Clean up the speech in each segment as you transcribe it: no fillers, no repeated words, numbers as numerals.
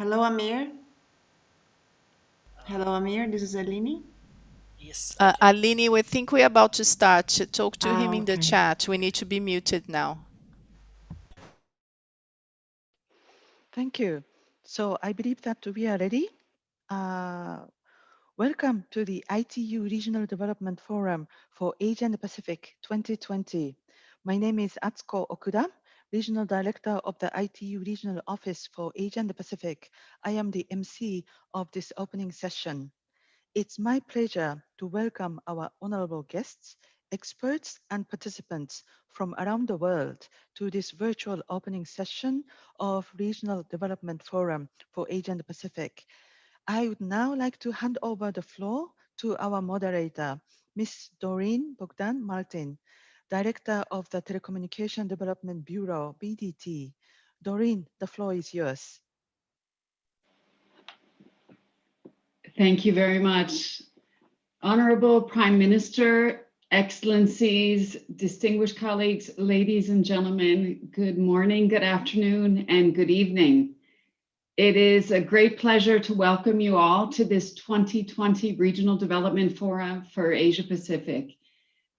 Hello, Amir. Hello, Amir. This is Elini. Yes, I can. Aline, we think we're about to start. Talk to him in the Okay. chat. We need to be muted now. Thank you. So I believe that we are ready. Uh, Welcome to the ITU Regional Development Forum for Asia and the Pacific 2020. My name is Atsuko Okuda, Regional Director of the ITU Regional Office for Asia and the Pacific. I am the MC of this opening session. It's my pleasure to welcome our honorable guests, experts, and participants from around the world to this virtual opening session of Regional Development Forum for Asia and the Pacific. I would now like to hand over the floor to our moderator, Ms. Doreen Bogdan Martin, Director of the Telecommunication Development Bureau, BDT. Doreen, the floor is yours. Thank you very much. Honorable Prime Minister, Excellencies, distinguished colleagues, ladies and gentlemen, good morning, good afternoon, and good evening. It is a great pleasure to welcome you all to this 2020 Regional Development Forum for Asia Pacific,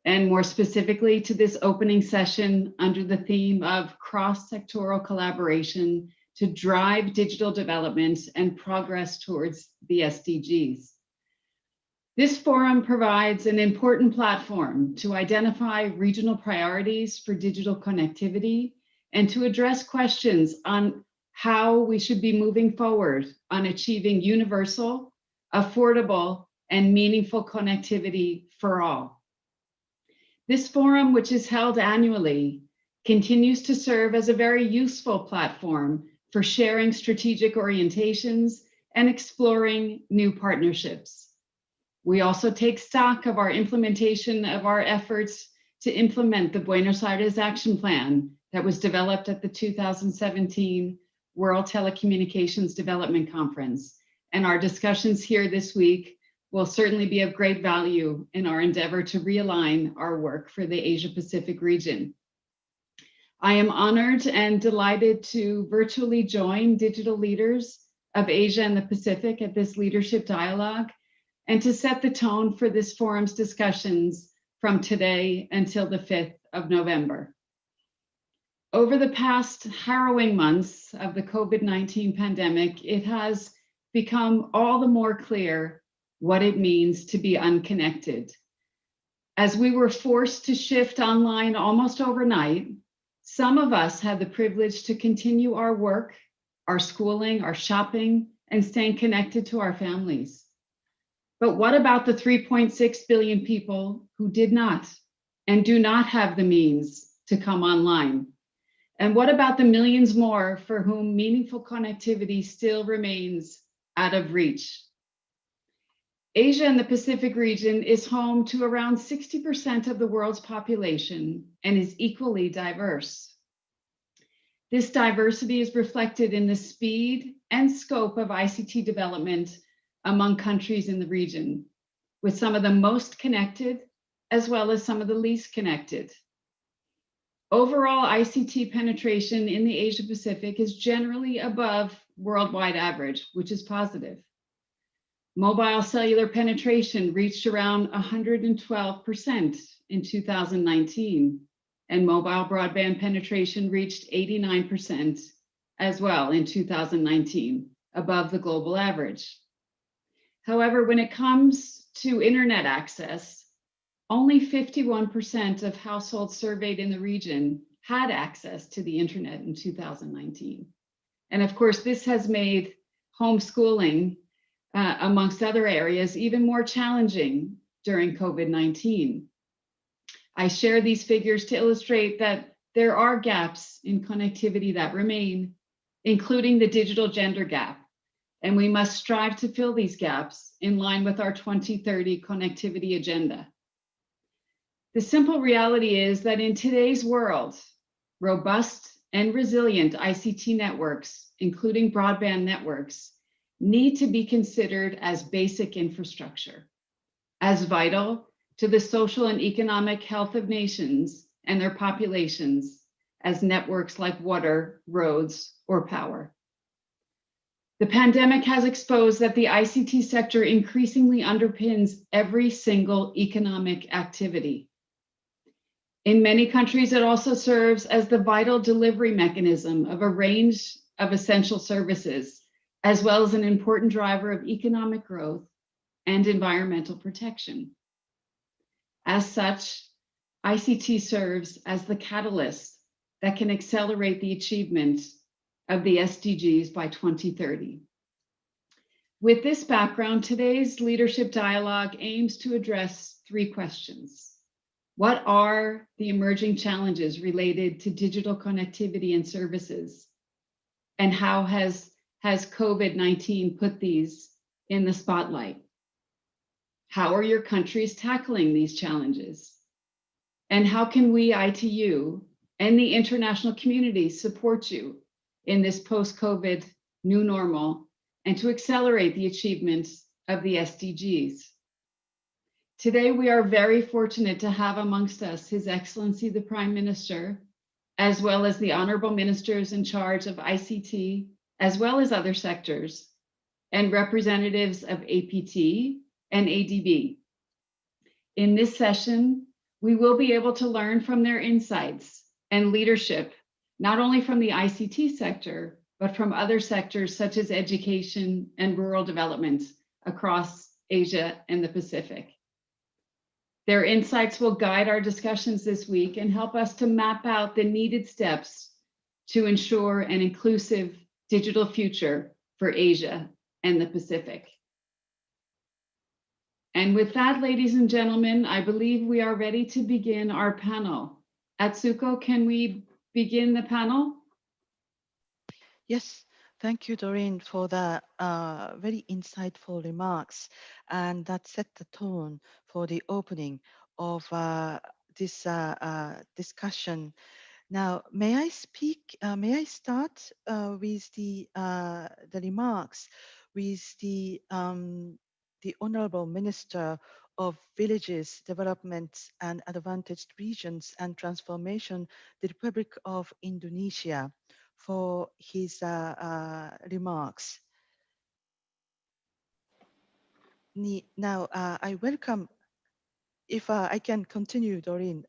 and more specifically to this opening session under the theme of cross-sectoral collaboration to drive digital development and progress towards the SDGs. This forum provides an important platform to identify regional priorities for digital connectivity and to address questions on how we should be moving forward on achieving universal, affordable, and meaningful connectivity for all. This forum, which is held annually, continues to serve as a very useful platform for sharing strategic orientations and exploring new partnerships. We also take stock of our implementation of our efforts to implement the Buenos Aires Action Plan that was developed at the 2017 World Telecommunications Development Conference. And our discussions here this week will certainly be of great value in our endeavor to realign our work for the Asia Pacific region. I am honored and delighted to virtually join digital leaders of Asia and the Pacific at this leadership dialogue, and to set the tone for this forum's discussions from today until the 5th of November. Over the past harrowing months of the COVID-19 pandemic, it has become all the more clear what it means to be unconnected. As we were forced to shift online almost overnight, some of us had the privilege to continue our work, our schooling, our shopping, and staying connected to our families. But what about the 3.6 billion people who did not and do not have the means to come online? And what about the millions more for whom meaningful connectivity still remains out of reach? Asia and the Pacific region is home to around 60% of the world's population and is equally diverse. This diversity is reflected in the speed and scope of ICT development among countries in the region, with some of the most connected as well as some of the least connected. Overall ICT penetration in the Asia Pacific is generally above worldwide average, which is positive. Mobile cellular penetration reached around 112% in 2019, and mobile broadband penetration reached 89% as well in 2019, above the global average. However, when it comes to internet access, only 51% of households surveyed in the region had access to the internet in 2019. And of course, this has made homeschooling, amongst other areas, even more challenging during COVID-19. I share these figures to illustrate that there are gaps in connectivity that remain, including the digital gender gap. And we must strive to fill these gaps in line with our 2030 connectivity agenda. The simple reality is that in today's world, robust and resilient ICT networks, including broadband networks, need to be considered as basic infrastructure, as vital to the social and economic health of nations and their populations as networks like water, roads, or power. The pandemic has exposed that the ICT sector increasingly underpins every single economic activity. In many countries, it also serves as the vital delivery mechanism of a range of essential services, as well as an important driver of economic growth and environmental protection. As such, ICT serves as the catalyst that can accelerate the achievement of the SDGs by 2030. With this background, today's leadership dialogue aims to address three questions. What are the emerging challenges related to digital connectivity and services? And how has COVID-19 put these in the spotlight? How are your countries tackling these challenges? And how can we, ITU, and the international community support you in this post-COVID new normal and to accelerate the achievement of the SDGs? Today, we are very fortunate to have amongst us His Excellency the Prime Minister, as well as the honorable ministers in charge of ICT, as well as other sectors, and representatives of APT and ADB. In this session, we will be able to learn from their insights and leadership, not only from the ICT sector, but from other sectors such as education and rural development across Asia and the Pacific. Their insights will guide our discussions this week and help us to map out the needed steps to ensure an inclusive digital future for Asia and the Pacific. And with that, ladies and gentlemen, I believe we are ready to begin our panel. Atsuko, can we begin the panel? Yes, thank you, Doreen, for the very insightful remarks, and that set the tone for the opening of this discussion. Now, may I start with the remarks with the Honorable Minister of Villages, Development and Advantaged Regions and Transformation, the Republic of Indonesia, for his remarks. Now, I welcome, if I can continue, Doreen,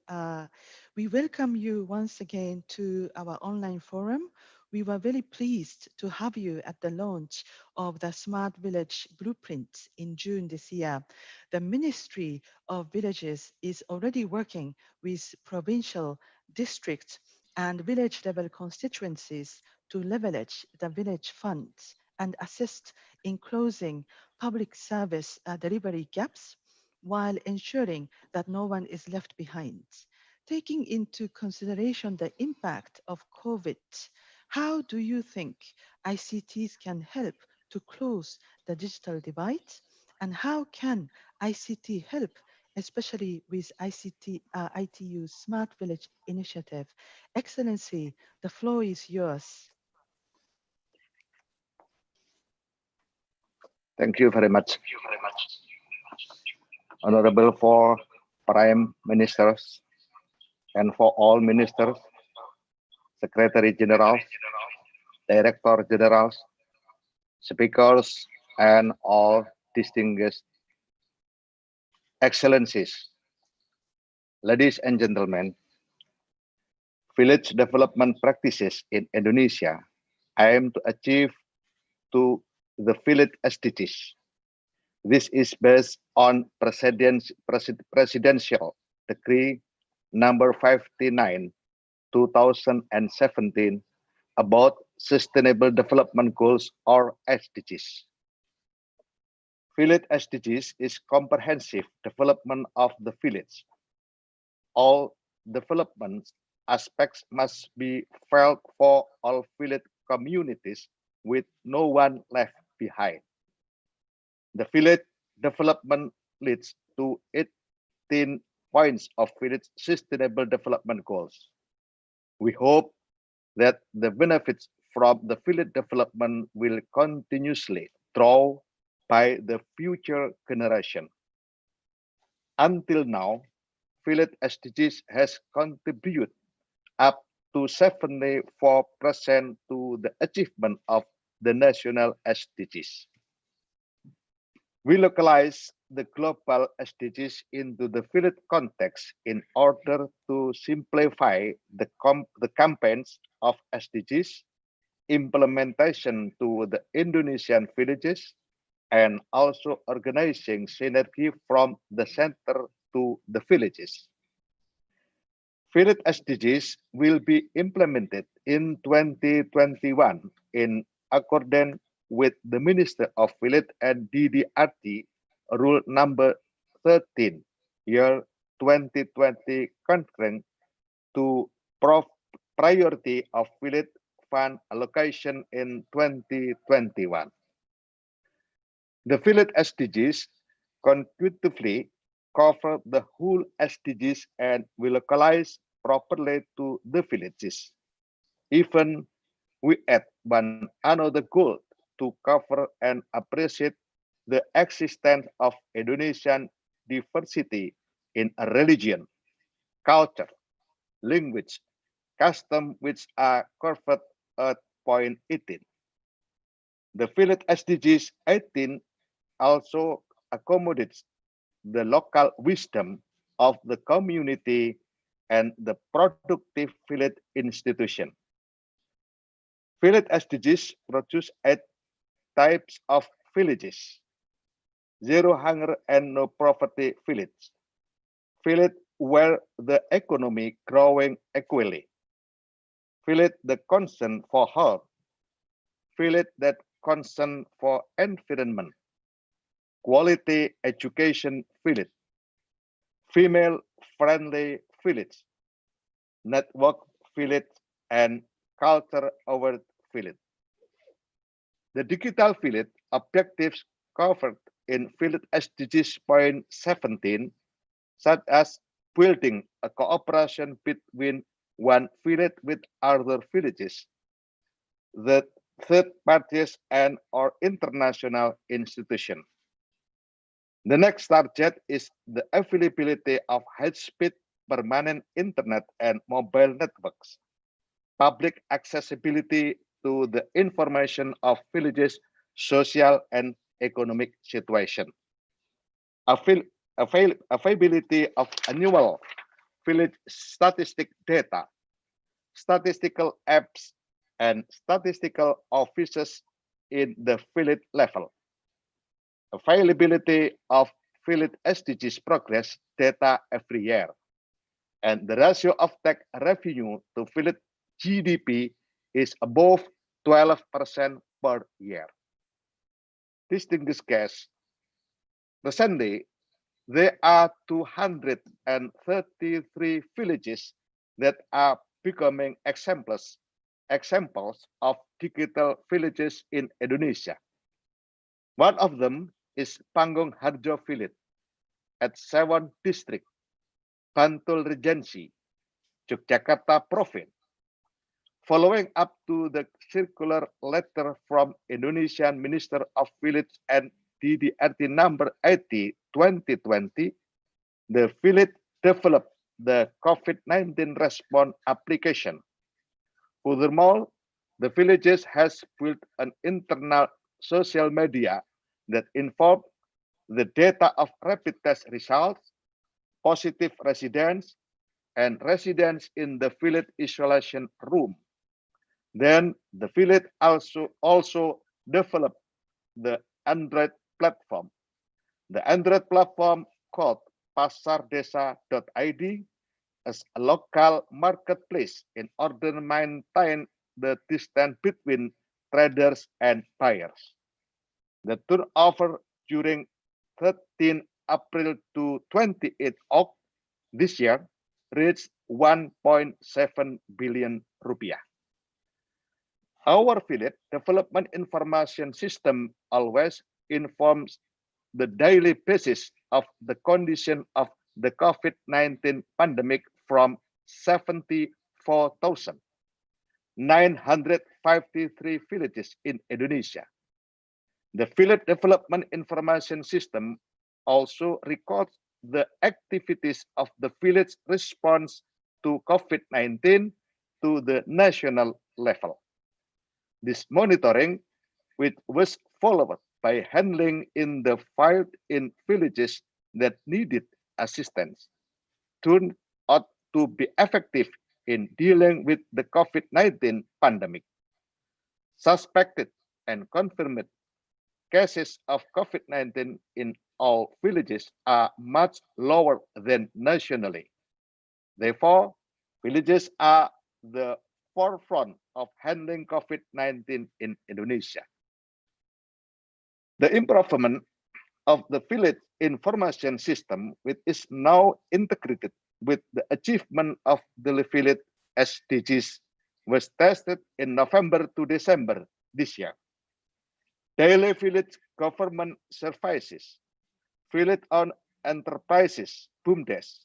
we welcome you once again to our online forum. We were very pleased to have you at the launch of the Smart Village Blueprint in June this year. The Ministry of Villages is already working with provincial, district, and village-level constituencies to leverage the village funds and assist in closing public service delivery gaps while ensuring that no one is left behind. Taking into consideration the impact of COVID, how do you think ICTs can help to close the digital divide? And how can ICT help, especially with ITU's Smart Village initiative? Excellency, the floor is yours. Thank you very much. Honorable for Prime Ministers and for all ministers, Secretary Generals, Director Generals, speakers, and all distinguished excellencies. Ladies and gentlemen, village development practices in Indonesia aim to achieve to the village SDGs. This is based on Presidential Decree number 59, 2017 about Sustainable Development Goals or SDGs. Village SDGs is comprehensive development of the village. All development aspects must be felt for all village communities with no one left behind. The village development leads to 18 points of village sustainable development goals. We hope that the benefits from the village development will continuously draw by the future generation. Until now, village SDGs has contributed up to 74% to the achievement of the national SDGs. We localize the global SDGs into the village context in order to simplify the campaigns of SDGs, implementation to the Indonesian villages, and also organizing synergy from the center to the villages. Village SDGs will be implemented in 2021 in accordance with the Minister of Village and DDRT Rule number 13, year 2020 concurrent to priority of village fund allocation in 2021. The village SDGs consecutively cover the whole SDGs and will localize properly to the villages. Even we add one another goal to cover and appreciate the existence of Indonesian diversity in a religion, culture, language, custom, which are covered at point 18. The village SDGs 18 also accommodates the local wisdom of the community and the productive village institution. Village SDGs produce 8 types of villages: zero hunger and no poverty village, village where the economy growing equally, village that concern for health, village that concern for environment, quality education village, female-friendly village, network village, and culture-aware village. The digital village objectives covered in village SDGs point 17, such as building a cooperation between one village with other villages, the third parties and or international institution. The next target is the availability of high-speed permanent internet and mobile networks, public accessibility to the information of villages' social and economic situation, availability of annual village statistic data, statistical apps, and statistical offices in the village level, availability of village SDGs progress data every year, and the ratio of tax revenue to village GDP is above 12% per year. Distinguished guests, recently, there are 233 villages that are becoming examples of digital villages in Indonesia. One of them is Panggung Harjo village at Sewon district, Bantul Regency, Yogyakarta province. Following up to the circular letter from Indonesian Minister of Village and DDRT number 80, 2020, the village developed the COVID-19 response application. Furthermore, the villages has built an internal social media that inform the data of rapid test results, positive residents, and residents in the village isolation room. Then the village also developed the Android platform. The Android platform called pasardesa.id as a local marketplace in order to maintain the distance between traders and buyers. The turnover during 13 April to 28 August this year reached 1.7 billion rupiah. Our village development information system always informs the daily basis of the condition of the COVID-19 pandemic from 74,953 villages in Indonesia. The village development information system also records the activities of the village response to COVID-19 to the national level. This monitoring which was followed by handling in the field in villages that needed assistance, turned out to be effective in dealing with the COVID-19 pandemic. Suspected and confirmed cases of COVID-19 in all villages are much lower than nationally. Therefore, villages are the forefront of handling COVID-19 in Indonesia. The improvement of the village information system, which is now integrated with the achievement of the village SDGs, was tested in November to December this year. Daily village government services, village-owned enterprises, BUMDES,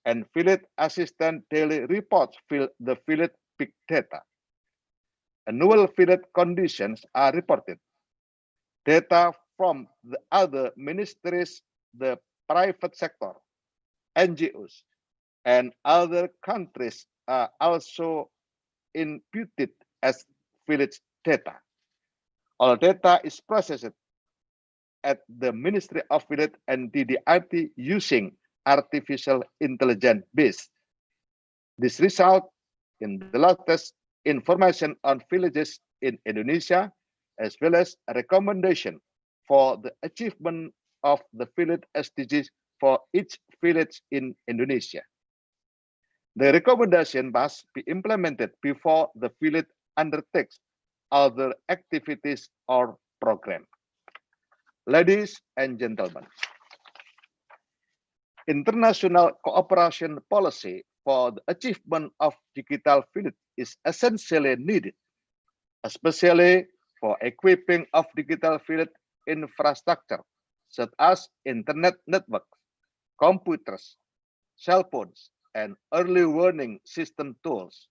and village assistant daily reports fill the village big data. Annual village conditions are reported. Data from the other ministries, the private sector, NGOs, and other countries are also imputed as village data. All data is processed at the Ministry of Village and DDRT using artificial intelligence base. This result in the latest information on villages in Indonesia, as well as a recommendation for the achievement of the village SDGs for each village in Indonesia. The recommendation must be implemented before the village undertakes other activities or programs. Ladies and gentlemen, international cooperation policy for the achievement of digital village is essentially needed, especially for equipping of digital village infrastructure, such as internet networks, computers, cell phones, and early warning system tools.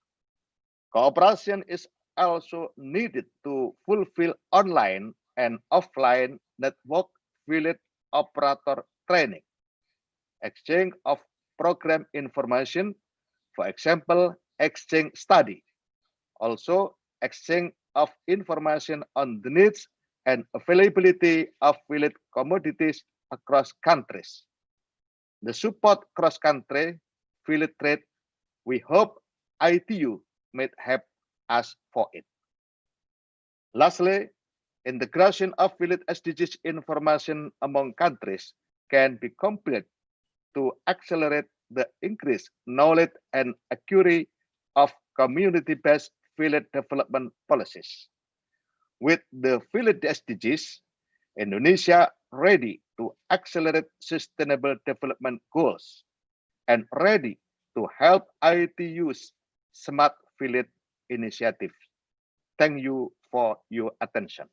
Cooperation is also needed to fulfill online and offline network village operator training, exchange of program information, for example, exchange study, also exchange of information on the needs and availability of village commodities across countries. The support cross-country village trade, we hope ITU may help us for it. Lastly, integration of village SDGs information among countries can be completed to accelerate the increased knowledge and accuracy of community-based village development policies. With the village SDGs, Indonesia ready to accelerate sustainable development goals and ready to help ITU's Smart Village initiative. Thank you for your attention.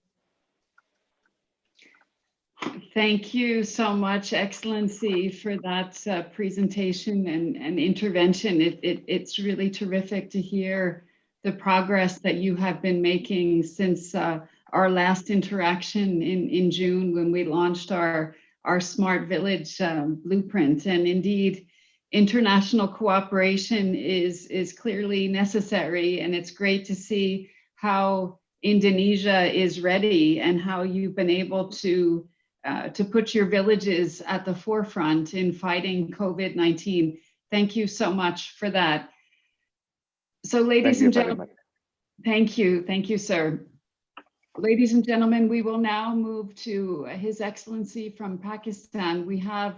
Thank you so much, Excellency, for that presentation and intervention. It's really terrific to hear the progress that you have been making since our last interaction in June when we launched our Smart Village blueprint. And indeed, international cooperation is clearly necessary, and it's great to see how Indonesia is ready and how you've been able to put your villages at the forefront in fighting COVID-19. Thank you so much for that. So ladies and gentlemen, thank you, sir. Ladies and gentlemen, we will now move to His Excellency from Pakistan. We have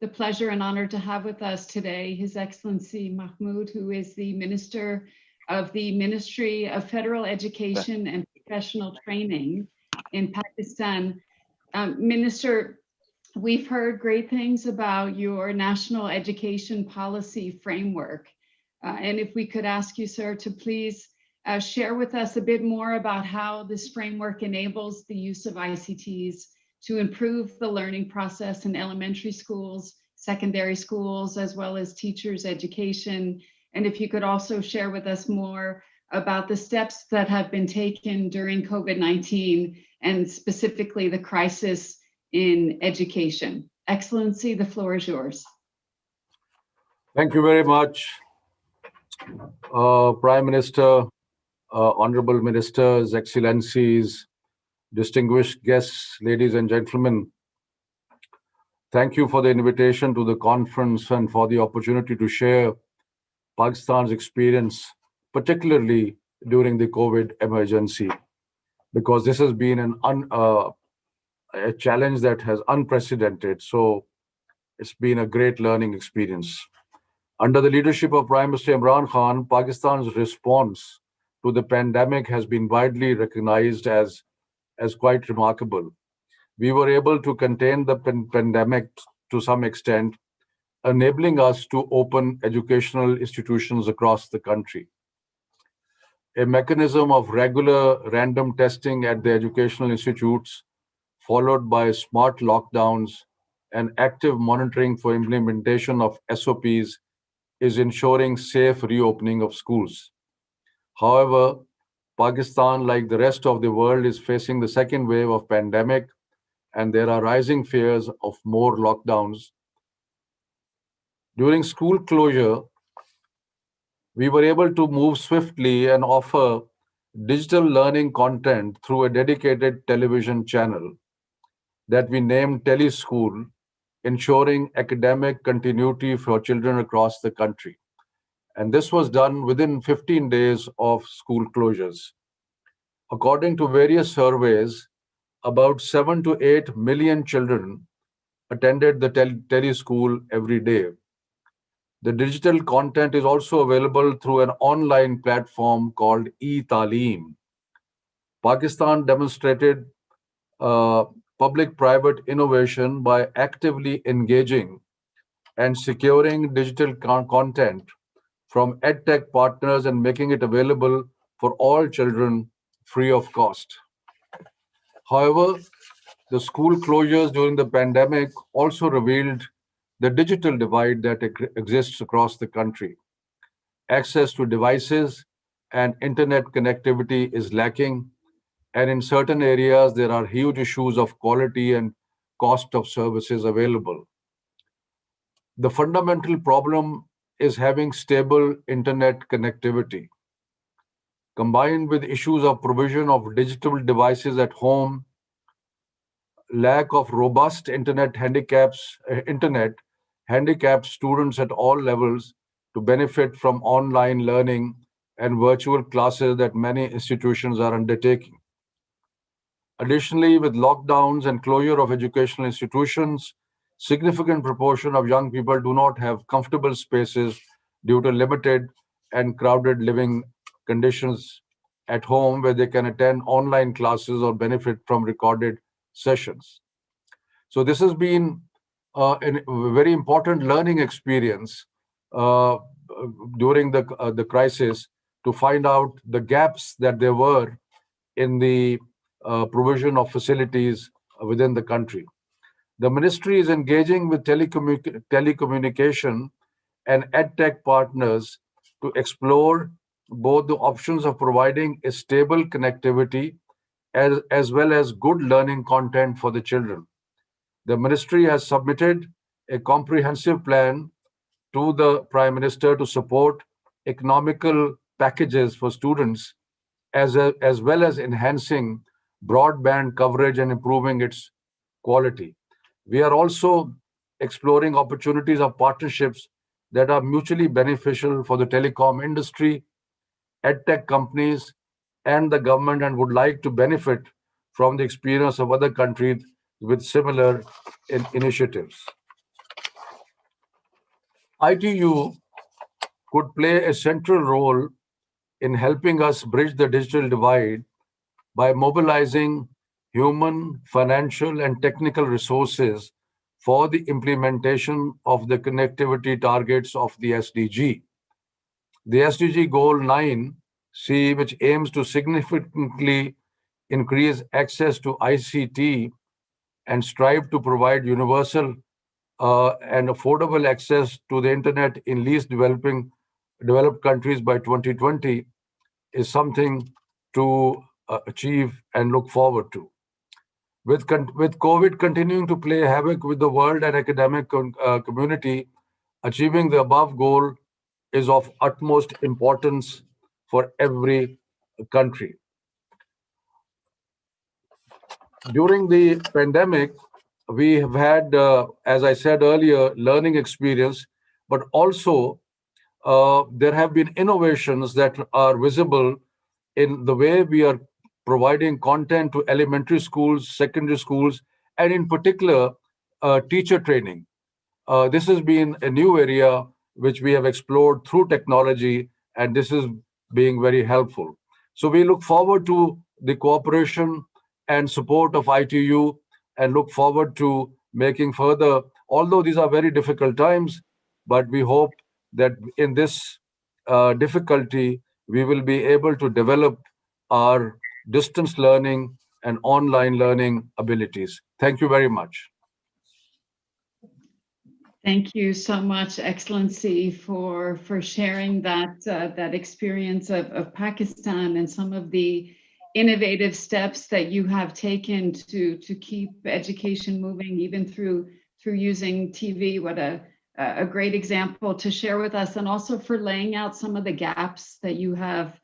the pleasure and honor to have with us today His Excellency Mahmood, who is the Minister of the Ministry of Federal Education and Professional Training in Pakistan. Minister, we've heard great things about your national education policy framework. And if we could ask you, sir, to please share with us a bit more about how this framework enables the use of ICTs to improve the learning process in elementary schools, secondary schools, as well as teachers' education. And if you could also share with us more about the steps that have been taken during COVID-19 and specifically the crisis in education. Excellency, the floor is yours. Thank you very much, Prime Minister, Honorable Ministers, Excellencies, distinguished guests, ladies and gentlemen. Thank you for the invitation to the conference and for the opportunity to share Pakistan's experience, particularly during the COVID emergency, because this has been a challenge that has unprecedented. So it's been a great learning experience. Under the leadership of Prime Minister Imran Khan, Pakistan's response to the pandemic has been widely recognized as quite remarkable. We were able to contain the pandemic to some extent, enabling us to open educational institutions across the country. A mechanism of regular random testing at the educational institutes, followed by smart lockdowns and active monitoring for implementation of SOPs, is ensuring safe reopening of schools. However, Pakistan, like the rest of the world, is facing the second wave of pandemic, and there are rising fears of more lockdowns. During school closure, we were able to move swiftly and offer digital learning content through a dedicated television channel that we named TeleSchool, ensuring academic continuity for children across the country. And this was done within 15 days of school closures. According to various surveys, about 7 to 8 million children attended the teleschool every day. The digital content is also available through an online platform called e-Taaleem. Pakistan demonstrated public-private innovation by actively engaging and securing digital content from edtech partners and making it available for all children free of cost. However, the school closures during the pandemic also revealed the digital divide that exists across the country. Access to devices and internet connectivity is lacking, and in certain areas, there are huge issues of quality and cost of services available. The fundamental problem is having stable internet connectivity. Combined with issues of provision of digital devices at home, lack of robust internet handicaps students at all levels to benefit from online learning and virtual classes that many institutions are undertaking. Additionally, with lockdowns and closure of educational institutions, significant proportion of young people do not have comfortable spaces due to limited and crowded living conditions at home where they can attend online classes or benefit from recorded sessions. So this has been a very important learning experience uh, during the crisis to find out the gaps that there were in the provision of facilities within the country. The ministry is engaging with telecommunication and edtech partners to explore both the options of providing a stable connectivity as well as good learning content for the children. The ministry has submitted a comprehensive plan to the Prime Minister to support economical packages for students as well as enhancing broadband coverage and improving its quality. We are also exploring opportunities of partnerships that are mutually beneficial for the telecom industry, edtech companies, and the government, and would like to benefit from the experience of other countries with similar initiatives. ITU could play a central role in helping us bridge the digital divide by mobilizing human, financial, and technical resources for the implementation of the connectivity targets of the SDG. The SDG Goal 9C, which aims to significantly increase access to ICT and strive to provide universal and affordable access to the internet in least developed countries by 2020, is something to achieve and look forward to. With COVID continuing to play havoc with the world and academic community, achieving the above goal is of utmost importance for every country. during the pandemic, we have had, as I said earlier, learning experience, but also there have been innovations that are visible in the way we are providing content to elementary schools, secondary schools, and in particular, teacher training. This has been a new area which we have explored through technology, and this is being very helpful. So we look forward to the cooperation and support of ITU and look forward to making further, although these are very difficult times, but we hope that in this difficulty, we will be able to develop our distance learning and online learning abilities. Thank you very much. Thank you so much, Excellency, for sharing that experience of Pakistan and some of the innovative steps that you have taken to keep education moving, even through using TV. What a great example to share with us, and also for laying out some of the gaps that you have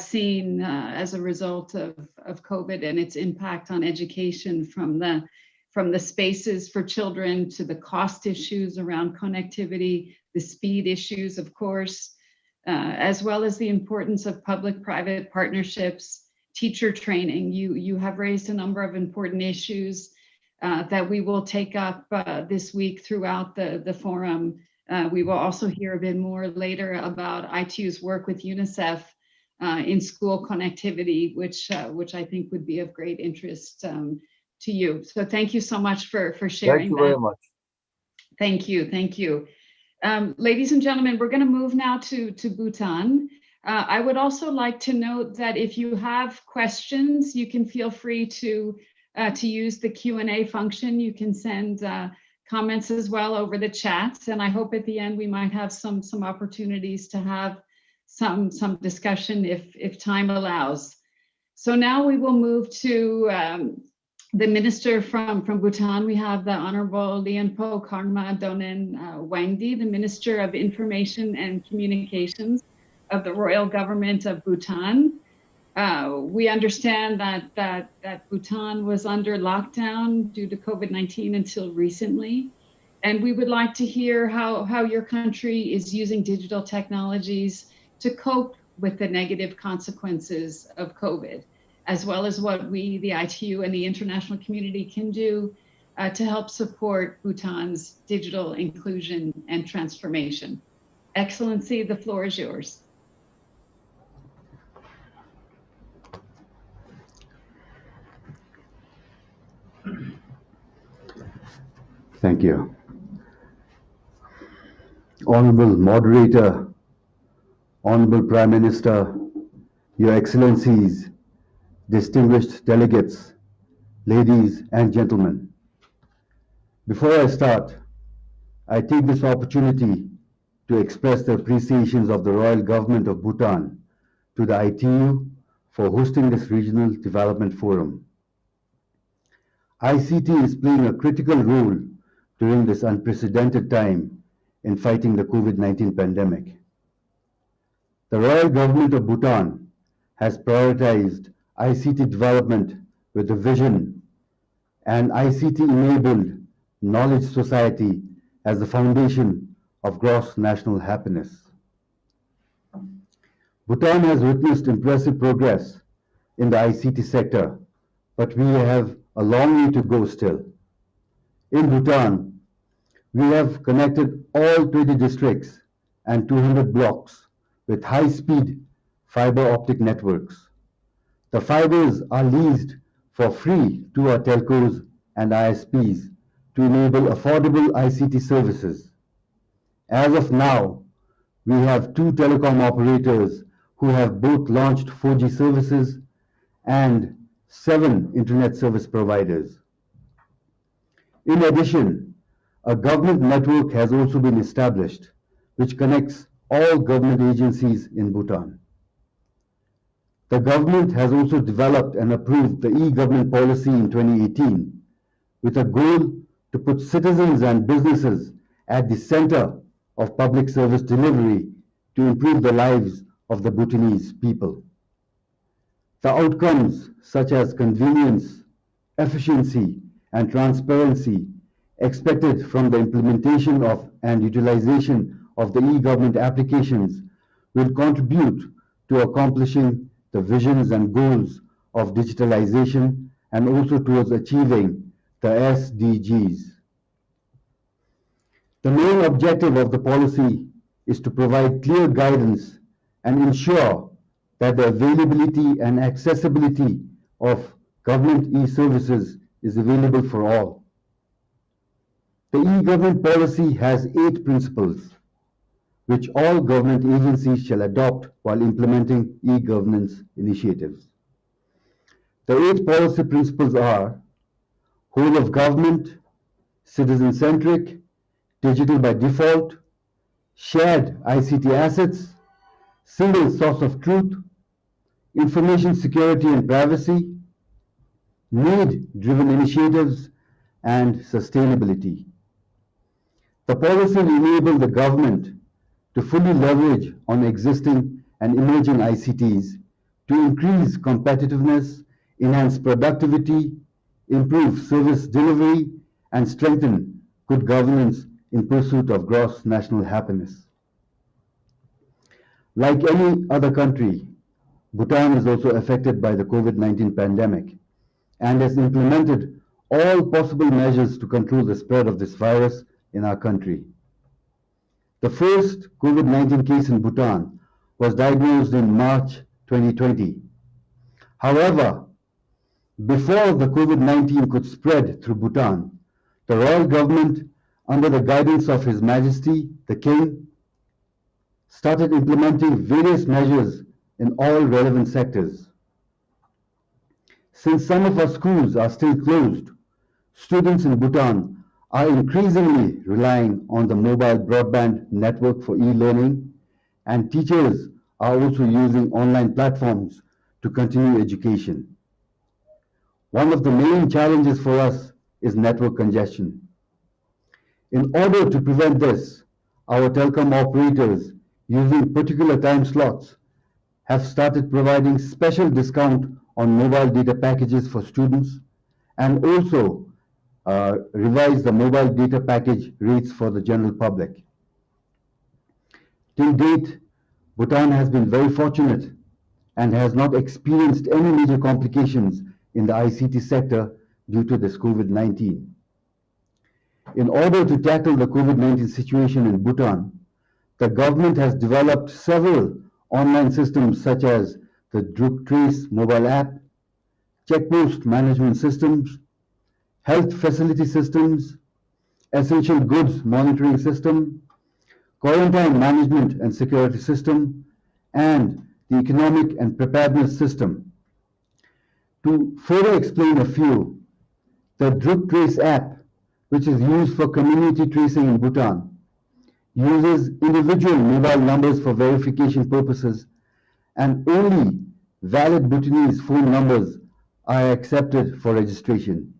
seen as a result of COVID and its impact on education, from the spaces for children to the cost issues around connectivity, the speed issues, of course, as well as the importance of public-private partnerships, teacher training. You have raised a number of important issues that we will take up this week throughout the forum. We will also hear a bit more later about ITU's work with UNICEF in school connectivity, which I think would be of great interest to you. So thank you so much for sharing that. Thank you very much. Thank you, thank you. Ladies and gentlemen, we're going to move now to Bhutan. I would also like to note that if you have questions, you can feel free to use the Q&A function. You can send comments as well over the chat, and I hope at the end we might have some opportunities to have some discussion if time allows. So now we will move to the minister from Bhutan. We have the Honorable Lianpo Karma Donen Wangdi, the Minister of Information and Communications of the Royal Government of Bhutan. We understand that Bhutan was under lockdown due to COVID-19 until recently. And we would like to hear how your country is using digital technologies to cope with the negative consequences of COVID, as well as what we, the ITU and the international community, can do to help support Bhutan's digital inclusion and transformation. Excellency, the floor is yours. Thank you. Honorable Moderator, Honorable Prime Minister, Your Excellencies, distinguished delegates, ladies and gentlemen. Before I start, I take this opportunity to express the appreciations of the Royal Government of Bhutan to the ITU for hosting this Regional Development Forum. ICT is playing a critical role during this unprecedented time in fighting the COVID-19 pandemic. The Royal Government of Bhutan has prioritized ICT development with a vision and ICT-enabled knowledge society as the foundation of gross national happiness. Bhutan has witnessed impressive progress in the ICT sector, but we have a long way to go still. In Bhutan, we have connected all 20 districts and 200 blocks with high-speed fiber optic networks. The fibers are leased for free to our telcos and ISPs to enable affordable ICT services. As of now, we have 2 telecom operators who have both launched 4G services and 7 internet service providers. In addition, a government network has also been established, which connects all government agencies in Bhutan. The government has also developed and approved the e-government policy in 2018 with a goal to put citizens and businesses at the center of public service delivery to improve the lives of the Bhutanese people. The outcomes, such as convenience, efficiency, and transparency expected from the implementation of and utilization of the e-government applications will contribute to accomplishing the visions and goals of digitalization and also towards achieving the SDGs. The main objective of the policy is to provide clear guidance and ensure that the availability and accessibility of government e-services is available for all. The e-government policy has 8 principles, which all government agencies shall adopt while implementing e-governance initiatives. The 8 policy principles are whole of government, citizen-centric, digital by default, shared ICT assets, single source of truth, information security and privacy, need-driven initiatives, and sustainability. The policy will enable the government to fully leverage on existing and emerging ICTs to increase competitiveness, enhance productivity, improve service delivery, and strengthen good governance in pursuit of gross national happiness. Like any other country, Bhutan is also affected by the COVID-19 pandemic and has implemented all possible measures to control the spread of this virus in our country. The first COVID-19 case in Bhutan was diagnosed in March 2020. However, before the COVID-19 could spread through Bhutan, the royal government, under the guidance of His Majesty, the King, started implementing various measures in all relevant sectors. Since some of our schools are still closed, students in Bhutan are increasingly relying on the mobile broadband network for e-learning, and teachers are also using online platforms to continue education. One of the main challenges for us is network congestion. In order to prevent this, our telecom operators, using particular time slots, have started providing special discount on mobile data packages for students and also revise the mobile data package rates for the general public. Till date, Bhutan has been very fortunate and has not experienced any major complications in the ICT sector due to this COVID-19. In order to tackle the COVID-19 situation in Bhutan, the government has developed several online systems such as the Druk Trace mobile app, checkpost management systems, health facility systems, essential goods monitoring system, quarantine management and security system, and the economic and preparedness system. To further explain a few, the Druk Trace app, which is used for community tracing in Bhutan, uses individual mobile numbers for verification purposes, and only valid Bhutanese phone numbers are accepted for registration.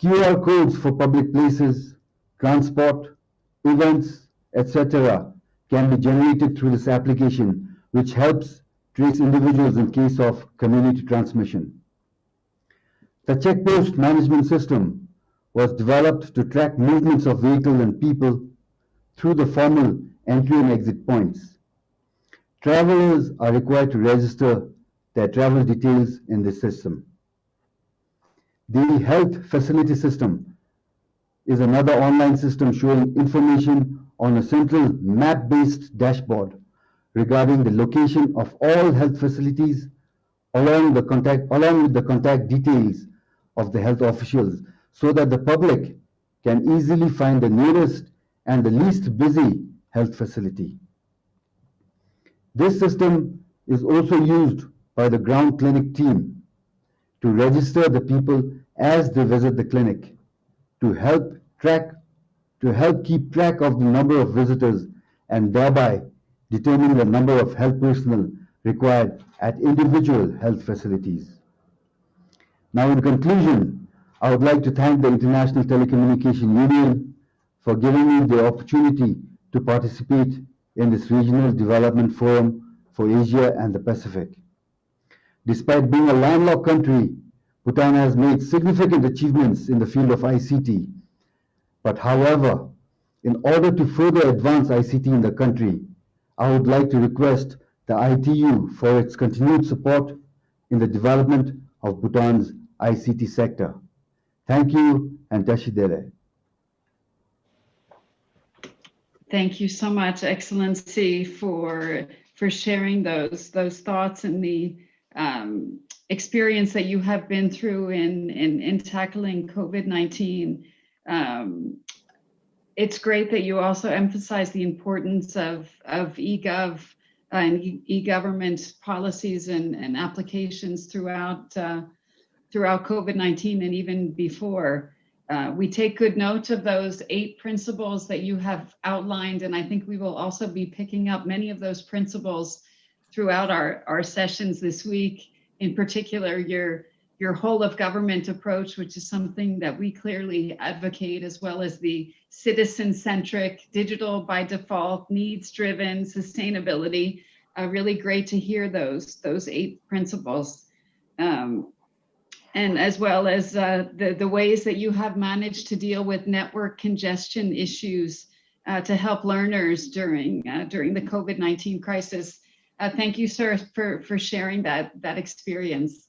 QR codes for public places, transport, events, etc. can be generated through this application, which helps trace individuals in case of community transmission. The checkpost management system was developed to track movements of vehicles and people through the formal entry and exit points. Travelers are required to register their travel details in this system. The health facility system is another online system showing information on a central map-based dashboard regarding the location of all health facilities along with the contact details of the health officials so that the public can easily find the nearest and the least busy health facility. This system is also used by the ground clinic team to register the people as they visit the clinic, to help keep track of the number of visitors and thereby determine the number of health personnel required at individual health facilities. Now, in conclusion, I would like to thank the International Telecommunication Union for giving me the opportunity to participate in this regional development forum for Asia and the Pacific. Despite being a landlocked country, Bhutan has made significant achievements in the field of ICT. But however, in order to further advance ICT in the country, I would like to request the ITU for its continued support in the development of Bhutan's ICT sector. Thank you and Tashidere. Thank you so much, Excellency, for sharing those thoughts and the experience that you have been through in tackling COVID-19. It's great that you also emphasize the importance of eGov and e-government policies and applications throughout COVID-19 and even before. We take good note of those 8 principles that you have outlined, and I think we will also be picking up many of those principles throughout our sessions this week. In particular, your whole of government approach, which is something that we clearly advocate, as well as the citizen-centric, digital by default, needs-driven sustainability. Really great to hear those 8 principles. And as well as the ways that you have managed to deal with network congestion issues to help learners during the COVID-19 crisis. Thank you, sir, for sharing that experience.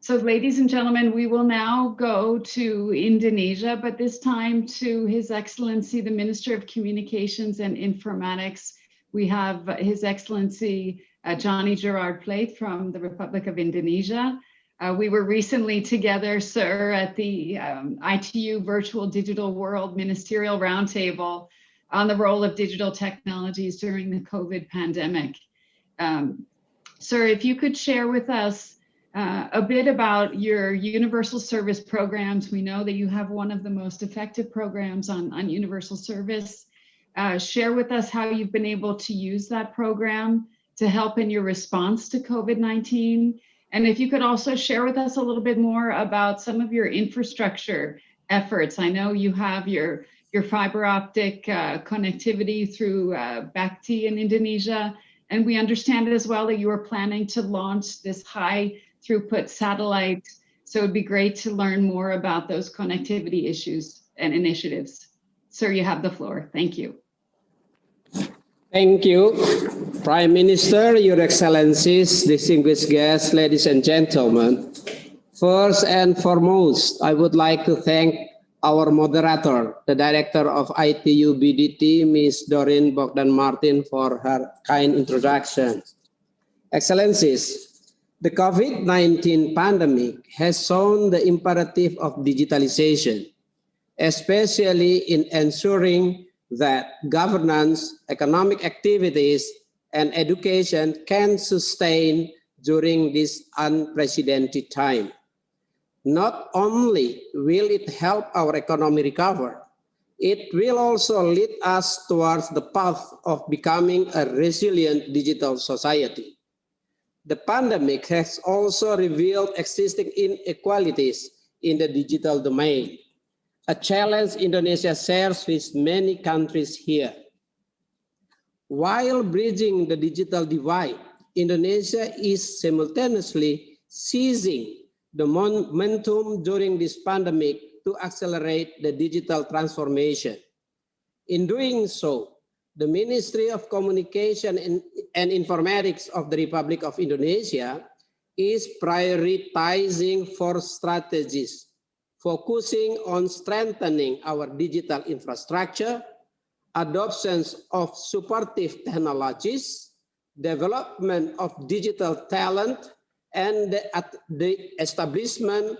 So ladies and gentlemen, we will now go to Indonesia, but this time to His Excellency, the Minister of Communications and Informatics. We have His Excellency Johnny Gerard Plate from the Republic of Indonesia. We were recently together, sir, at the ITU Virtual Digital World Ministerial Roundtable on the role of digital technologies during the COVID pandemic. Sir, if you could share with us a bit about your universal service programs. We know that you have one of the most effective programs on universal service. Share with us how you've been able to use that program to help in your response to COVID-19. And if you could also share with us a little bit more about some of your infrastructure efforts. I know you have your fiber optic connectivity through Bakti in Indonesia. And we understand as well that you are planning to launch this high throughput satellite. So it'd be great to learn more about those connectivity issues and initiatives. Sir, you have the floor. Thank you. Thank you, Prime Minister, Your Excellencies, distinguished guests, ladies and gentlemen. First and foremost, I would like to thank our moderator, the Director of ITU BDT, Ms. Doreen Bogdan Martin, for her kind introduction. Excellencies, the COVID-19 pandemic has shown the imperative of digitalization, especially in ensuring that governance, economic activities, and education can sustain during this unprecedented time. Not only will it help our economy recover, it will also lead us towards the path of becoming a resilient digital society. The pandemic has also revealed existing inequalities in the digital domain, a challenge Indonesia shares with many countries here. While bridging the digital divide, Indonesia is simultaneously seizing the momentum during this pandemic to accelerate the digital transformation. In doing so, the Ministry of Communication and Informatics of the Republic of Indonesia is prioritizing 4 strategies, focusing on strengthening our digital infrastructure, adoptions of supportive technologies, development of digital talent, and the establishment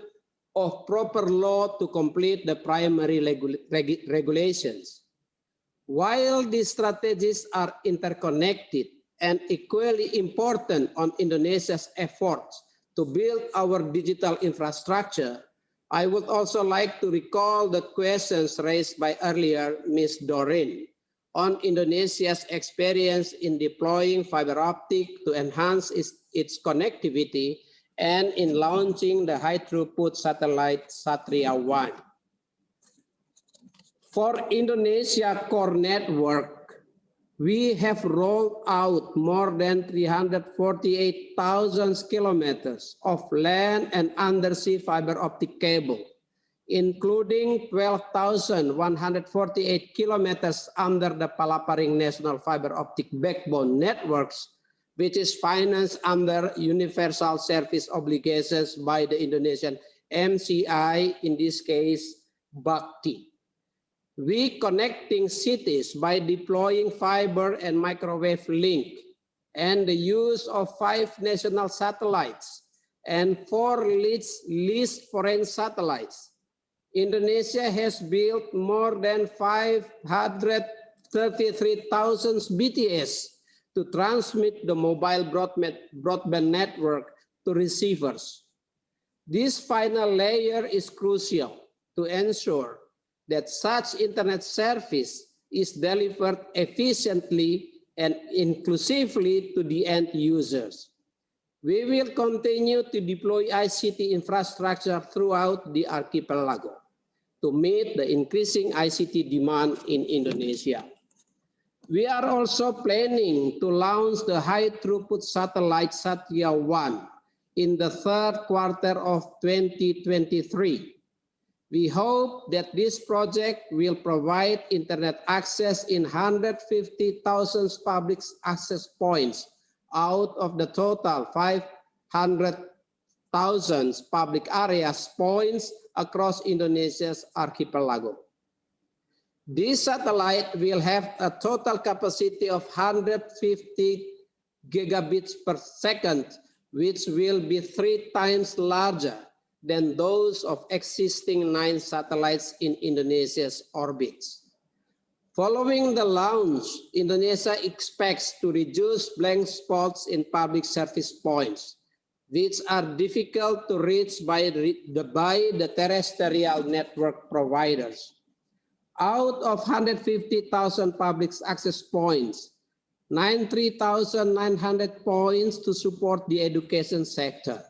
of proper law to complete the primary regulations. While these strategies are interconnected and equally important on Indonesia's efforts to build our digital infrastructure, I would also like to recall the questions raised by earlier Ms. Doreen on Indonesia's experience in deploying fiber optic to enhance its connectivity and in launching the high throughput satellite Satria-1. For Indonesia Core Network, We have rolled out more than 348,000 kilometers of land and undersea fiber optic cable, including 12,148 kilometers under the Palaparing National Fiber Optic Backbone Networks, which is financed under Universal Service Obligations by the Indonesian MCI, in this case, Bakti. We connecting cities by deploying fiber and microwave link and the use of 5 national satellites and 4 leased foreign satellites. Indonesia has built more than 533,000 BTS to transmit the mobile broadband network to receivers. This final layer is crucial to ensure that such internet service is delivered efficiently and inclusively to the end users. We will continue to deploy ICT infrastructure throughout the archipelago to meet the increasing ICT demand in Indonesia. We are also planning to launch the high-throughput satellite Satya-1 in the 3rd quarter of 2023. We hope that this project will provide internet access in 150,000 public access points out of the total 500,000 public areas points across Indonesia's archipelago. This satellite will have a total capacity of 150 gigabits per second, which will be 3 times larger than those of existing 9 satellites in Indonesia's orbits. Following the launch, Indonesia expects to reduce blank spots in public service points, which are difficult to reach by the terrestrial network providers. Out of 150,000 public access points, 93,900 points to support the education sector,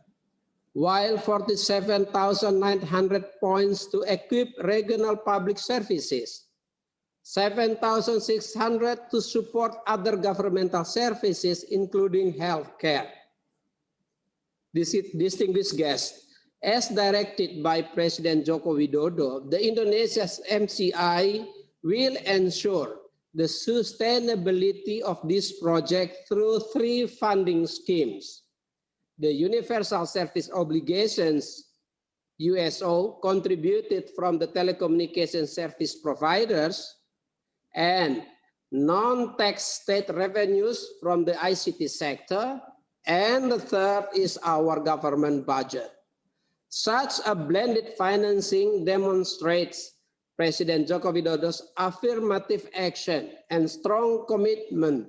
while 47,900 points to equip regional public services, 7,600 to support other governmental services, including healthcare. Distinguished guests, as directed by President Joko Widodo, the Indonesia's MCI will ensure the sustainability of this project through 3 funding schemes. The Universal Service Obligations, USO, contributed from the telecommunication service providers, and non-tax state revenues from the ICT sector, and the third is our government budget. Such a blended financing demonstrates President Joko Widodo's affirmative action and strong commitment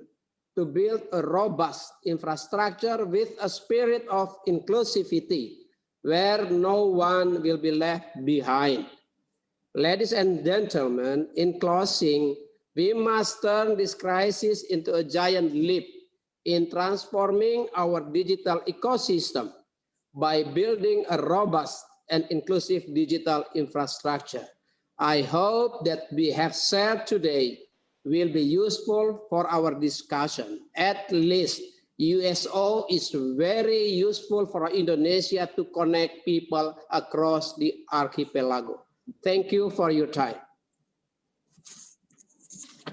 to build a robust infrastructure with a spirit of inclusivity, where no one will be left behind. Ladies and gentlemen, in closing, we must turn this crisis into a giant leap in transforming our digital ecosystem by building a robust and inclusive digital infrastructure. I hope that we have shared today will be useful for our discussion. At least USO is very useful for Indonesia to connect people across the archipelago. Thank you for your time.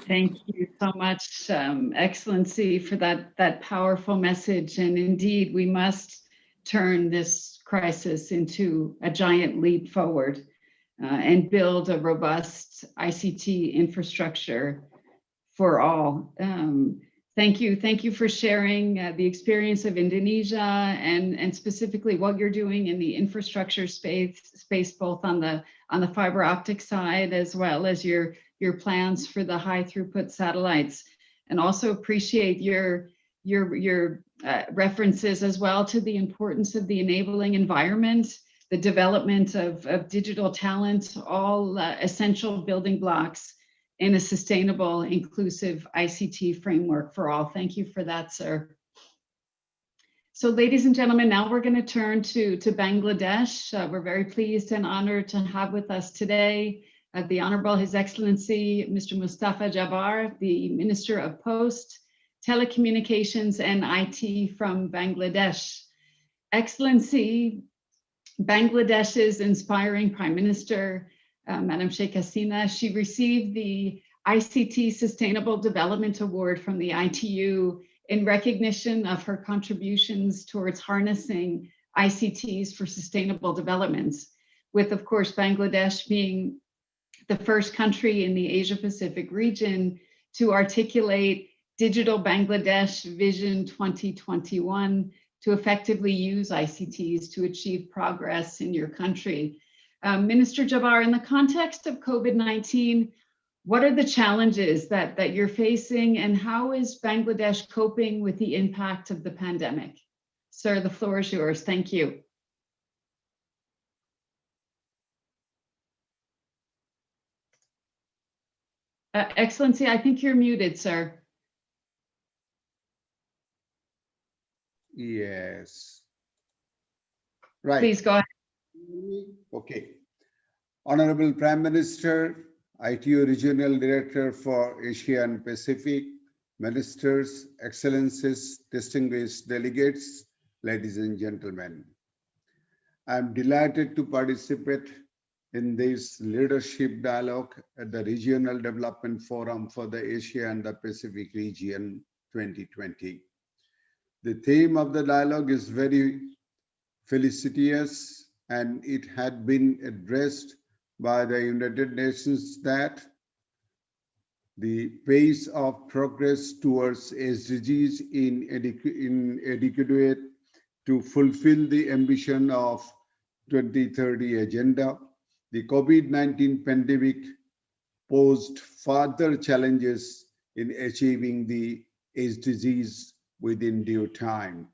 Thank you so much, Excellency, for that powerful message. And indeed, we must turn this crisis into a giant leap forward and build a robust ICT infrastructure for all. Thank you for sharing the experience of Indonesia and specifically what you're doing in the infrastructure space both on the fiber optic side as well as your plans for the high throughput satellites, and also appreciate your references as well to the importance of the enabling environment, the development of digital talent, all essential building blocks in a sustainable, inclusive ICT framework for all. Thank you for that, sir. So ladies and gentlemen, now we're going to turn to Bangladesh. We're very pleased and honored to have with us today the Honorable His Excellency, Mr. Mustafa Jabbar, the Minister of Post, Telecommunications and IT from Bangladesh. Excellency, Bangladesh's inspiring Prime Minister, Madam Sheikh Hasina, she received the ICT Sustainable Development Award from the ITU in recognition of her contributions towards harnessing ICTs for sustainable developments, with, of course, Bangladesh being the first country in the Asia Pacific region to articulate Digital Bangladesh Vision 2021 to effectively use ICTs to achieve progress in your country. Minister Jabbar, in the context of COVID-19, what are the challenges that you're facing, and how is Bangladesh coping with the impact of the pandemic? Sir, the floor is yours. Thank you. Excellency, I think you're muted, sir. Yes. Right. Please go ahead. Okay. Honorable Prime Minister, ITU Regional Director for Asia and Pacific, Ministers, Excellencies, distinguished delegates, ladies and gentlemen. I'm delighted to participate in this leadership dialogue at the Regional Development Forum for the Asia and the Pacific Region 2020. The theme of the dialogue is very felicitous, and it had been addressed by the United Nations that the pace of progress towards SDGs in adequate to fulfill the ambition of 2030 agenda. The COVID-19 pandemic posed further challenges in achieving the SDGs within due time.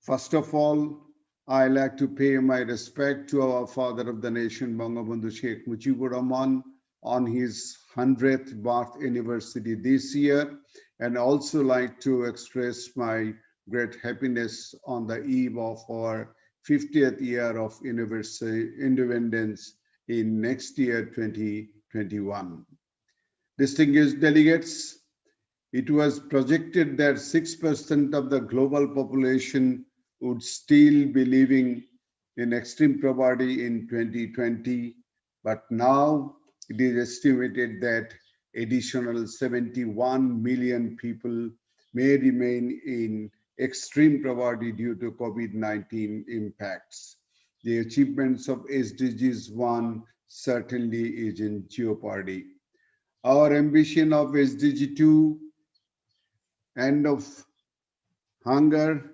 First of all, I like to pay my respect to our father of the nation, Bangabandhu Sheikh Mujibur Rahman, on his 100th birth anniversary this year, and also like to express my great happiness on the eve of our 50th year of independence in next year, 2021. Distinguished delegates, it was projected that 6% of the global population would still be living in extreme poverty in 2020, but now it is estimated that additional 71 million people may remain in extreme poverty due to COVID-19 impacts. The achievements of SDGs 1 certainly is in jeopardy. Our ambition of SDG 2, end of hunger,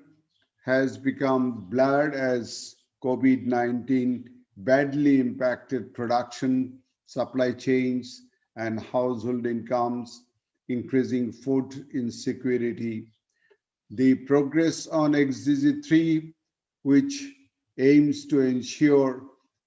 has become blurred as COVID-19 badly impacted production, supply chains, and household incomes, increasing food insecurity. The progress on SDG 3, which aims to ensure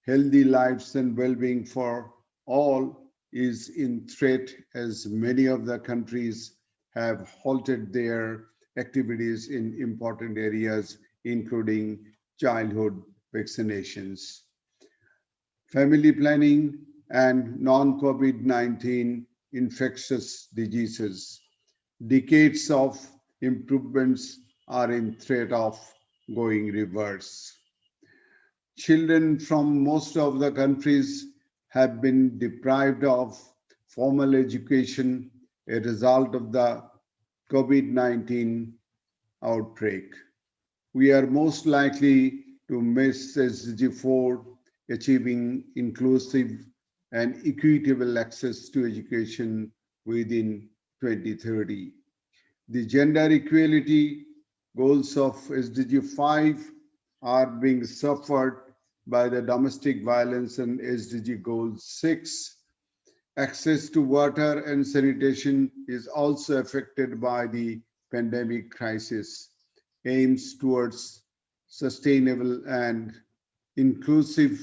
healthy lives and well-being for all, is in threat as many of the countries have halted their activities in important areas, including childhood vaccinations. Family planning and non-COVID-19 infectious diseases. Decades of improvements are in threat of going reverse. Children from most of the countries have been deprived of formal education as a result of the COVID-19 outbreak. We are most likely to miss SDG 4, achieving inclusive and equitable access to education within 2030. The gender equality goals of SDG 5 are being suffered by the domestic violence, and SDG goal 6. Access to water and sanitation is also affected by the pandemic crisis. Aims towards sustainable and inclusive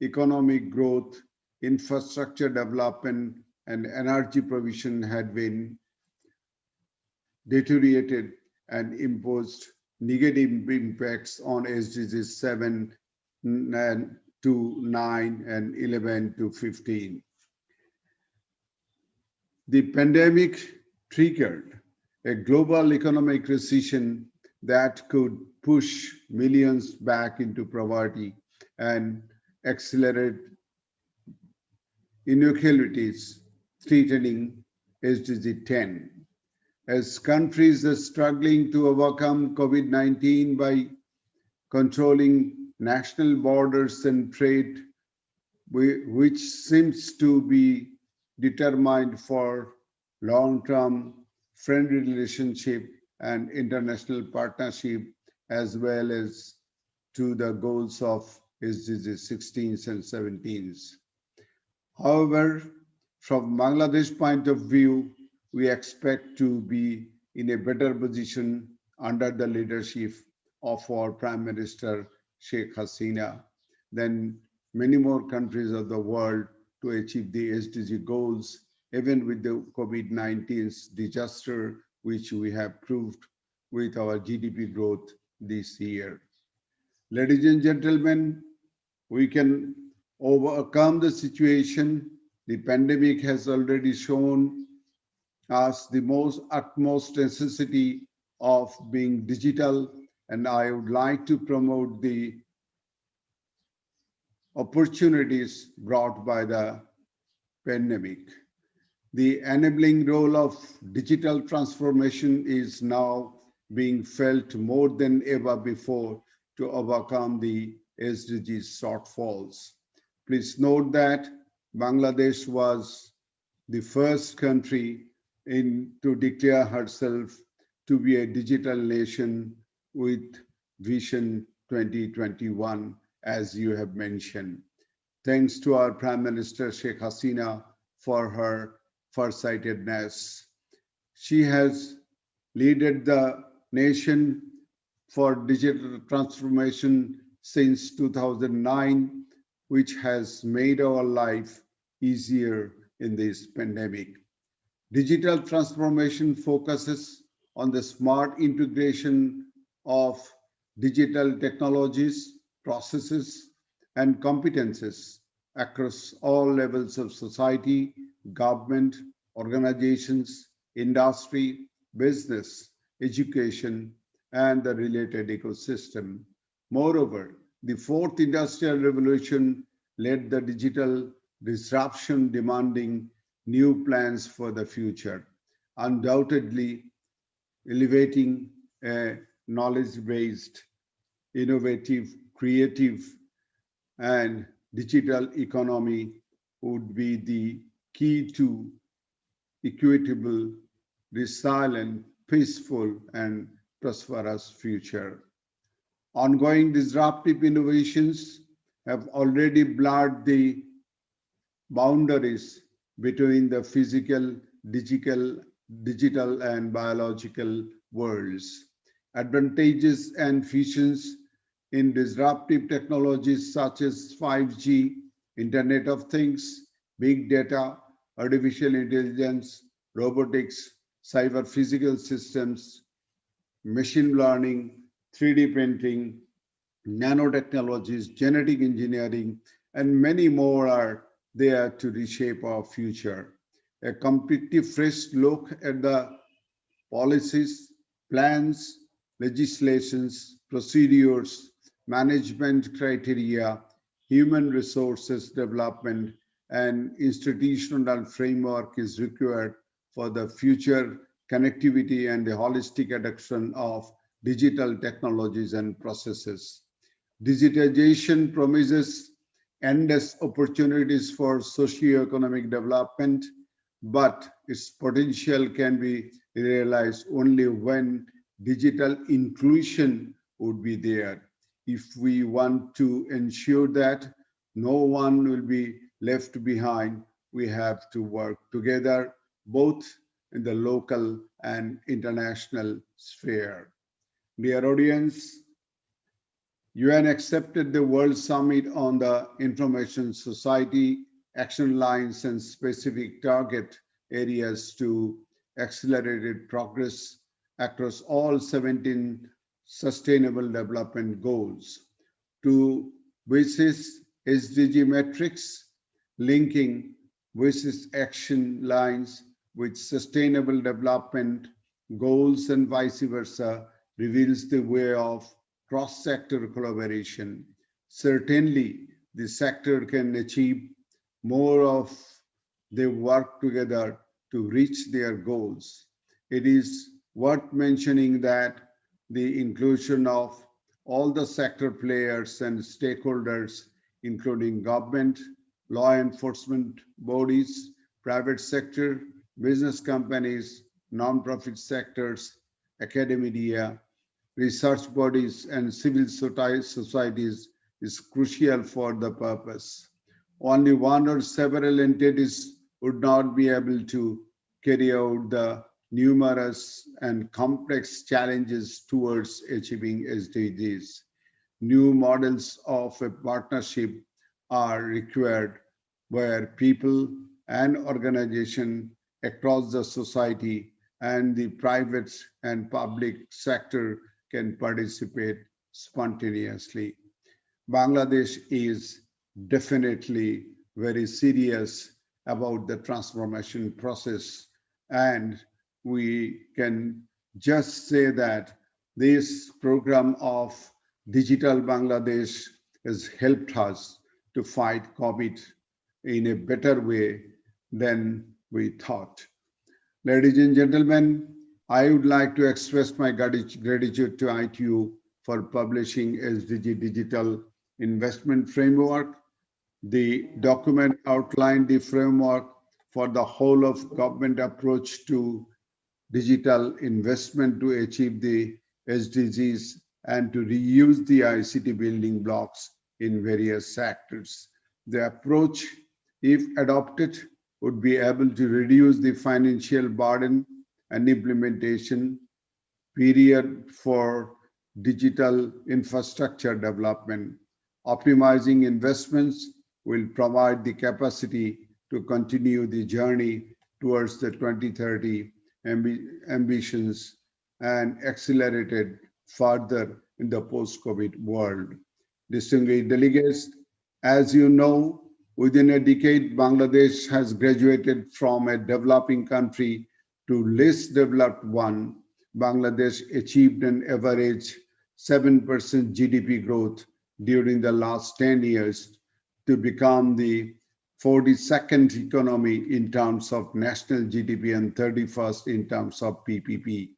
economic growth, infrastructure development, and energy provision had been deteriorated and imposed negative impacts on SDGs 7 to 9 and 11 to 15. The pandemic triggered a global economic recession that could push millions back into poverty and accelerate inequalities, threatening SDG 10. As countries are struggling to overcome COVID-19 by controlling national borders and trade, which seems to be determined for long-term friendly relationship and international partnership, as well as to the goals of SDG 16s and 17s. However, from Bangladesh point of view, we expect to be in a better position under the leadership of our Prime Minister Sheikh Hasina than many more countries of the world to achieve the SDG goals, even with the COVID-19 disaster, which we have proved with our GDP growth this year. Ladies and gentlemen, we can overcome the situation. The pandemic has already shown us the utmost necessity of being digital, and I would like to promote the opportunities brought by the pandemic. The enabling role of digital transformation is now being felt more than ever before to overcome the SDG shortfalls. Please note that Bangladesh was the first country to declare herself to be a digital nation with Vision 2021, as you have mentioned. Thanks to our Prime Minister Sheikh Hasina for her farsightedness. She has led the nation for digital transformation since 2009, which has made our life easier in this pandemic. Digital transformation focuses on the smart integration of digital technologies, processes, and competences across all levels of society, government, organizations, industry, business, education, and the related ecosystem. Moreover, the fourth industrial revolution led the digital disruption demanding new plans for the future, undoubtedly elevating a knowledge-based, innovative, creative, and digital economy would be the key to equitable, resilient, peaceful, and prosperous future. Ongoing disruptive innovations have already blurred the boundaries between the physical, digital, and biological worlds. Advantages and fusions in disruptive technologies such as 5G, Internet of Things, big data, artificial intelligence, robotics, cyber physical systems, machine learning, 3D printing, nanotechnologies, genetic engineering, and many more are there to reshape our future. A completely fresh look at the policies, plans, legislations, procedures, management criteria, human resources development, and institutional framework is required for the future connectivity and the holistic adoption of digital technologies and processes. Digitization promises endless opportunities for socio-economic development, but its potential can be realized only when digital inclusion would be there. If we want to ensure that no one will be left behind, we have to work together, both in the local and international sphere. Dear audience, UN accepted the World Summit on the Information Society action lines and specific target areas to accelerated progress across all 17 Sustainable Development Goals. To basis SDG metrics, linking basis action lines with sustainable development goals and vice versa reveals the way of cross-sector collaboration. Certainly, the sector can achieve more of they work together to reach their goals. It is worth mentioning that the inclusion of all the sector players and stakeholders, including government, law enforcement bodies, private sector, business companies, non-profit sectors, academia, research bodies, and civil societies is crucial for the purpose. Only one or several entities would not be able to carry out the numerous and complex challenges towards achieving SDGs. New models of a partnership are required where people and organizations across the society and the private and public sector can participate spontaneously. Bangladesh is definitely very serious about the transformation process, and we can just say that this program of Digital Bangladesh has helped us to fight COVID in a better way than we thought. Ladies and gentlemen, I would like to express my gratitude to ITU for publishing SDG Digital Investment Framework. The document outlined the framework for the whole of government approach to digital investment to achieve the SDGs and to reuse the ICT building blocks in various sectors. The approach, if adopted, would be able to reduce the financial burden and implementation period for digital infrastructure development. Optimizing investments will provide the capacity to continue the journey towards the 2030 ambitions and accelerated further in the post-COVID world. Distinguished delegates, as you know, within a decade, Bangladesh has graduated from a developing country to less developed one. Bangladesh achieved an average 7% GDP growth during the last 10 years to become the 42nd economy in terms of national GDP and 31st in terms of PPP.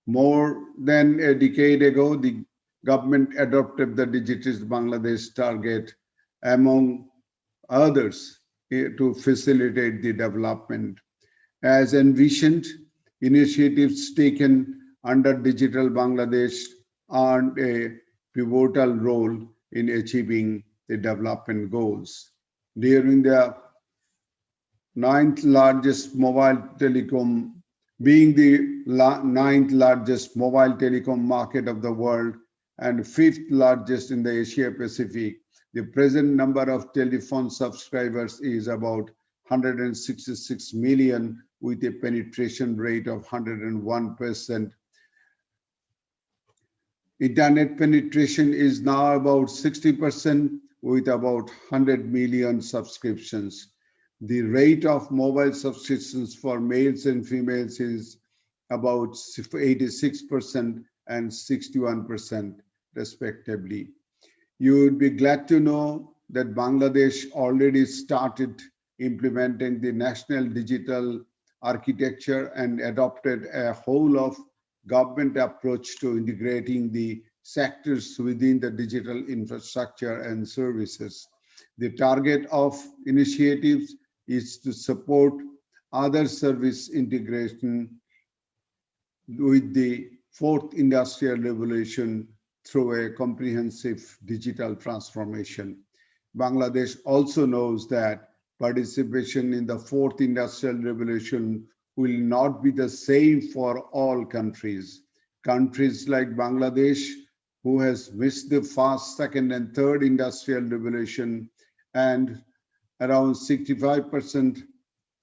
More than a decade ago, the government adopted the Digitized Bangladesh target, among others, to facilitate the development. As envisioned, initiatives taken under Digital Bangladesh earned a pivotal role in achieving the development goals. During the ninth largest mobile telecom, being the ninth largest mobile telecom market of the world and fifth largest in the Asia Pacific, the present number of telephone subscribers is about 166 million with a penetration rate of 101%. Internet penetration is now about 60% with about 100 million subscriptions. The rate of mobile subscriptions for males and females is about 86% and 61% respectively. You would be glad to know that Bangladesh already started implementing the national digital architecture and adopted a whole of government approach to integrating the sectors within the digital infrastructure and services. The target of initiatives is to support other service integration with the fourth industrial revolution through a comprehensive digital transformation. Bangladesh also knows that participation in the fourth industrial revolution will not be the same for all countries. Countries like Bangladesh, who has missed the first, second, and third industrial revolution, and around 65%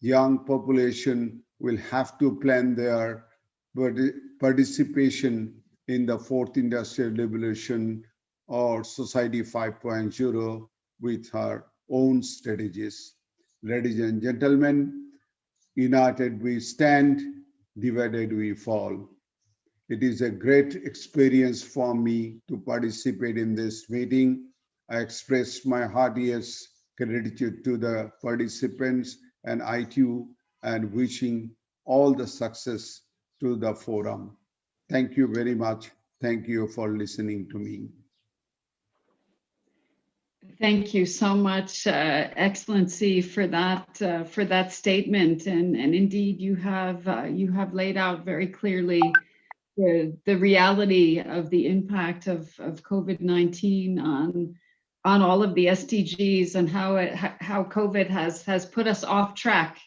young population will have to plan their participation in the fourth industrial revolution or society 5.0 with her own strategies. Ladies and gentlemen, United we stand, divided we fall. It is a great experience for me to participate in this meeting. I express my heartiest gratitude to the participants and ITU and wishing all the success to the forum. Thank you very much. Thank you for listening to me. Thank you so much, Excellency, for that statement. And indeed, you have laid out very clearly the reality of the impact of COVID-19 on all of the SDGs and how COVID has put us off track,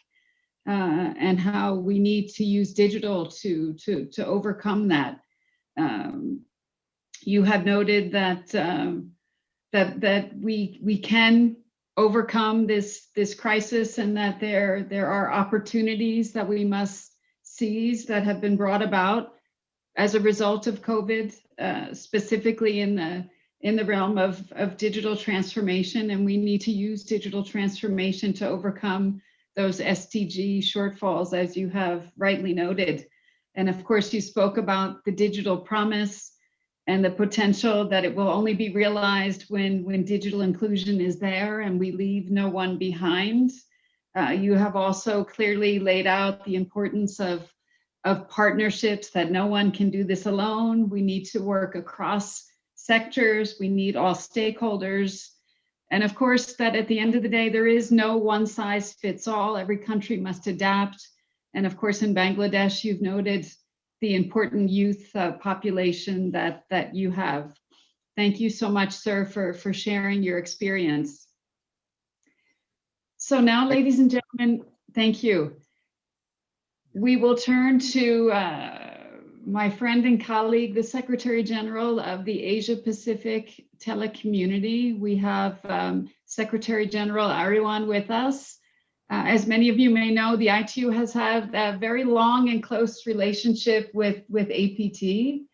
and how we need to use digital to overcome that. You have noted that that we can overcome this crisis, and that there are opportunities that we must seize that have been brought about as a result of COVID, specifically in the realm of digital transformation. And we need to use digital transformation to overcome those SDG shortfalls, as you have rightly noted. And of course, you spoke about the digital promise and the potential that it will only be realized when digital inclusion is there and we leave no one behind. You have also clearly laid out the importance of partnerships, that no one can do this alone. We need to work across sectors. We need all stakeholders. And of course, that at the end of the day, there is no one size fits all. Every country must adapt. And of course, in Bangladesh, you've noted the important youth population that you have. Thank you so much, sir, for sharing your experience. So now, ladies and gentlemen, thank you. We will turn to my friend and colleague, the Secretary General of the Asia Pacific Telecommunity. We have Secretary General Ariwan with us. As many of you may know, the ITU has had a very long and close relationship with APT.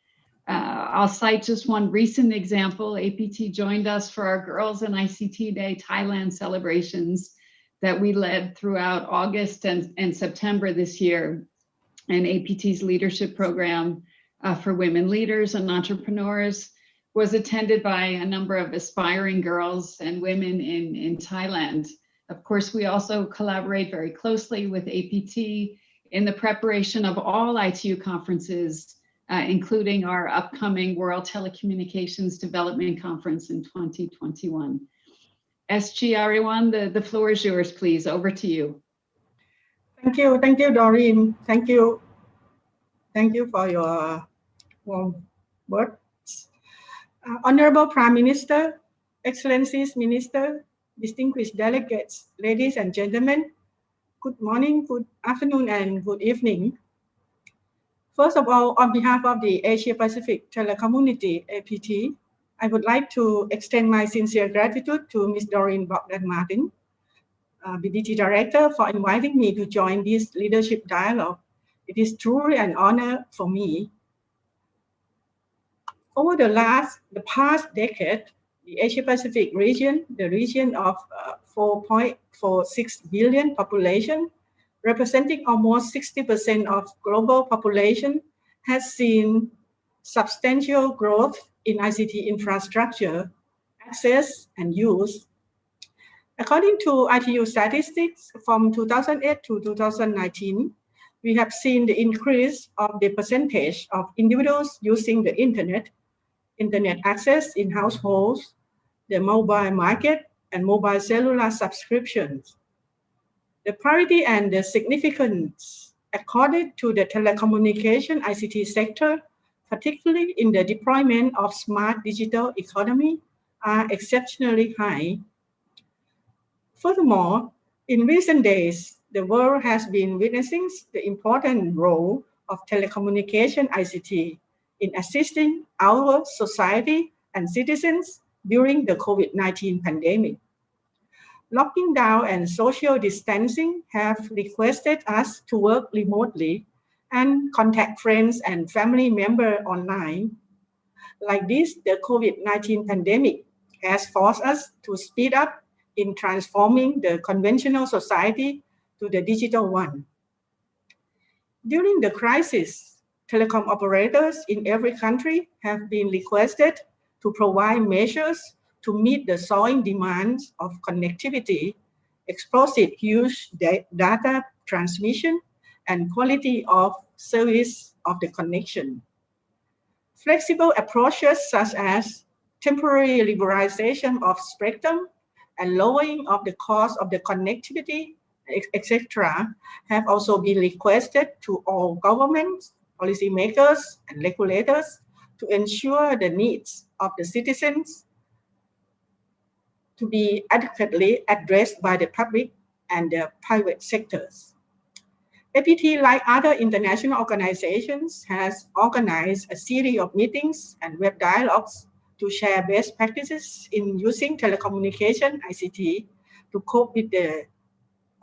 I'll cite just one recent example. APT joined us for our Girls in ICT Day Thailand celebrations that we led throughout August and September this year. And APT's leadership program for women leaders and entrepreneurs was attended by a number of aspiring girls and women in Thailand. Of course, we also collaborate very closely with APT in the preparation of all ITU conferences, including our upcoming World Telecommunications Development Conference in 2021. SG Ariwan, the floor is yours, please. Over to you. Thank you, Doreen. Thank you for your warm words. Honorable Prime Minister, Excellencies Minister, distinguished delegates, ladies and gentlemen, good morning, good afternoon, and good evening. First of all, on behalf of the Asia Pacific Telecommunity, APT, I would like to extend my sincere gratitude to Ms. Doreen Bogdan-Martin, BDT Director, for inviting me to join this leadership dialogue. It is truly an honor for me. Over the past decade, the Asia Pacific region, the region of 4.46 billion population, representing almost 60% of global population, has seen substantial growth in ICT infrastructure, access, and use. According to ITU statistics from 2008 to 2019, we have seen the increase of the percentage of individuals using the internet access in households, the mobile market, and mobile cellular subscriptions. The priority and the significance accorded to the telecommunication ICT sector, particularly in the deployment of smart digital economy, are exceptionally high. Furthermore, in recent days, the world has been witnessing the important role of telecommunication ICT in assisting our society and citizens during the COVID-19 pandemic. Locking down and social distancing have requested us to work remotely and contact friends and family members online. Like this, the COVID-19 pandemic has forced us to speed up in transforming the conventional society to the digital one. During the crisis, telecom operators in every country have been requested to provide measures to meet the soaring demands of connectivity, explosive huge data transmission, and quality of service of the connection. Flexible approaches such as temporary liberalization of spectrum and lowering of the cost of the connectivity, etc., have also been requested to all governments, policymakers, and regulators to ensure the needs of the citizens to be adequately addressed by the public and the private sectors. APT, like other international organizations, has organized a series of meetings and web dialogues to share best practices in using telecommunication ICT to cope with the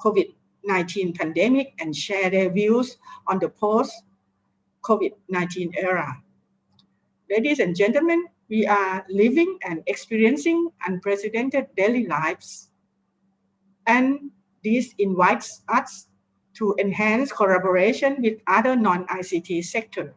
COVID-19 pandemic and share their views on the post-COVID-19 era. Ladies and gentlemen, we are living and experiencing unprecedented daily lives, and this invites us to enhance collaboration with other non-ICT sectors.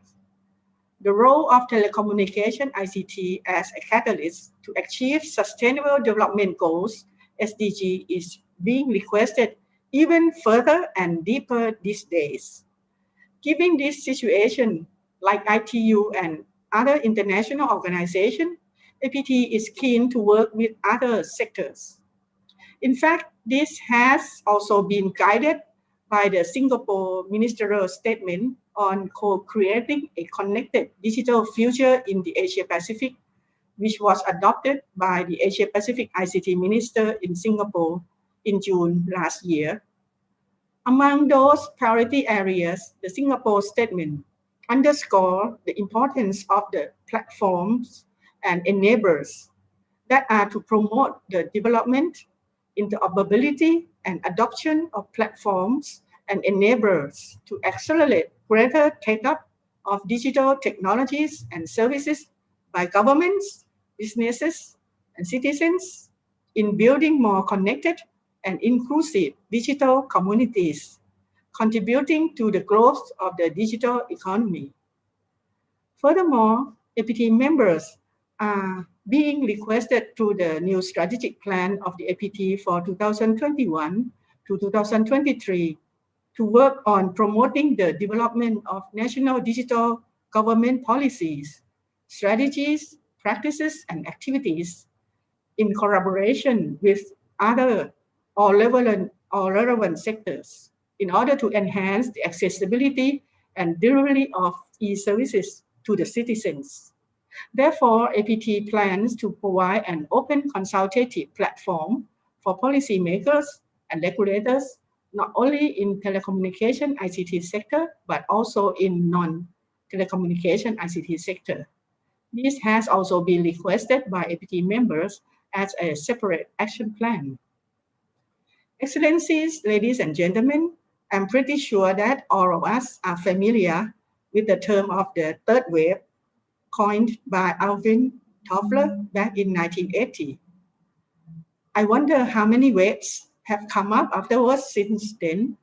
The role of telecommunication ICT as a catalyst to achieve Sustainable Development Goals, SDG, is being requested even further and deeper these days. Given this situation, like ITU and other international organizations, APT is keen to work with other sectors. In fact, this has also been guided by the Singapore Ministerial Statement on co-creating a connected digital future in the Asia-Pacific, which was adopted by the Asia-Pacific ICT Minister in Singapore in June last year. Among those priority areas, the Singapore Statement underscores the importance of the platforms and enablers that are to promote the development, interoperability, and adoption of platforms and enablers to accelerate greater take-up of digital technologies and services by governments, businesses, and citizens in building more connected and inclusive digital communities, contributing to the growth of the digital economy. Furthermore, APT members are being requested through the new strategic plan of the APT for 2021 to 2023 to work on promoting the development of national digital government policies, strategies, practices, and activities in collaboration with other or relevant sectors in order to enhance the accessibility and delivery of e-services to the citizens. Therefore, APT plans to provide an open consultative platform for policymakers and regulators, not only in telecommunication ICT sector, but also in non-telecommunication ICT sector. This has also been requested by APT members as a separate action plan. Excellencies, ladies and gentlemen, I'm pretty sure that all of us are familiar with the term of the third wave, coined by Alvin Toffler back in 1980. I wonder how many waves have come up afterwards since then.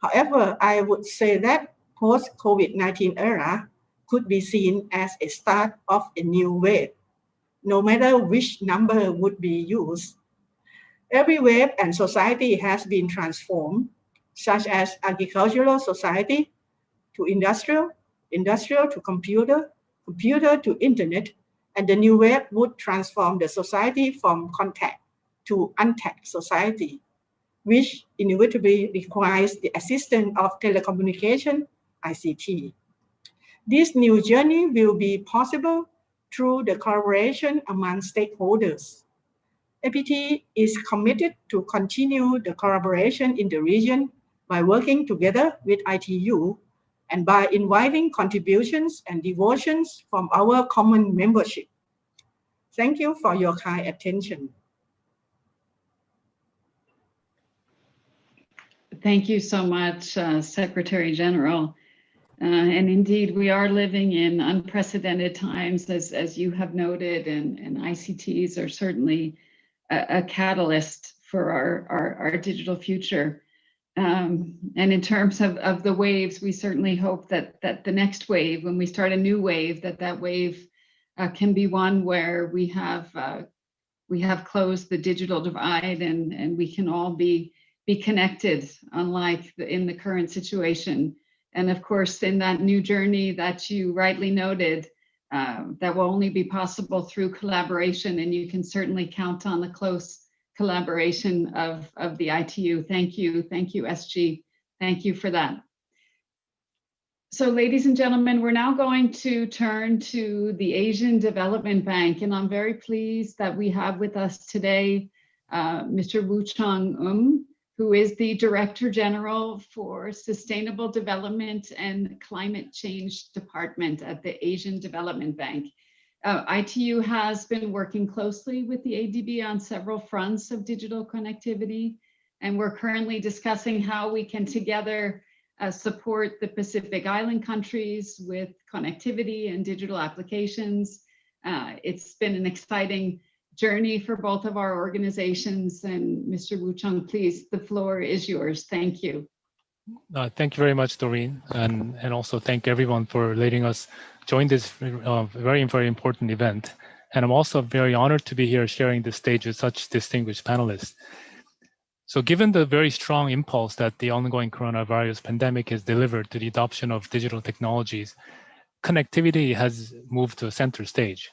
However, I would say that post-COVID-19 era could be seen as a start of a new wave, no matter which number would be used. Every wave and society has been transformed, such as agricultural society to industrial, industrial to computer, computer to internet, and the new wave would transform the society from contact to untapped society, which inevitably requires the assistance of telecommunication, ICT. This new journey will be possible through the collaboration among stakeholders. APT is committed to continue the collaboration in the region by working together with ITU and by inviting contributions and devotions from our common membership. Thank you for your kind attention. Thank you so much, Secretary General. And indeed, we are living in unprecedented times, as you have noted, and ICTs are certainly a catalyst for our digital future. And in terms of the waves, we certainly hope that the next wave, when we start a new wave, that wave can be one where we have closed the digital divide and we can all be connected, unlike in the current situation. And of course, in that new journey that you rightly noted, that will only be possible through collaboration, and you can certainly count on the close collaboration of the ITU. Thank you, SG. Thank you for that. So ladies and gentlemen, we're now going to turn to the Asian Development Bank, and I'm very pleased that we have with us today Mr. Woo Chung, who is the Director General for Sustainable Development and Climate Change Department at the Asian Development Bank. ITU has been working closely with the ADB on several fronts of digital connectivity, and we're currently discussing how we can together support the Pacific Island countries with connectivity and digital applications. It's been an exciting journey for both of our organizations. And Mr. Woo Chung, please, the floor is yours. Thank you. Thank you very much, Doreen, and also thank everyone for letting us join this very important event. And I'm also very honored to be here sharing the stage with such distinguished panelists. So given the very strong impulse that the ongoing coronavirus pandemic has delivered to the adoption of digital technologies, connectivity has moved to a center stage.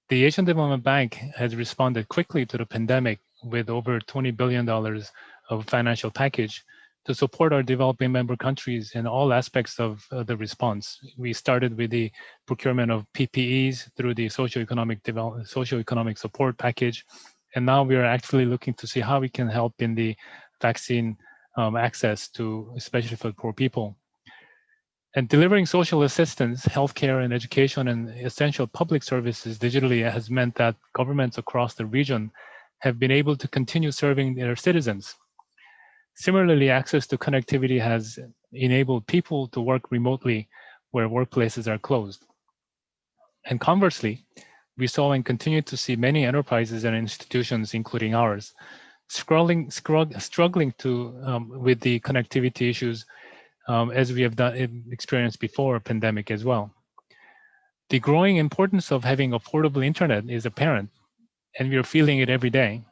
The Asian Development Bank has responded quickly to the pandemic with over $20 billion of financial package to support our developing member countries in all aspects of the response. We started with the procurement of PPEs through the socioeconomic support package, and now we are actively looking to see how we can help in the vaccine access to, especially for poor people. And delivering social assistance, healthcare and education and essential public services digitally has meant that governments across the region have been able to continue serving their citizens. Similarly, access to connectivity has enabled people to work remotely where workplaces are closed. And conversely, we saw and continue to see many enterprises and institutions, including ours, struggling with the connectivity issues as we have experienced before pandemic as well. The growing importance of having affordable internet is apparent, and we are feeling it every day.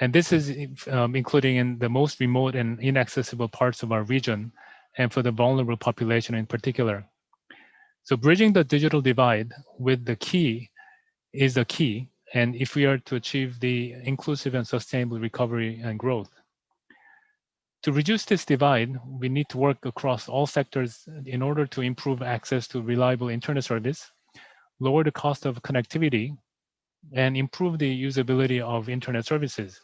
And this is including in the most remote and inaccessible parts of our region, and for the vulnerable population in particular. So bridging the digital divide with the key is the key, and if we are to achieve the inclusive and sustainable recovery and growth. To reduce this divide, we need to work across all sectors in order to improve access to reliable internet service, lower the cost of connectivity, and improve the usability of internet services.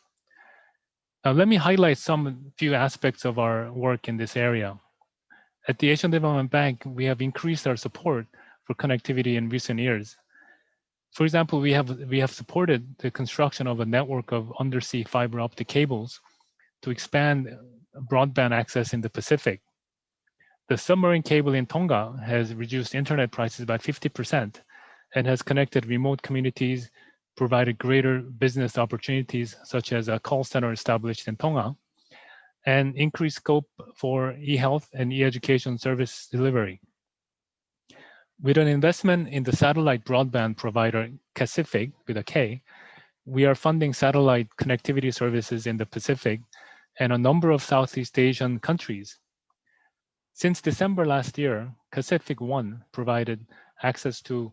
Now, let me highlight some few aspects of our work in this area. At the Asian Development Bank, we have increased our support for connectivity in recent years. For example, we have supported the construction of a network of undersea fiber optic cables to expand broadband access in the Pacific. The submarine cable in Tonga has reduced internet prices by 50% and has connected remote communities, provided greater business opportunities, such as a call center established in Tonga, and increased scope for e-health and e-education service delivery. With an investment in the satellite broadband provider Pacific with a K, we are funding satellite connectivity services in the Pacific and a number of Southeast Asian countries. Since December last year, Pacific One provided access to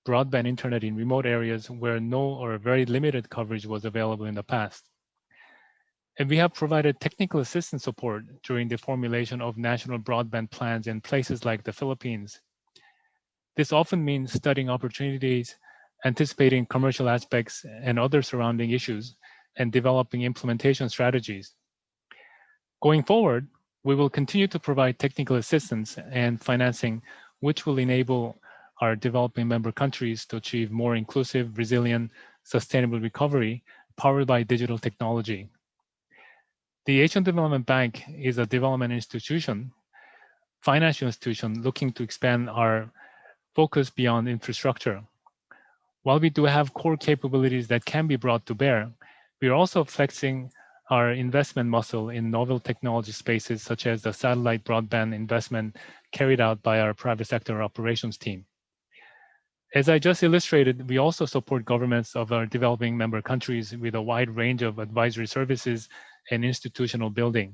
broadband internet in remote areas where no or very limited coverage was available in the past. And we have provided technical assistance support during the formulation of national broadband plans in places like the Philippines. This often means studying opportunities, anticipating commercial aspects and other surrounding issues, and developing implementation strategies. Going forward, we will continue to provide technical assistance and financing, which will enable our developing member countries to achieve more inclusive, resilient, sustainable recovery powered by digital technology. The Asian Development Bank is a development institution, financial institution looking to expand our focus beyond infrastructure. While we do have core capabilities that can be brought to bear, we are also flexing our investment muscle in novel technology spaces such as the satellite broadband investment carried out by our private sector operations team. As I just illustrated, we also support governments of our developing member countries with a wide range of advisory services and institutional building.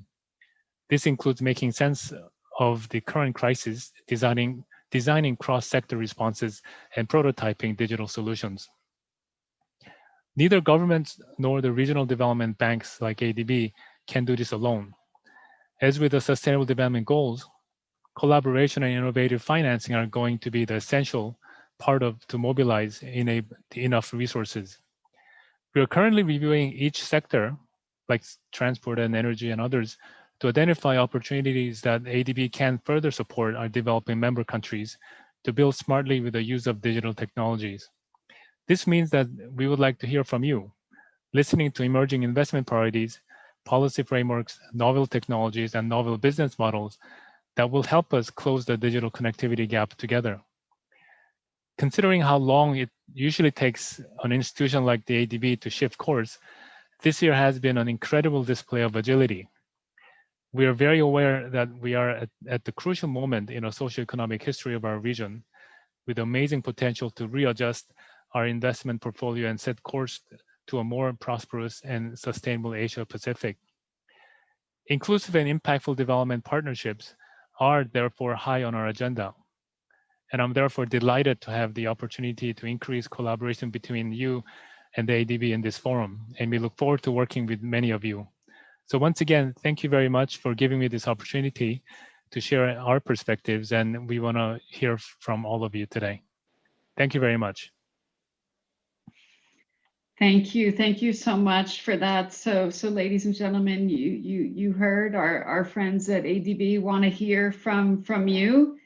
This includes making sense of the current crisis, designing cross-sector responses, and prototyping digital solutions. Neither governments nor the regional development banks like ADB can do this alone. As with the Sustainable Development Goals, collaboration and innovative financing are going to be the essential part to mobilize enough resources. We are currently reviewing each sector, like transport and energy and others, to identify opportunities that ADB can further support our developing member countries to build smartly with the use of digital technologies. This means that we would like to hear from you, listening to emerging investment priorities, policy frameworks, novel technologies, and novel business models that will help us close the digital connectivity gap together. Considering how long it usually takes an institution like the ADB to shift course, this year has been an incredible display of agility. We are very aware that we are at the crucial moment in a socioeconomic history of our region, with amazing potential to readjust our investment portfolio and set course to a more prosperous and sustainable Asia-Pacific. Inclusive and impactful development partnerships are therefore high on our agenda. And I'm therefore delighted to have the opportunity to increase collaboration between you and the ADB in this forum. And we look forward to working with many of you. So once again, thank you very much for giving me this opportunity to share our perspectives. And we want to hear from all of you today. Thank you very much. Thank you so much for that. So ladies and gentlemen, you heard our friends at ADB want to hear from you.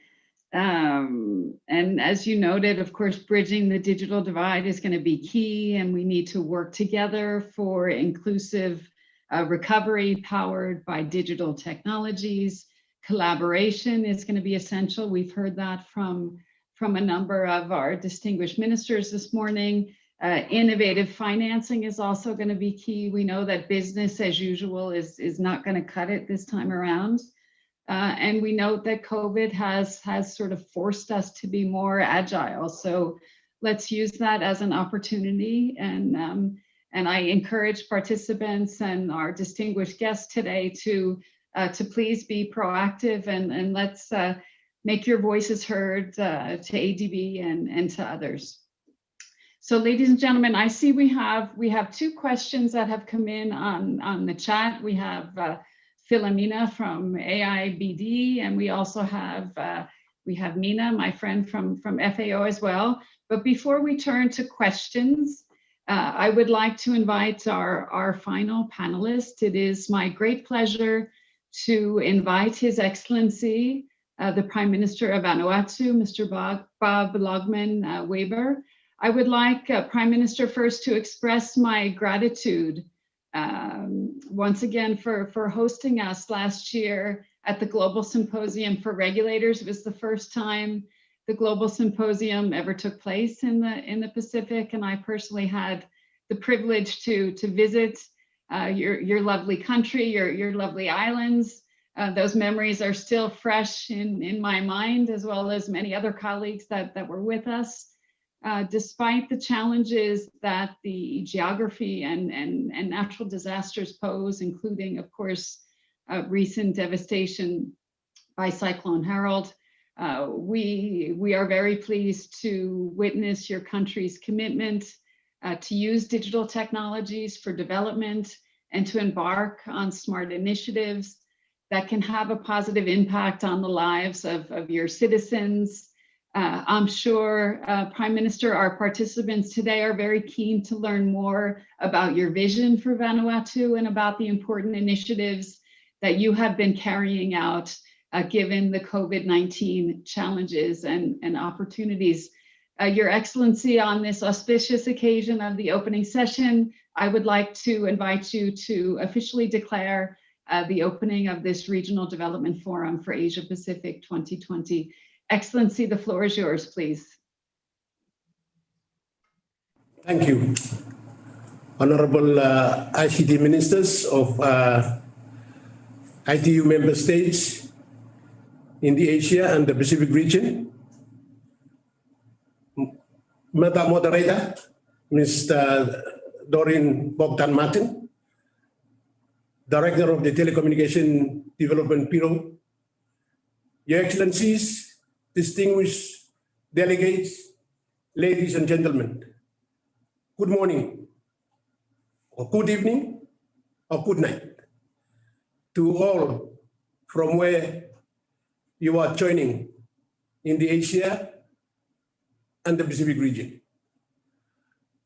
And as you noted, of course, bridging the digital divide is going to be key, and we need to work together for inclusive recovery powered by digital technologies. Collaboration is going to be essential. We've heard that from a number of our distinguished ministers this morning. Innovative financing is also going to be key. We know that business as usual is not going to cut it this time around. And we note that COVID has sort of forced us to be more agile. So let's use that as an opportunity. And I encourage participants and our distinguished guests today to please be proactive and let's make your voices heard to ADB and to others. So ladies and gentlemen, I see we have two questions that have come in on the chat. We have Philomena from AIBD, and we also have Mina, my friend from FAO as well. But before we turn to questions, I would like to invite our final panelist. It is my great pleasure to invite His Excellency, the Prime Minister of Vanuatu, Mr. Bob Logman Weber. I would like Prime Minister first to express my gratitude once again for hosting us last year at the Global Symposium for Regulators. It was the first time the Global Symposium ever took place in the Pacific, and I personally had the privilege to visit your lovely country, your lovely islands. Those memories are still fresh in my mind, as well as many other colleagues that were with us. Despite the challenges that the geography and natural disasters pose, including, of course, recent devastation by Cyclone Harold, we are very pleased to witness your country's commitment to use digital technologies for development and to embark on smart initiatives that can have a positive impact on the lives of your citizens. I'm sure, Prime Minister, our participants today are very keen to learn more about your vision for Vanuatu and about the important initiatives that you have been carrying out given the COVID-19 challenges and opportunities. Your Excellency, on this auspicious occasion of the opening session, I would like to invite you to officially declare the opening of this Regional Development Forum for Asia Pacific 2020. Excellency, the floor is yours, please. Thank you. honorable ICT ministers of ITU member states in the Asia and the Pacific region, Madam Moderator, Mr. Doreen Bogdan Martin, Director of the Telecommunication Development Bureau, Your Excellencies, distinguished delegates, ladies and gentlemen, good morning, or good evening, or good night to all from where you are joining in the Asia and the Pacific region.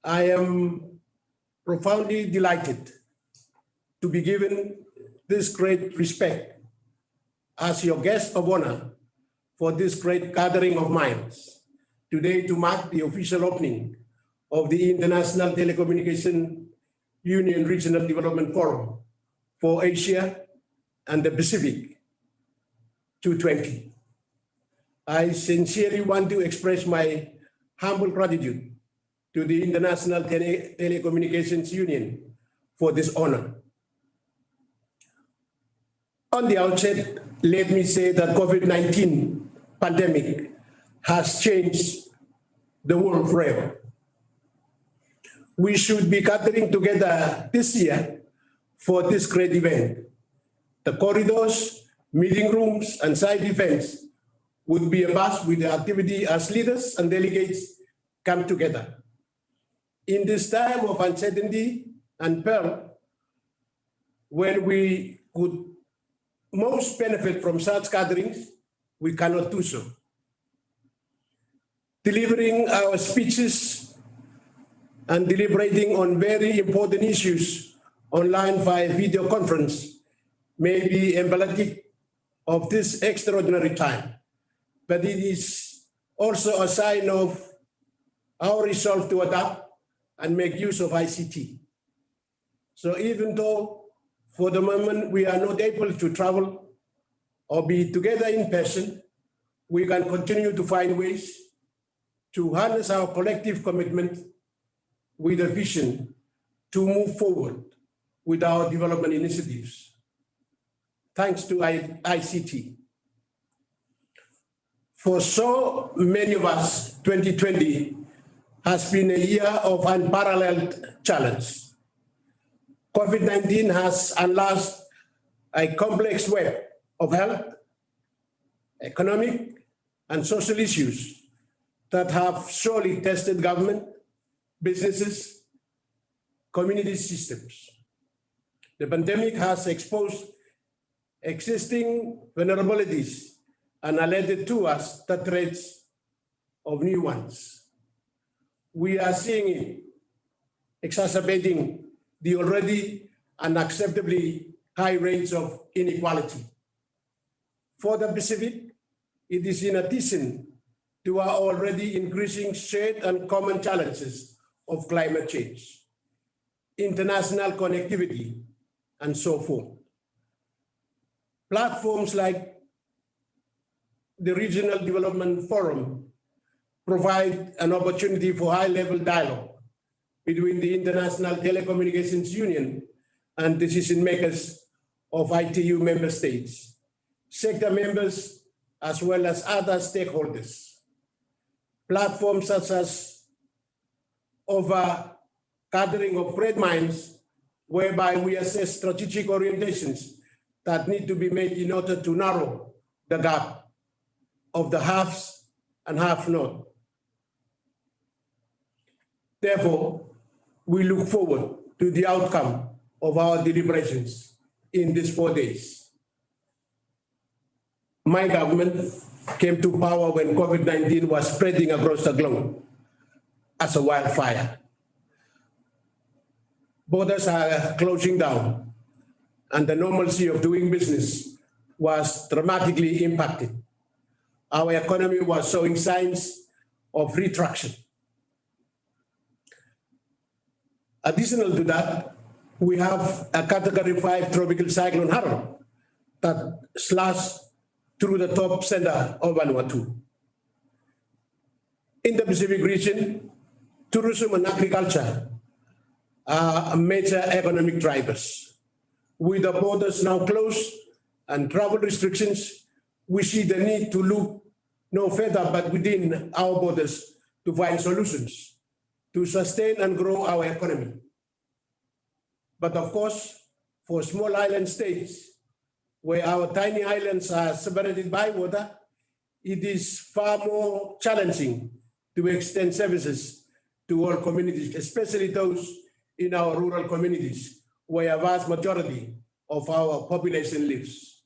I am profoundly delighted to be given this great respect as your guest of honor for this great gathering of minds today to mark the official opening of the International Telecommunication Union Regional Development Forum for Asia and the Pacific 2020. I sincerely want to express my humble gratitude to the International Telecommunications Union for this honor. On the outset, let me say that COVID-19 pandemic has changed the world forever. We should be gathering together this year for this great event. The corridors, meeting rooms, and side events would be abuzz with the activity as leaders and delegates come together. In this time of uncertainty and peril, when we could most benefit from such gatherings, we cannot do so. Delivering our speeches and deliberating on very important issues online via video conference may be emblematic of this extraordinary time, but it is also a sign of our resolve to adapt and make use of ICT. So even though for the moment we are not able to travel or be together in person, we can continue to find ways to harness our collective commitment with a vision to move forward with our development initiatives. Thanks to ICT. For so many of us, 2020 has been a year of unparalleled challenge. COVID-19 has unleashed a complex web of health, economic, and social issues that have surely tested government, businesses, community systems. The pandemic has exposed existing vulnerabilities and alerted to us the threats of new ones. We are seeing it exacerbating the already unacceptably high rates of inequality. For the Pacific, it is in addition to our already increasing shared and common challenges of climate change, international connectivity, and so forth. Platforms like the Regional Development Forum provide an opportunity for high-level dialogue between the International Telecommunications Union and decision makers of ITU member states, sector members, as well as other stakeholders. Platforms such as gathering of great minds, whereby we assess strategic orientations that need to be made in order to narrow the gap of the haves and have-not. Therefore, we look forward to the outcome of our deliberations in these 4 days. My government came to power when COVID-19 was spreading across the globe as a wildfire. Borders are closing down, and the normalcy of doing business was dramatically impacted. Our economy was showing signs of retraction. Additional to that, we have a Category 5 tropical cyclone Harold that slashed through the top center of Vanuatu. In the Pacific region, tourism and agriculture are major economic drivers. With the borders now closed and travel restrictions, we see the need to look no further but within our borders to find solutions to sustain and grow our economy. But of course, for small island states, where our tiny islands are separated by water, it is far more challenging to extend services to all communities, especially those in our rural communities, where a vast majority of our population lives.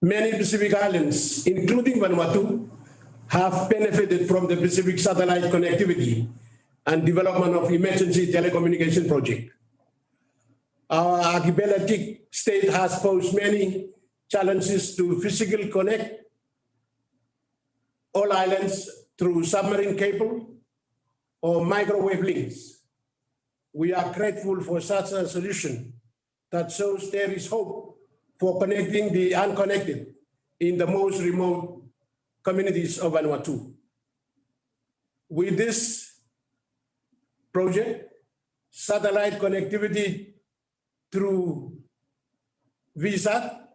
Many Pacific islands, including Vanuatu, have benefited from the Pacific satellite connectivity and development of emergency telecommunication project. Our archipelagic state has posed many challenges to physically connect all islands through submarine cable or microwave links. We are grateful for such a solution that shows there is hope for connecting the unconnected in the most remote communities of Vanuatu. With this project, satellite connectivity through VSAT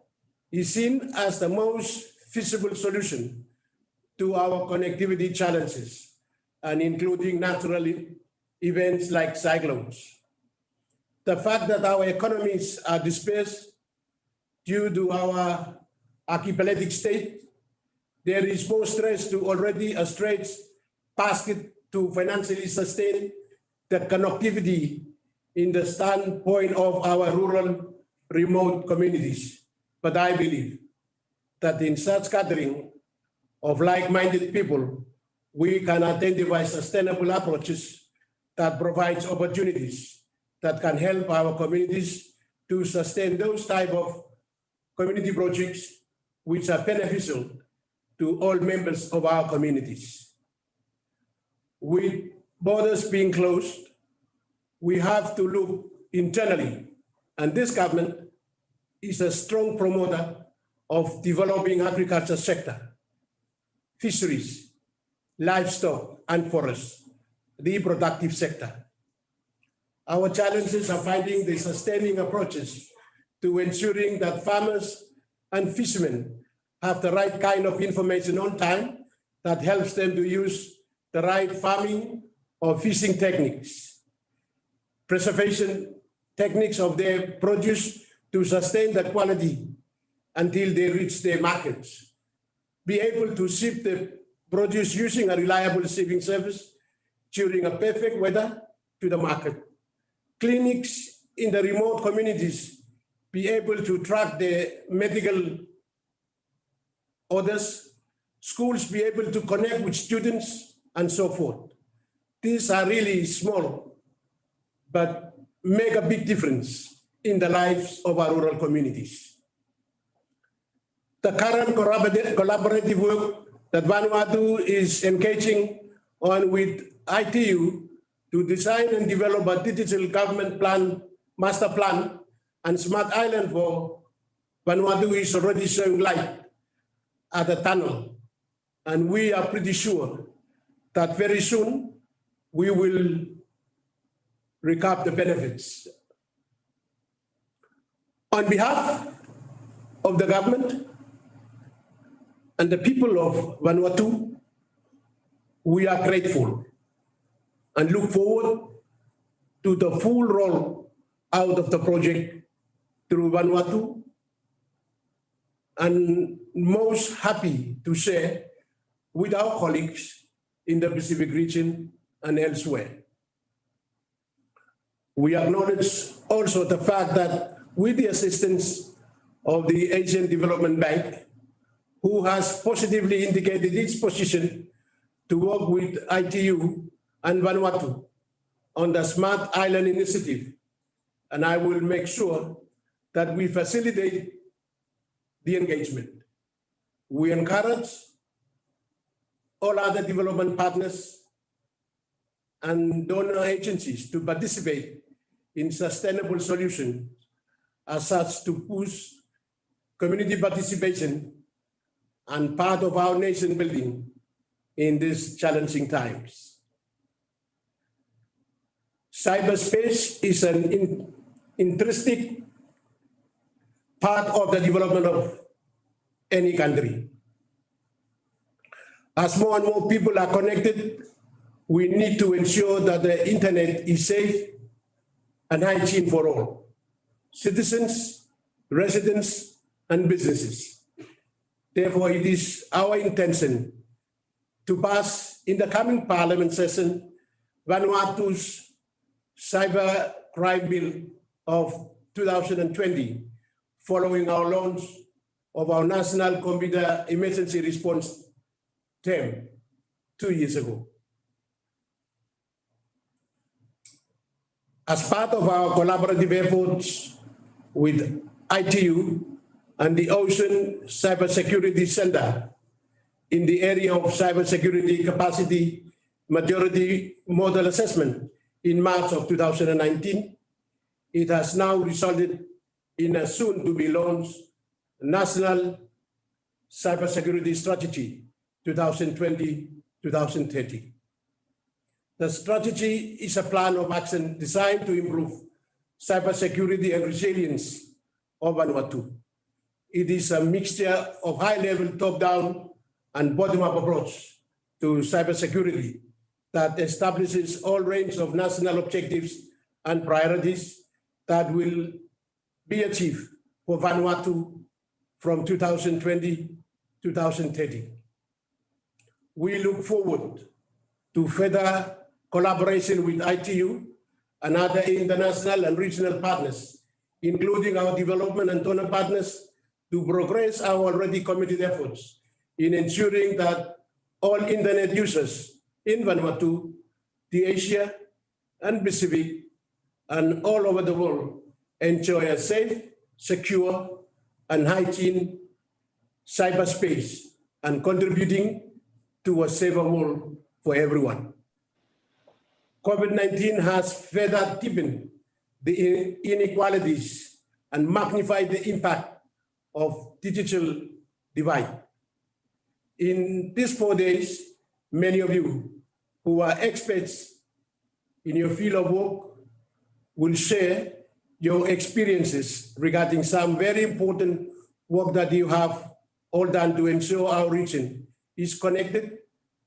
is seen as the most feasible solution to our connectivity challenges, and including natural events like cyclones. The fact that our economies are dispersed due to our archipelagic state, there is more stress to already a stretched basket to financially sustain the connectivity in the standpoint of our rural remote communities. But I believe that in such gathering of like-minded people, we can identify sustainable approaches that provides opportunities that can help our communities to sustain those type of community projects which are beneficial to all members of our communities. With borders being closed, we have to look internally, and this government is a strong promoter of developing agriculture sector, fisheries, livestock, and forests, the productive sector. Our challenges are finding the sustaining approaches to ensuring that farmers and fishermen have the right kind of information on time that helps them to use the right farming or fishing techniques, preservation techniques of their produce to sustain the quality until they reach their markets, be able to ship the produce using a reliable shipping service during a perfect weather to the market. Clinics in the remote communities be able to track their medical orders, schools be able to connect with students, and so forth. These are really small, but make a big difference in the lives of our rural communities. The current collaborative work that Vanuatu is engaging on with ITU to design and develop a digital government plan, master plan, and smart island for Vanuatu is already showing light at the tunnel. And we are pretty sure that very soon we will reap the benefits. On behalf of the government and the people of Vanuatu, we are grateful and look forward to the full roll out of the project through Vanuatu, and most happy to share with our colleagues in the Pacific region and elsewhere. We acknowledge also the fact that with the assistance of the Asian Development Bank, who has positively indicated its position to work with ITU and Vanuatu on the Smart Island Initiative, and I will make sure that we facilitate the engagement. We encourage all other development partners and donor agencies to participate in sustainable solutions as such to push community participation and part of our nation building in these challenging times. cyberspace is an intrinsic part of the development of any country. As more and more people are connected, we need to ensure that the internet is safe and hygiene for all, citizens, residents, and businesses. Therefore, it is our intention to pass in the coming Parliament session Vanuatu's Cyber Crime Bill of 2020, following our launch of our National Computer Emergency Response Team 2 years ago. As part of our collaborative efforts with ITU and the Ocean Cybersecurity Center in the area of cybersecurity capacity maturity model assessment in March of 2019, it has now resulted in a soon-to-be launched National Cybersecurity Strategy 2020-2030. The strategy is a plan of action designed to improve cybersecurity and resilience of Vanuatu. It is a mixture of high-level top-down and bottom-up approach to cybersecurity that establishes all range of national objectives and priorities that will be achieved for Vanuatu from 2020-2030. We look forward to further collaboration with ITU and other international and regional partners, including our development and donor partners, to progress our already committed efforts in ensuring that all internet users in Vanuatu, the Asia and Pacific, and all over the world enjoy a safe, secure, and hygiene cyberspace and contributing to a safer world for everyone. COVID-19 has further deepened the inequalities and magnified the impact of digital divide. In these 4 days, many of you who are experts in your field of work will share your experiences regarding some very important work that you have all done to ensure our region is connected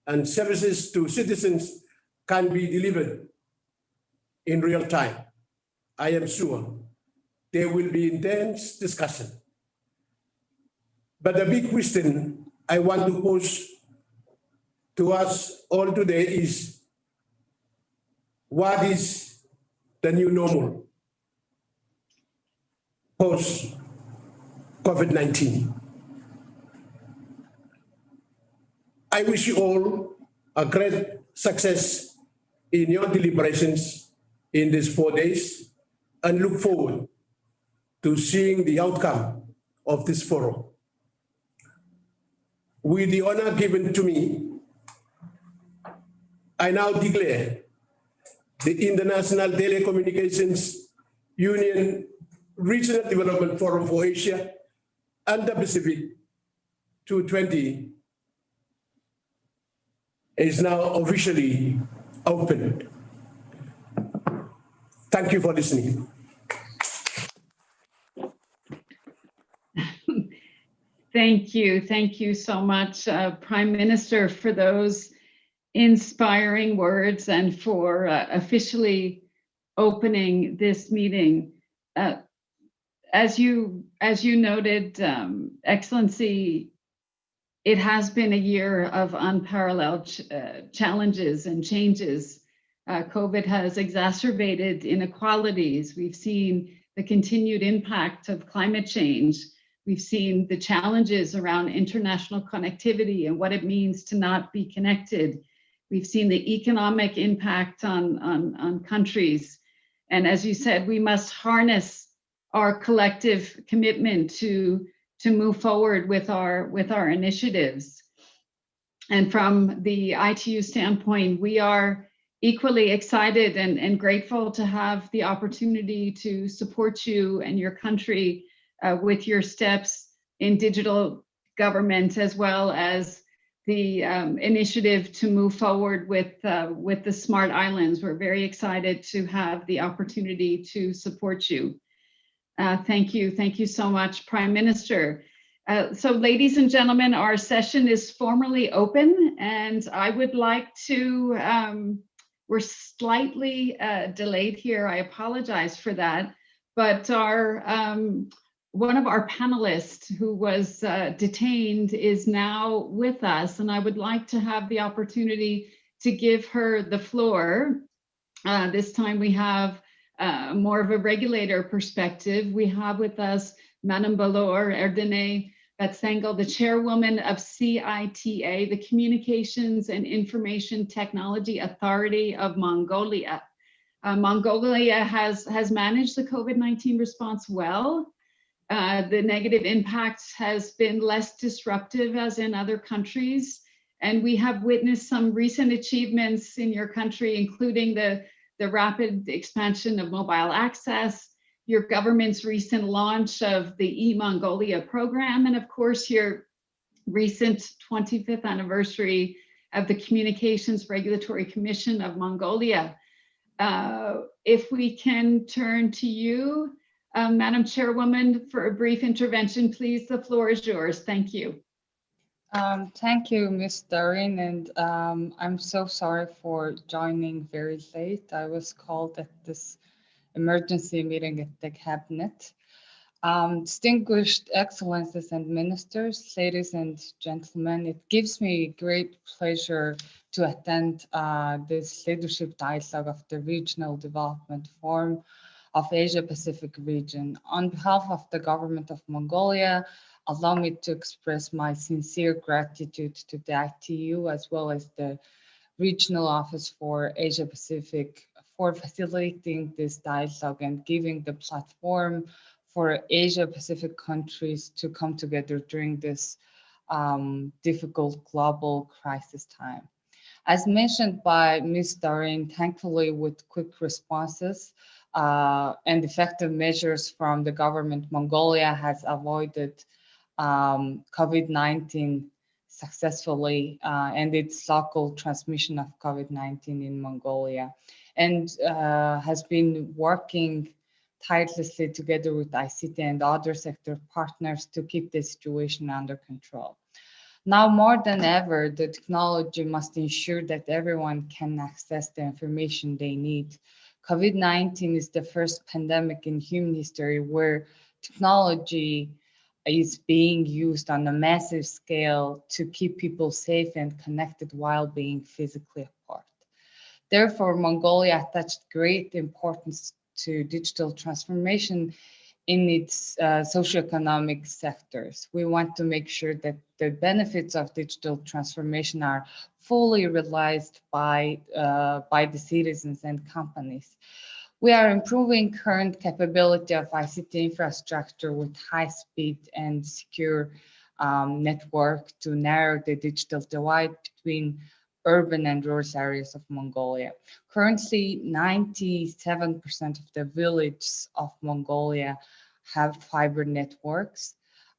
and services to citizens can be delivered in real time. I am sure there will be intense discussion. But the big question I want to pose to us all today is, what is the new normal post-COVID-19? I wish you all a great success in your deliberations in these 4 days and look forward to seeing the outcome of this forum. With the honor given to me, I now declare the International Telecommunications Union Regional Development Forum for Asia and the Pacific 2020 is now officially opened. Thank you for listening. Thank you. Thank you so much, Prime Minister, for those inspiring words and for officially opening this meeting. As you noted, Excellency, it has been a year of unparalleled challenges and changes. COVID has exacerbated inequalities. We've seen the continued impact of climate change. We've seen the challenges around international connectivity and what it means to not be connected. We've seen the economic impact on countries. And as you said, we must harness our collective commitment to move forward with our initiatives. And from the ITU standpoint, we are equally excited and grateful to have the opportunity to support you and your country with your steps in digital government, as well as initiative to move forward with the Smart Islands. We're very excited to have the opportunity to support you. Thank you so much, Prime Minister. So ladies and gentlemen, our session is formally open, and I would like to, we're slightly delayed here. I apologize for that, but one of our panelists who was detained is now with us, and I would like to have the opportunity to give her the floor. This time we have more of a regulator perspective. We have with us Madame Balor Erdene Batsengel, the chairwoman of CITA, the Communications and Information Technology Authority of Mongolia. Mongolia has managed the COVID-19 response well. The negative impact has been less disruptive as in other countries. And we have witnessed some recent achievements in your country, including the rapid expansion of mobile access, your government's recent launch of the e-Mongolia program, and of course, your recent 25th anniversary of the Communications Regulatory Commission of Mongolia. If we can turn to you, Madam Chairwoman, for a brief intervention, please. The floor is yours. Thank you. Thank you, Ms. Darin, and I'm so sorry for joining very late. I was called at this emergency meeting at the cabinet. Distinguished excellencies and ministers, ladies and gentlemen, it gives me great pleasure to attend this leadership dialogue of the Regional Development Forum of Asia Pacific region. On behalf of the government of Mongolia, allow me to express my sincere gratitude to the ITU as well as the Regional Office for Asia Pacific for facilitating this dialogue and giving the platform for Asia Pacific countries to come together during this difficult global crisis time. As mentioned by Ms. Darin, thankfully with quick responses and effective measures from the government, Mongolia has avoided COVID-19 successfully and its local transmission of COVID-19 in Mongolia, and has been working tirelessly together with ICT and other sector partners to keep the situation under control. Now more than ever, the technology must ensure that everyone can access the information they need. COVID-19 is the first pandemic in human history where technology is being used on a massive scale to keep people safe and connected while being physically apart. Therefore, Mongolia attached great importance to digital transformation in its socioeconomic sectors. We want to make sure that the benefits of digital transformation are fully realized by the citizens and companies. We are improving current capability of ICT infrastructure with high speed and secure network to narrow the digital divide between urban and rural areas of Mongolia. Currently, 97% of the villages of Mongolia have fiber networks,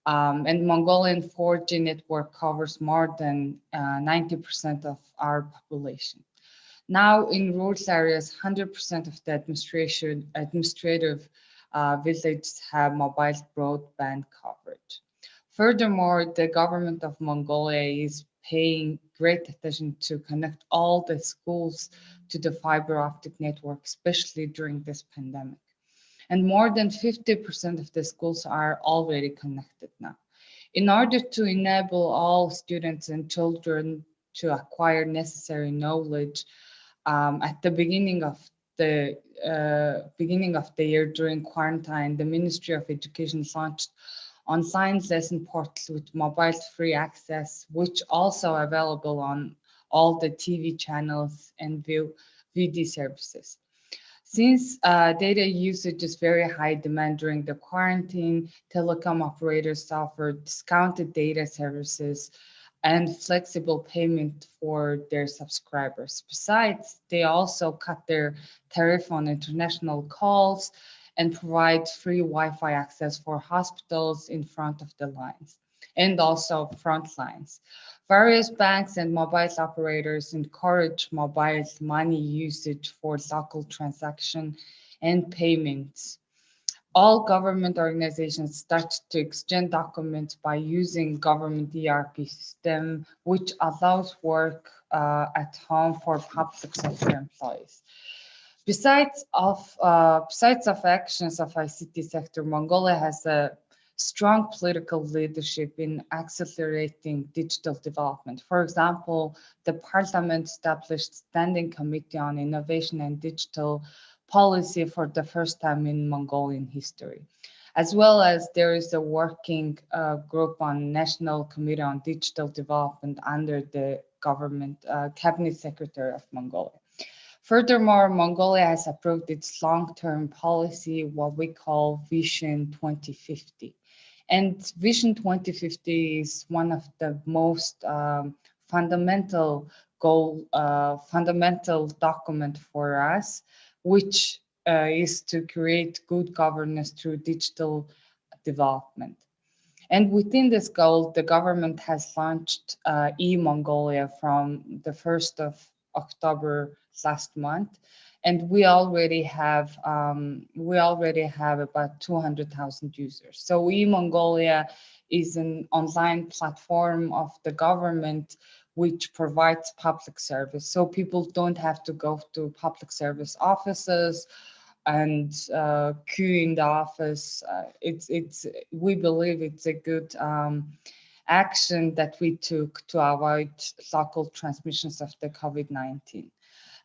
and Mongolian 4G network covers more than 90% of our population. Now in rural areas, 100% of the administrative villages have mobile broadband coverage. Furthermore, the government of Mongolia is paying great attention to connect all the schools to the fiber optic network, especially during this pandemic. And more than 50% of the schools are already connected now. In order to enable all students and children to acquire necessary knowledge, at the beginning of the year during quarantine, the Ministry of Education launched on science lesson portals with mobile free access, which also available on all the TV channels and VD services. Since data usage is very high demand during the quarantine, telecom operators offer discounted data services and flexible payment for their subscribers. Besides, they also cut their tariff on international calls and provide free Wi-Fi access for hospitals in front of the lines and also front lines. Various banks and mobile operators encourage mobile money usage for local transaction and payments. All government organizations start to exchange documents by using government ERP system, which allows work at home for public sector employees. Besides of actions of ICT sector, Mongolia has a strong political leadership in accelerating digital development. For example, the parliament established standing committee on innovation and digital policy for the first time in Mongolian history. As well as there is a working group on National Committee on Digital Development under the government cabinet secretary of Mongolia. Furthermore, Mongolia has approved its long-term policy, what we call Vision 2050. And Vision 2050 is one of the most fundamental document for us, which is to create good governance through digital development. And within this goal, the government has launched e-Mongolia from the 1st of October last month, and we already have about 200,000 users. So e-Mongolia is an online platform of the government which provides public service. So people don't have to go to public service offices and queue in the office. We believe it's a good action that we took to avoid local transmissions of the COVID-19.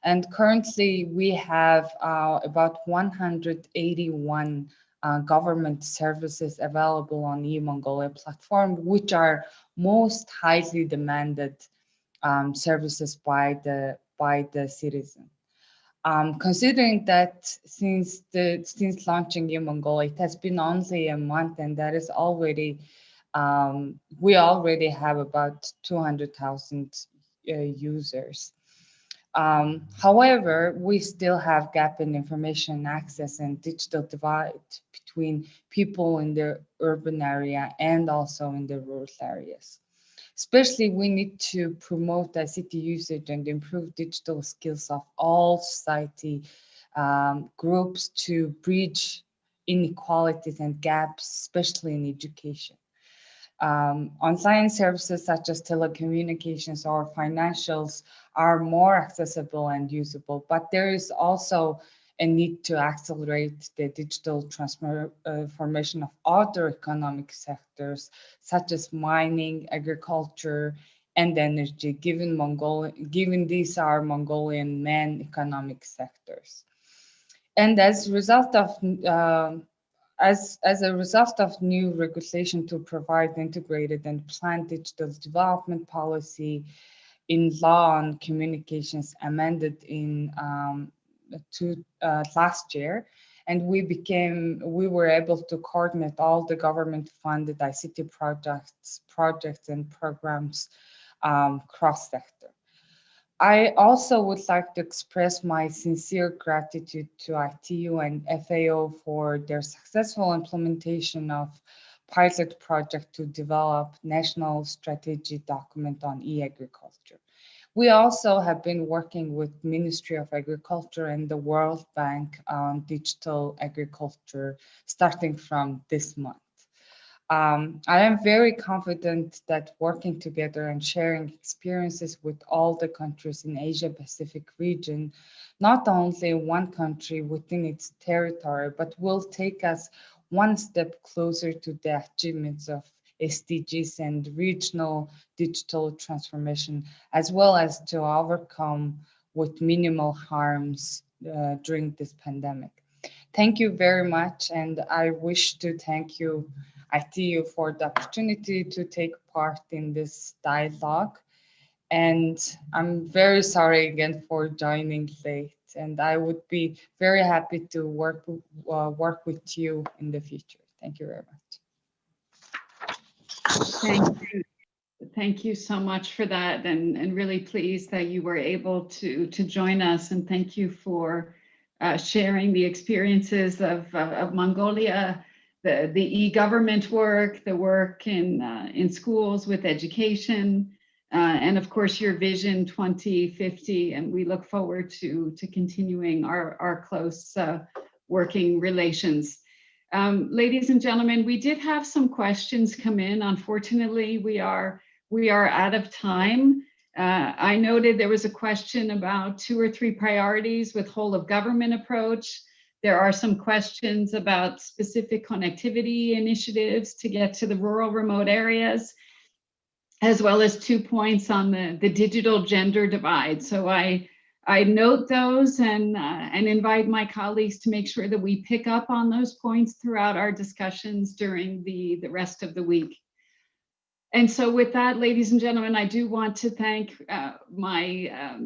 And currently we have about 181 government services available on e-Mongolia platform, which are most highly demanded services by the citizen. Considering that since launching e-Mongolia, it has been only a month, and that is already we already have about 200,000 users. However, we still have gap in information access and digital divide between people in the urban area and also in the rural areas. Especially, we need to promote ICT usage and improve digital skills of all society groups to bridge inequalities and gaps, especially in education. Online services such as telecommunications or financials are more accessible and usable, but there is also a need to accelerate the digital transformation of other economic sectors, such as mining, agriculture, and energy, given these are Mongolian main economic sectors. And as a result of as a result of new regulation to provide integrated and planned digital development policy in law on communications amended in last year, and we were able to coordinate all the government-funded ICT projects and programs cross-sector. I also would like to express my sincere gratitude to ITU and FAO for their successful implementation of pilot project to develop national strategy document on e-agriculture. We also have been working with Ministry of Agriculture and the World Bank on digital agriculture starting from this month. I am very confident that working together and sharing experiences with all the countries in Asia Pacific region, not only one country within its territory, but will take us one step closer to the achievements of SDGs and regional digital transformation, as well as to overcome with minimal harms during this pandemic. Thank you very much, and I wish to thank you, ITU, for the opportunity to take part in this dialogue. And I'm very sorry again for joining late, and I would be very happy to work with you in the future. Thank you very much. Thank you. Thank you so much for that, and really pleased that you were able to join us, and thank you for sharing the experiences of Mongolia, the e-government work, the work in schools with education, and of course your Vision 2050, and we look forward to continuing our close working relations. Ladies and gentlemen, we did have some questions come in. Unfortunately, we are out of time. I noted there was a question about 2 or 3 priorities with whole of government approach. There are some questions about specific connectivity initiatives to get to the rural remote areas, as well as 2 points on the digital gender divide. So I note those and invite my colleagues to make sure that we pick up on those points throughout our discussions during the rest of the week. And so with that, ladies and gentlemen, I do want to thank my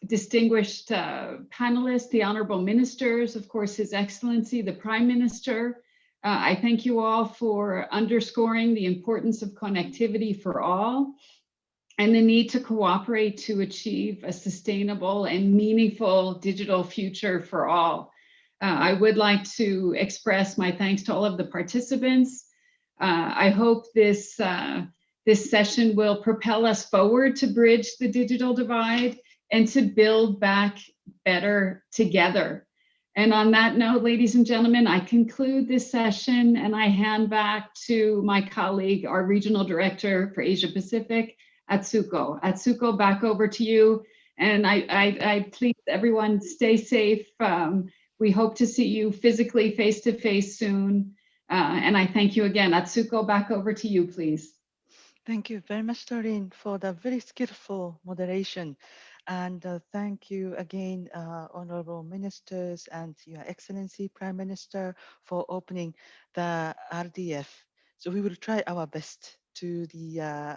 distinguished panelists, the honorable ministers, of course, His Excellency, the Prime Minister. I thank you all for underscoring the importance of connectivity for all and the need to cooperate to achieve a sustainable and meaningful digital future for all. I would like to express my thanks to all of the participants. I hope this session will propel us forward to bridge the digital divide and to build back better together. And on that note, ladies and gentlemen, I conclude this session and I hand back to my colleague, our Regional Director for Asia Pacific, Atsuko. Atsuko, back over to you. And I please everyone stay safe. We hope to see you physically face-to-face soon. And I thank you again. Atsuko, back over to you, please. Thank you very much, Doreen, for the very skillful moderation. And thank you again, honorable ministers and Your Excellency Prime Minister, for opening the RDF. So we will try our best to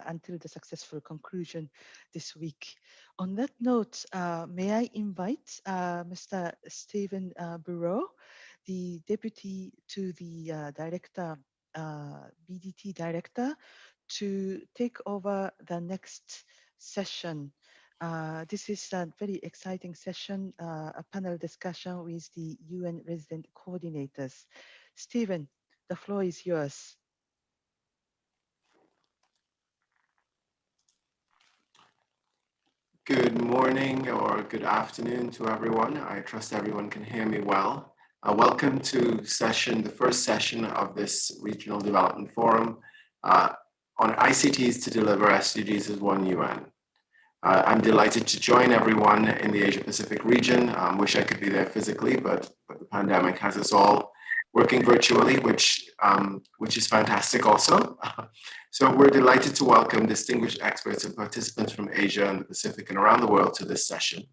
until the successful conclusion this week. On that note, may I invite Mr. Stephen Bureau, the Deputy to the Director, BDT Director, to take over the next session. This is a very exciting session, a panel discussion with the UN resident coordinators. Stephen, the floor is yours. Good morning or good afternoon to everyone. I trust everyone can hear me well. Welcome to the first session of this Regional Development Forum on ICTs to deliver SDGs as One UN. I'm delighted to join everyone in the Asia Pacific region. Wish I could be there physically, but the pandemic has us all working virtually, which is fantastic also. So we're delighted to welcome distinguished experts and participants from Asia and the Pacific and around the world to this session,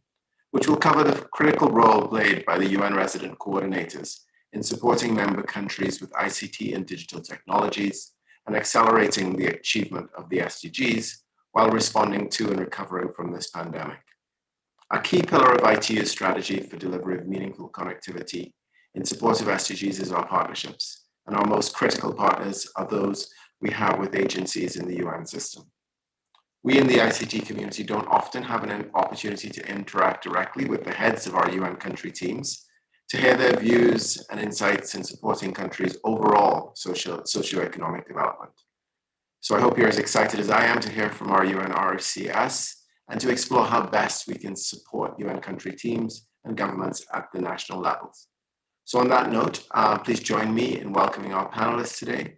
which will cover the critical role played by the UN resident coordinators in supporting member countries with ICT and digital technologies and accelerating the achievement of the SDGs while responding to and recovering from this pandemic. A key pillar of ITU's strategy for delivery of meaningful connectivity in support of SDGs is our partnerships, and our most critical partners are those we have with agencies in the UN system. We in the ICT community don't often have an opportunity to interact directly with the heads of our UN country teams to hear their views and insights in supporting countries' overall socioeconomic development. So I hope you're as excited as I am to hear from our UN RCS and to explore how best we can support UN country teams and governments at the national levels. So on that note, please join me in welcoming our panelists today.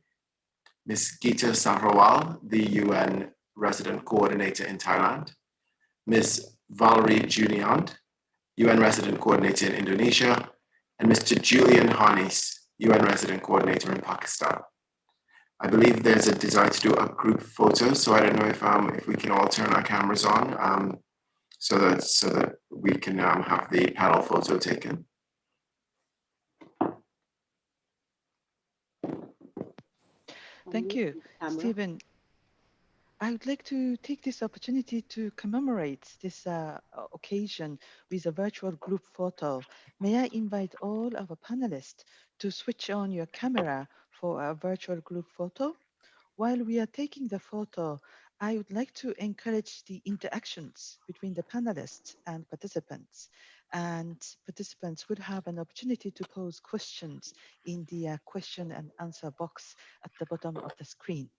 Ms. Geeta Sahrawal, the UN Resident Coordinator in Thailand. Ms. Valerie Juniant, UN Resident Coordinator in Indonesia. And Mr. Julian Harnis, UN Resident Coordinator in Pakistan. I believe there's a desire to do a group photo, so I don't know if we can all turn our cameras on so that we can have the panel photo taken. Thank you, Stephen. I would like to take this opportunity to commemorate this occasion with a virtual group photo. May I invite all our panelists to switch on your camera for a virtual group photo? While we are taking the photo, I would like to encourage the interactions between the panelists and participants. And participants would have an opportunity to pose questions in the question and answer box at the bottom of the screen.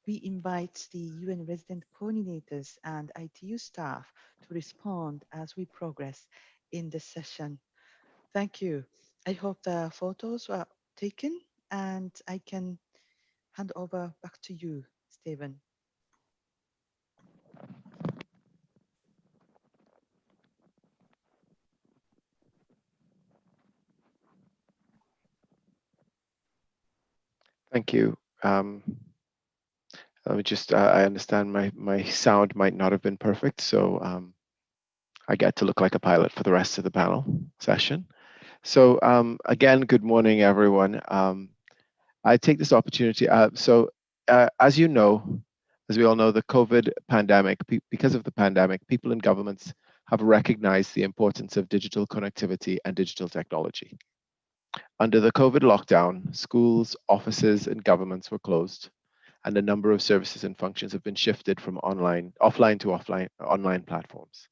we invite the UN resident coordinators and ITU staff to respond as we progress in this session. Thank you. I hope the photos were taken, and I can hand over back to you, Stephen. Thank you. Let me just, I understand my sound might not have been perfect, so I get to look like a pilot for the rest of the panel session. So again, good morning, everyone. I take this opportunity, as you know, as we all know, the COVID pandemic, because of the pandemic, people in governments have recognized the importance of digital connectivity and digital technology. Under the COVID lockdown, schools, offices, and governments were closed, and a number of services and functions have been shifted from offline to online platforms.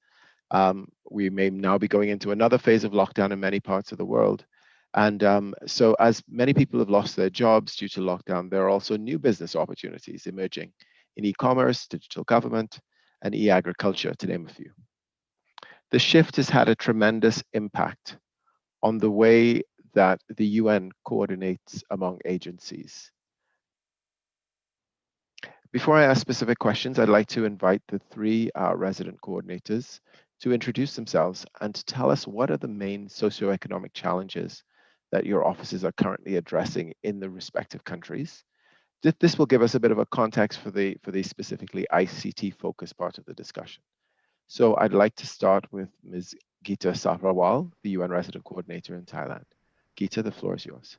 We may now be going into another phase of lockdown in many parts of the world. And so as many people have lost their jobs due to lockdown, there are also new business opportunities emerging in e-commerce, digital government, and e-agriculture, to name a few. The shift has had a tremendous impact on the way that the UN coordinates among agencies. Before I ask specific questions, I'd like to invite the three resident coordinators to introduce themselves and to tell us what are the main socioeconomic challenges that your offices are currently addressing in the respective countries. This will give us a bit of a context for the specifically ICT focused part of the discussion. So I'd like to start with Ms. Geeta Sabrawal, the UN resident coordinator in Thailand. Geeta, the floor is yours.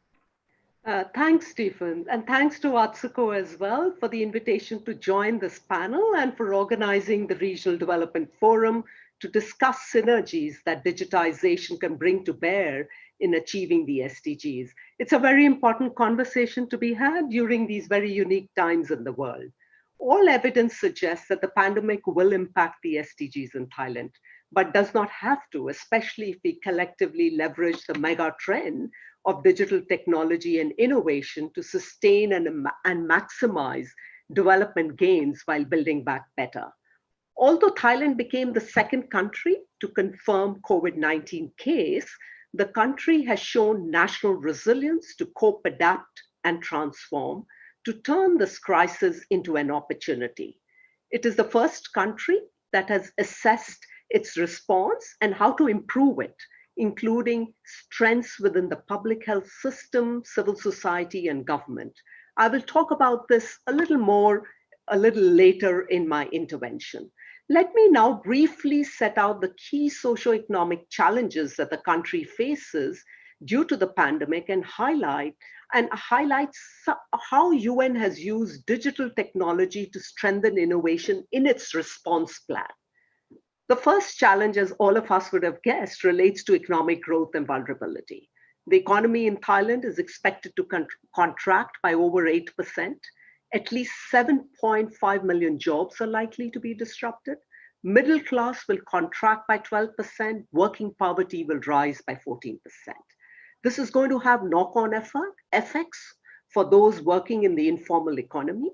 Thanks, Stephen, and thanks to Atsuko as well for the invitation to join this panel and for organizing the Regional Development Forum to discuss synergies that digitization can bring to bear in achieving the SDGs. It's a very important conversation to be had during these very unique times in the world. All evidence suggests that the pandemic will impact the SDGs in Thailand, but does not have to, especially if we collectively leverage the mega trend of digital technology and innovation to sustain and maximize development gains while building back better. Although Thailand became the second country to confirm COVID-19 case, the country has shown national resilience to cope, adapt, and transform to turn this crisis into an opportunity. It is the first country that has assessed its response and how to improve it, including strengths within the public health system, civil society, and government. I will talk about this a little later in my intervention. Let me now briefly set out the key socioeconomic challenges that the country faces due to the pandemic and highlight how UN has used digital technology to strengthen innovation in its response plan. The first challenge, as all of us would have guessed, relates to economic growth and vulnerability. The economy in Thailand is expected to contract by over 8%. At least 7.5 million jobs are likely to be disrupted. Middle class will contract by 12%. Working poverty will rise by 14%. This is going to have knock-on effects for those working in the informal economy.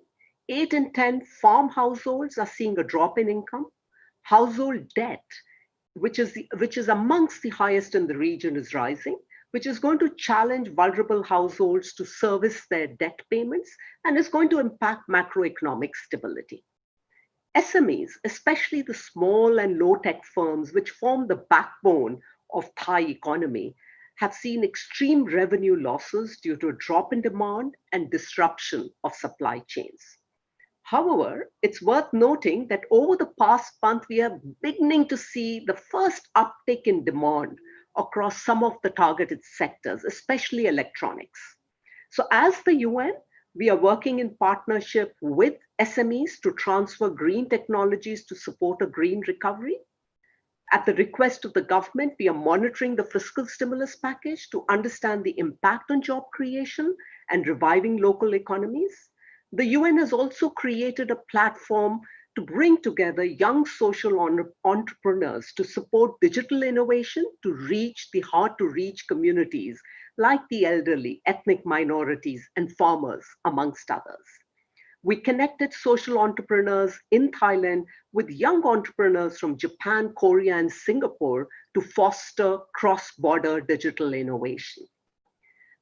8 in 10 farm households are seeing a drop in income. Household debt, which is amongst the highest in the region, is rising, which is going to challenge vulnerable households to service their debt payments and is going to impact macroeconomic stability. SMEs, especially the small and low-tech firms, which form the backbone of Thai economy, have seen extreme revenue losses due to a drop in demand and disruption of supply chains. However, it's worth noting that over the past month, we are beginning to see the first uptick in demand across some of the targeted sectors, especially electronics. So as the UN, we are working in partnership with SMEs to transfer green technologies to support a green recovery. At the request of the government, we are monitoring the fiscal stimulus package to understand the impact on job creation and reviving local economies. The UN has also created a platform to bring together young social entrepreneurs to support digital innovation to reach the hard-to-reach communities like the elderly, ethnic minorities, and farmers, amongst others. We connected social entrepreneurs in Thailand with young entrepreneurs from Japan, Korea, and Singapore to foster cross-border digital innovation.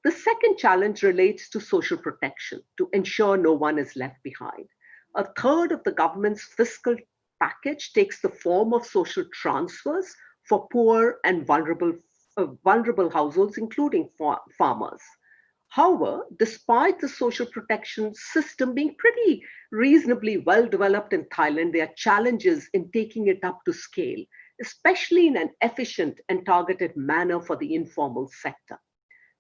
The second challenge relates to social protection, to ensure no one is left behind. A third of the government's fiscal package takes the form of social transfers for poor and vulnerable households, including farmers. However, despite the social protection system being pretty reasonably well developed in Thailand, there are challenges in taking it up to scale, especially in an efficient and targeted manner for the informal sector.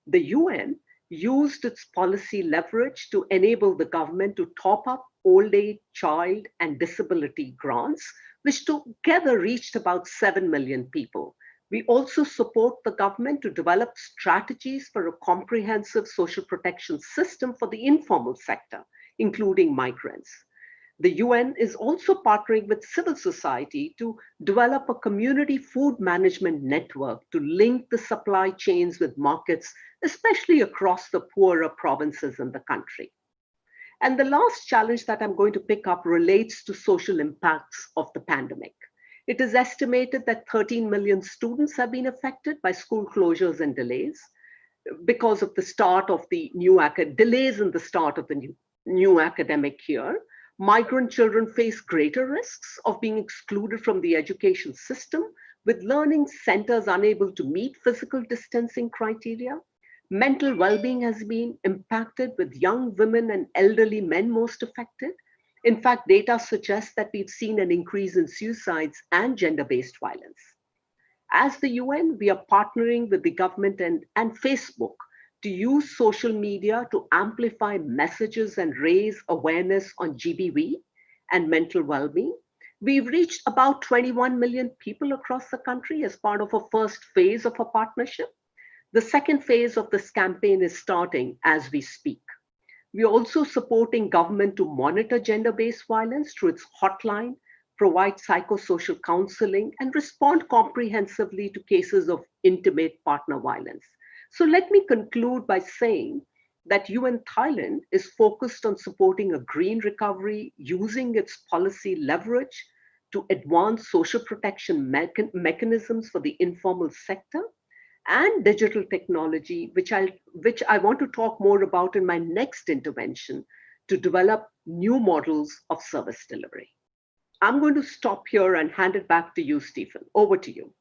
The UN used its policy leverage to enable the government to top up old age, child, and disability grants, which together reached about 7 million people. We also support the government to develop strategies for a comprehensive social protection system for the informal sector, including migrants. The UN is also partnering with civil society to develop a community food management network to link the supply chains with markets, especially across the poorer provinces in the country. And the last challenge that I'm going to pick up relates to social impacts of the pandemic. It is estimated that 13 million students have been affected by school closures and delays because of the start of the delays in the start of the new academic year. Migrant children face greater risks of being excluded from the education system, with learning centers unable to meet physical distancing criteria. Mental well-being has been impacted, with young women and elderly men most affected. In fact, data suggests that we've seen an increase in suicides and gender-based violence. As the UN, we are partnering with the government and Facebook to use social media to amplify messages and raise awareness on GBV and mental well-being. We've reached about 21 million people across the country as part of a first phase of a partnership. The second phase of this campaign is starting as we speak. We're also supporting government to monitor gender-based violence through its hotline, provide psychosocial counseling, and respond comprehensively to cases of intimate partner violence. So let me conclude by saying that UN Thailand is focused on supporting a green recovery using its policy leverage to advance social protection mechanisms for the informal sector and digital technology, which I want to talk more about in my next intervention, to develop new models of service delivery. I'm going to stop here and hand it back to you, Stephen. Over to you.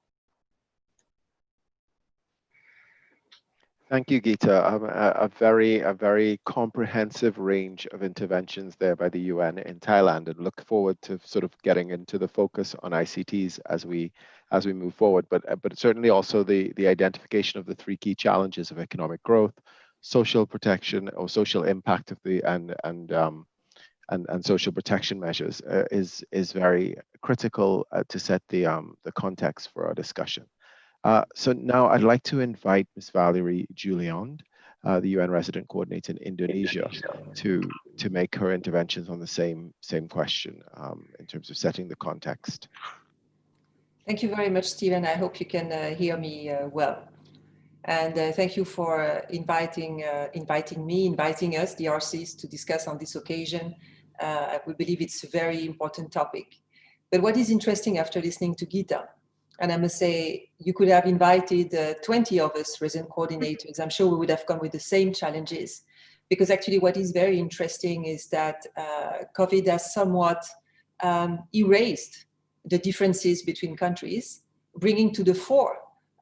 Thank you, Geeta. A very comprehensive range of interventions there by the UN in Thailand, and look forward to sort of getting into the focus on ICTs as we move forward. But certainly also the identification of the three key challenges of economic growth, social protection or social impact of the and social protection measures is very critical to set the context for our discussion. So now I'd like to invite Ms. Valerie Juliand, the UN Resident Coordinator in Indonesia, to make her interventions on the same question in terms of setting the context. Thank you very much, Stephen. I hope you can hear me well. And thank you for inviting us, the RCs, to discuss on this occasion. We believe it's a very important topic. But what is interesting after listening to Geeta, and I must say, you could have invited 20 of us resident coordinators. I'm sure we would have come with the same challenges, because actually what is very interesting is that COVID has somewhat erased the differences between countries, bringing to the fore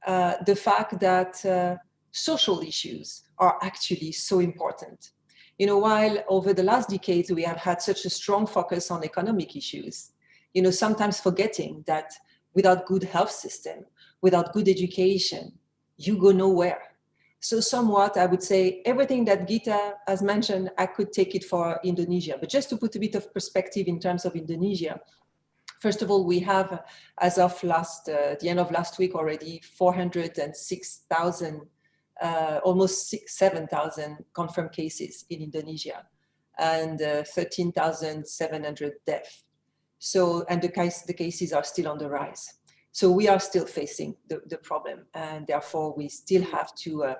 the fact that social issues are actually so important. You know, while over the last decades we have had such a strong focus on economic issues, you know, sometimes forgetting that without good health system, without good education, you go nowhere. So somewhat, I would say, everything that Geeta has mentioned, I could take it for Indonesia. But just to put a bit of perspective in terms of Indonesia, first of all, we have, as of the end of last week already, 406,000, almost 7,000 confirmed cases in Indonesia, and 13,700 deaths. So, and the cases are still on the rise. So we are still facing the problem, and therefore we still have to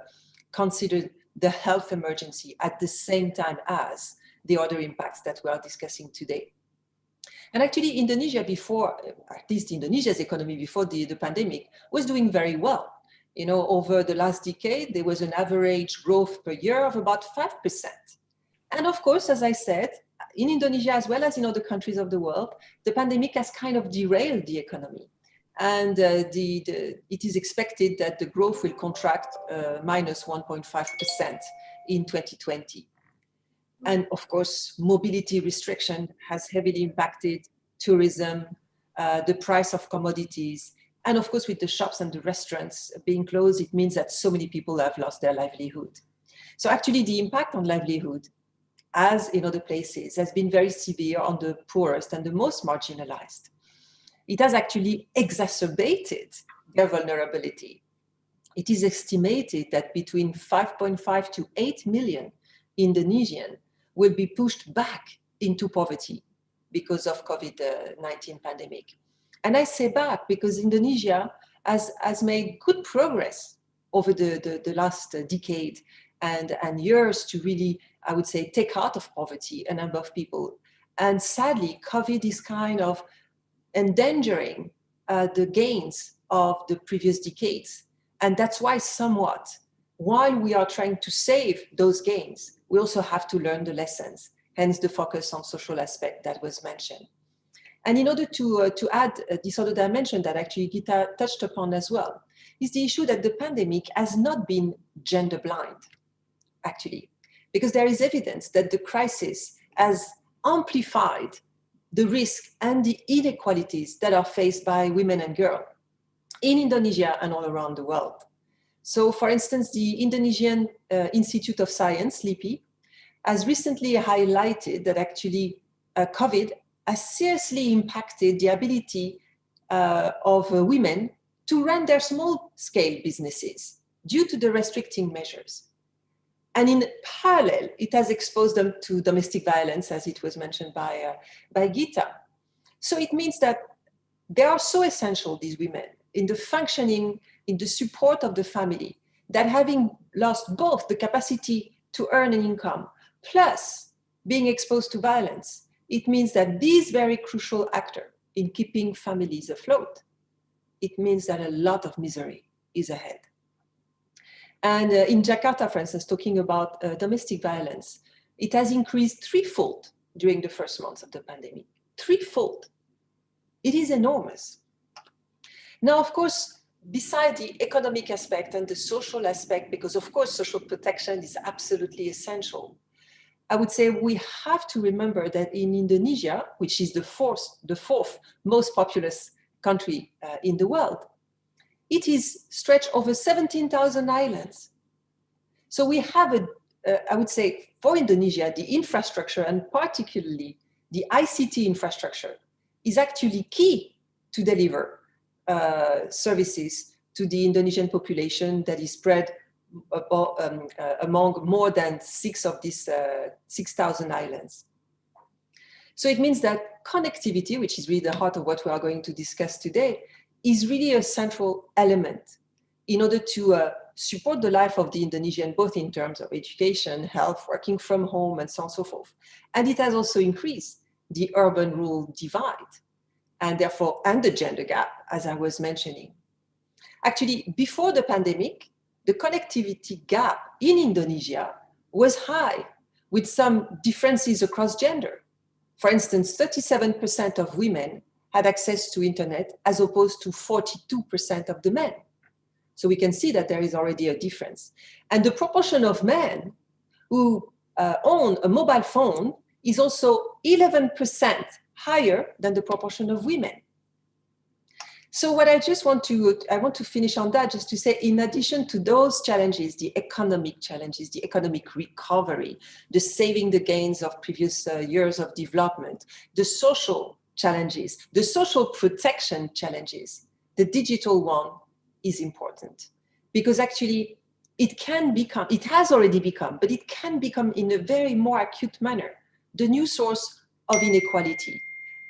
consider the health emergency at the same time as the other impacts that we are discussing today. And actually, Indonesia before, at least Indonesia's economy before the pandemic, was doing very well. You know, over the last decade, there was an average growth per year of about 5%. And of course, as I said, in Indonesia, as well as in other countries of the world, the pandemic has kind of derailed the economy. And it is expected that the growth will contract minus 1.5% in 2020. And of course, mobility restriction has heavily impacted tourism, the price of commodities. And of course, with the shops and the restaurants being closed, it means that so many people have lost their livelihood. So actually the impact on livelihood, as in other places, has been very severe on the poorest and the most marginalized. It has actually exacerbated their vulnerability. It is estimated that between 5.5 to 8 million Indonesians will be pushed back into poverty because of COVID-19 pandemic. And I say back because Indonesia has made good progress over the last decade and years to really, I would say, take out of poverty a number of people. And sadly, COVID is kind of endangering the gains of the previous decades. And that's why somewhat, while we are trying to save those gains, we also have to learn the lessons, hence the focus on social aspect that was mentioned. And in order to add this other dimension that actually Gita touched upon as well, is the issue that the pandemic has not been gender blind, actually, because there is evidence that the crisis has amplified the risk and the inequalities that are faced by women and girls in Indonesia and all around the world. So for instance, the Indonesian Institute of Science, LIPI, has recently highlighted that actually COVID has seriously impacted the ability of women to run their small-scale businesses due to the restricting measures. And in parallel, it has exposed them to domestic violence, as it was mentioned by Gita. So it means that they are so essential, these women, in the functioning, in the support of the family, that having lost both the capacity to earn an income, plus being exposed to violence, it means that these very crucial actor in keeping families afloat, it means that a lot of misery is ahead. And in Jakarta, for instance, talking about domestic violence, it has increased threefold during the first months of the pandemic. Threefold. It is enormous. Now, of course, beside the economic aspect and the social aspect, because of course social protection is absolutely essential, I would say we have to remember that in Indonesia, which is the fourth most populous country in the world, it is stretched over 17,000 islands. So we have I would say, for Indonesia, the infrastructure and particularly the ICT infrastructure is actually key to deliver services to the Indonesian population that is spread among more than 6 of these 6,000 islands. So it means that connectivity, which is really the heart of what we are going to discuss today, is really a central element in order to support the life of the Indonesian, both in terms of education, health, working from home, and so on and so forth. And it has also increased the urban-rural divide, and therefore, and the gender gap, as I was mentioning. Actually, before the pandemic, the connectivity gap in Indonesia was high, with some differences across gender. For instance, 37% of women had access to internet as opposed to 42% of the men. So we can see that there is already a difference. And the proportion of men who own a mobile phone is also 11% higher than the proportion of women. So what I just want to finish on that, just to say, in addition to those challenges, the economic recovery, the saving the gains of previous years of development, the social challenges, the social protection challenges, the digital one is important, because actually it has already become, but it can become in a very more acute manner, the new source of inequality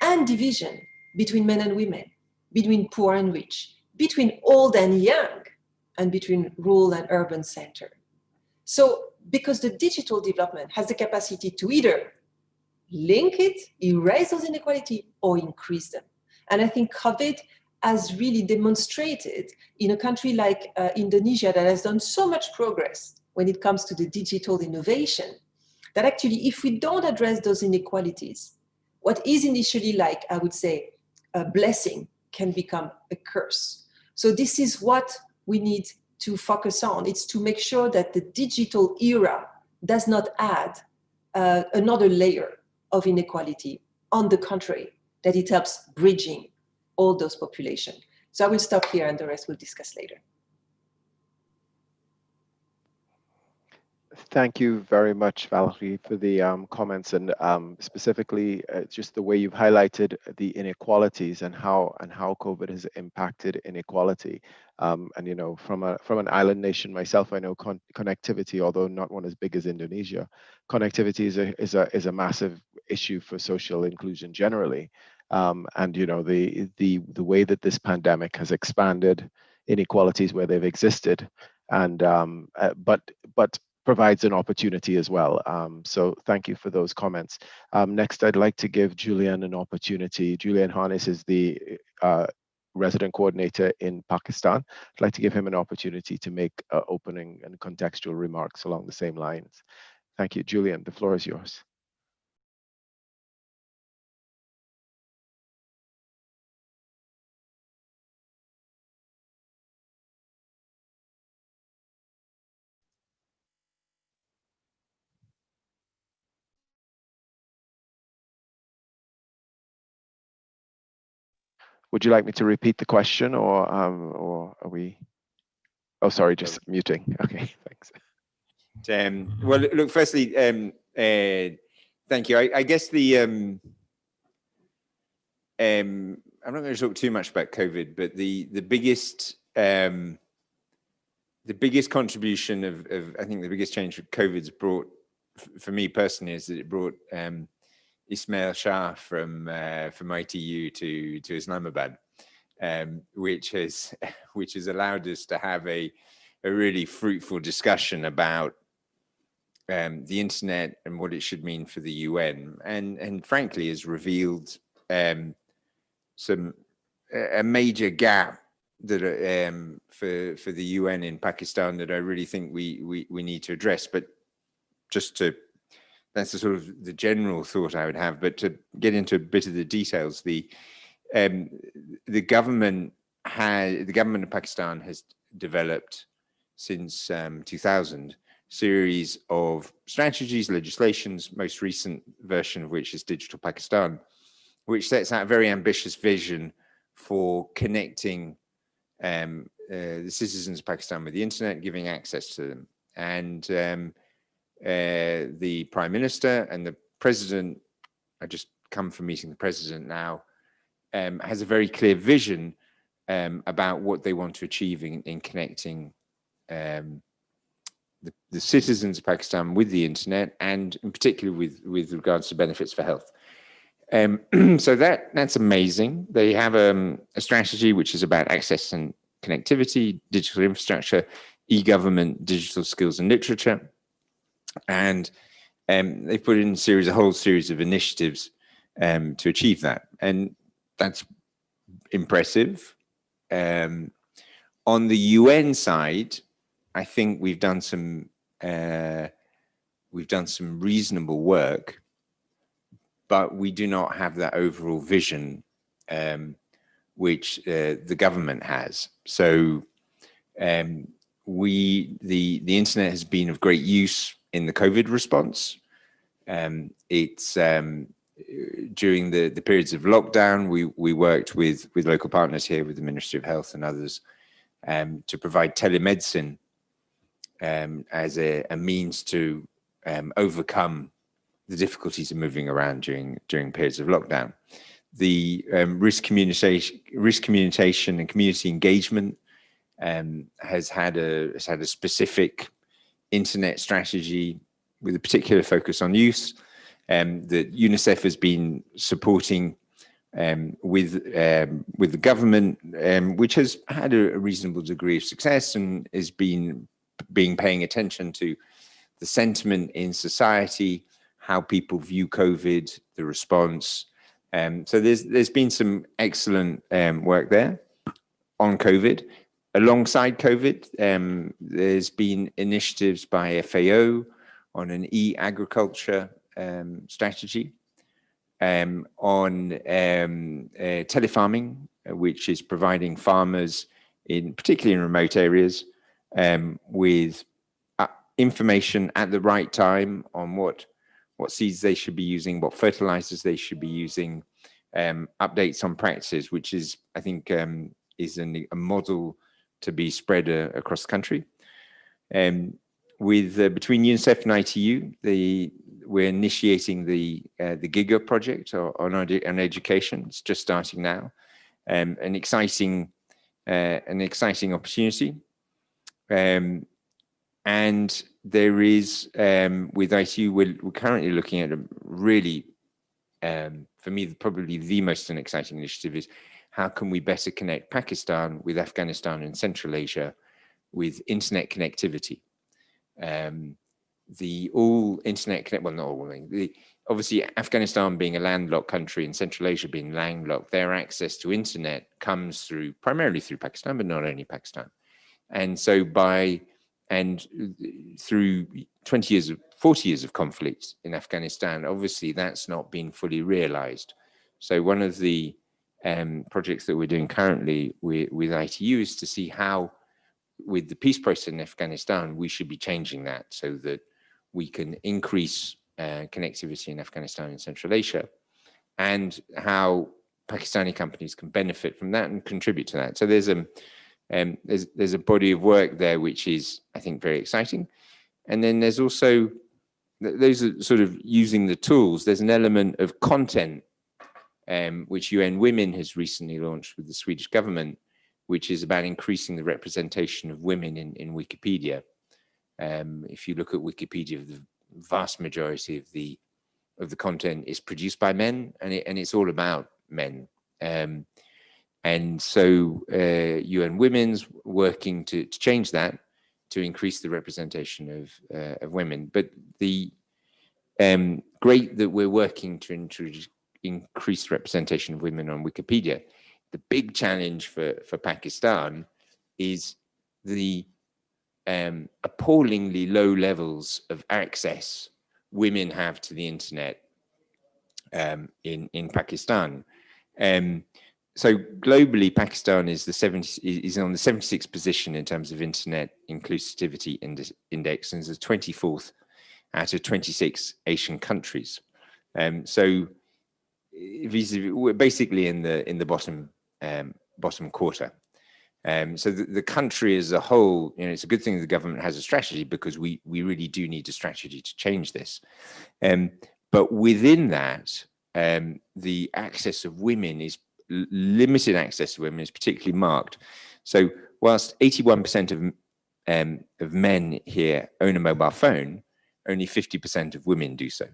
and division between men and women, between poor and rich, between old and young, and between rural and urban center. So because the digital development has the capacity to either link it, erase those inequalities, or increase them. And I think COVID has really demonstrated in a country like Indonesia that has done so much progress when it comes to the digital innovation, that actually if we don't address those inequalities, what is initially like, I would say, a blessing can become a curse. So this is what we need to focus on. It's to make sure that the digital era does not add another layer of inequality. On the contrary, that it helps bridging all those populations. So I will stop here and the rest we'll discuss later. Thank you very much, Valerie, for the comments, and specifically just the way you've highlighted the inequalities and how COVID has impacted inequality. And you know, from an island nation myself, I know connectivity, although not one as big as Indonesia, connectivity is a massive issue for social inclusion generally. And you know, the way that this pandemic has expanded inequalities where they've existed, and but provides an opportunity as well. So thank you for those comments. Next, I'd like to give Julian an opportunity. Julian Harness is the resident coordinator in Pakistan. I'd like to give him an opportunity to make opening and contextual remarks along the same lines. Thank you. Julian, the floor is yours. Would you like me to repeat the question, or are we? Oh, sorry, just muting. Okay, thanks. Well, look, firstly, thank you. I guess I'm not going to talk too much about COVID, but the biggest contribution of I think the biggest change that COVID's brought for me personally is that it brought Ismail Shah from ITU to Islamabad, which has allowed us to have a really fruitful discussion about the internet and what it should mean for the UN, and frankly has revealed a major gap that for the UN in Pakistan that I really think we need to address. But that's the sort of the general thought I would have. But to get into a bit of the details, the government of Pakistan has developed since 2000 series of strategies, legislations, most recent version of which is Digital Pakistan, which sets out a very ambitious vision for connecting the citizens of Pakistan with the internet, giving access to them. And the Prime Minister and the President, I just come from meeting the President now, has a very clear vision about what they want to achieve in connecting the citizens of Pakistan with the internet, and in particular with regards to benefits for health. So that's amazing. They have a strategy which is about access and connectivity, digital infrastructure, e-government, digital skills and literature. And they put in a whole series of initiatives to achieve that. And that's impressive. On the UN side, I think we've done some reasonable work, but we do not have that overall vision which the government has. So the internet has been of great use in the COVID response. It's during the periods of lockdown, we worked with local partners here, with the Ministry of Health and others, to provide telemedicine as a means to overcome the difficulties of moving around during periods of lockdown. The risk communication and community engagement has had a specific internet strategy with a particular focus on youth that UNICEF has been supporting with the government, which has had a reasonable degree of success and has been paying attention to the sentiment in society, how people view COVID, the response. So there's been some excellent work there on COVID. Alongside COVID, there's been initiatives by FAO on an e-agriculture strategy, on telefarming, which is providing farmers, particularly in remote areas, with information at the right time on what seeds they should be using, what fertilizers they should be using, updates on practices, which is, I think, is a model to be spread across the country. Between UNICEF and ITU, we're initiating the GIGA project on education. It's just starting now, an exciting opportunity. And there is, with ITU, we're currently looking at a really, for me, probably the most exciting initiative is how can we better connect Pakistan with Afghanistan and Central Asia with internet connectivity. Obviously Afghanistan being a landlocked country and Central Asia being landlocked, their access to internet comes primarily through Pakistan, but not only Pakistan. And so through 40 years of conflict in Afghanistan, obviously that's not been fully realized. So one of the projects that we're doing currently with ITU is to see how, with the peace process in Afghanistan, we should be changing that so that we can increase connectivity in Afghanistan and Central Asia, and how Pakistani companies can benefit from that and contribute to that. So there's a body of work there which is, I think, very exciting. And then there's also, those are sort of using the tools. There's an element of content which UN Women has recently launched with the Swedish government, which is about increasing the representation of women in Wikipedia. If you look at Wikipedia, the vast majority of the content is produced by men, and it's all about men. And so UN Women's working to change that, to increase the representation of women. But great that we're working to increase representation of women on Wikipedia. The big challenge for Pakistan is the appallingly low levels of access women have to the internet in Pakistan. So globally, Pakistan is on the 76th position in terms of internet inclusivity index, and is the 24th out of 26 Asian countries. So we're basically in the bottom quarter. So the country as a whole, it's a good thing the government has a strategy, because we really do need a strategy to change this. But within that, the access of women is limited. Access to women is particularly marked. So whilst 81% of men here own a mobile phone, only 50% of women do so.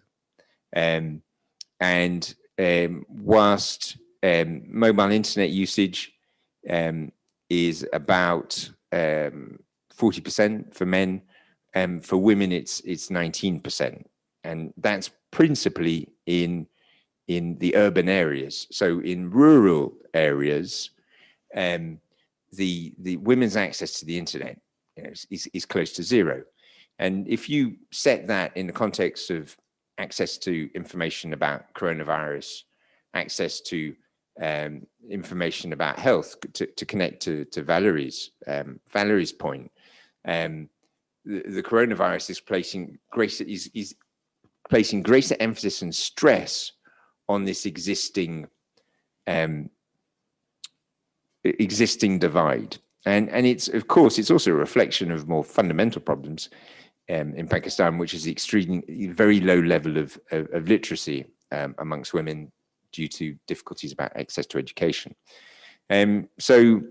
Whilst mobile internet usage is about 40% for men, for women it's 19%, and that's principally in the urban areas. So in rural areas, the women's access to the internet is close to zero. And if you set that in the context of access to information about coronavirus, access to information about health, to connect to Valerie's point, the coronavirus is placing greater emphasis and stress on this existing divide, and it's, of course, it's also a reflection of more fundamental problems in Pakistan, which is very low level of literacy amongst women due to difficulties about access to education. So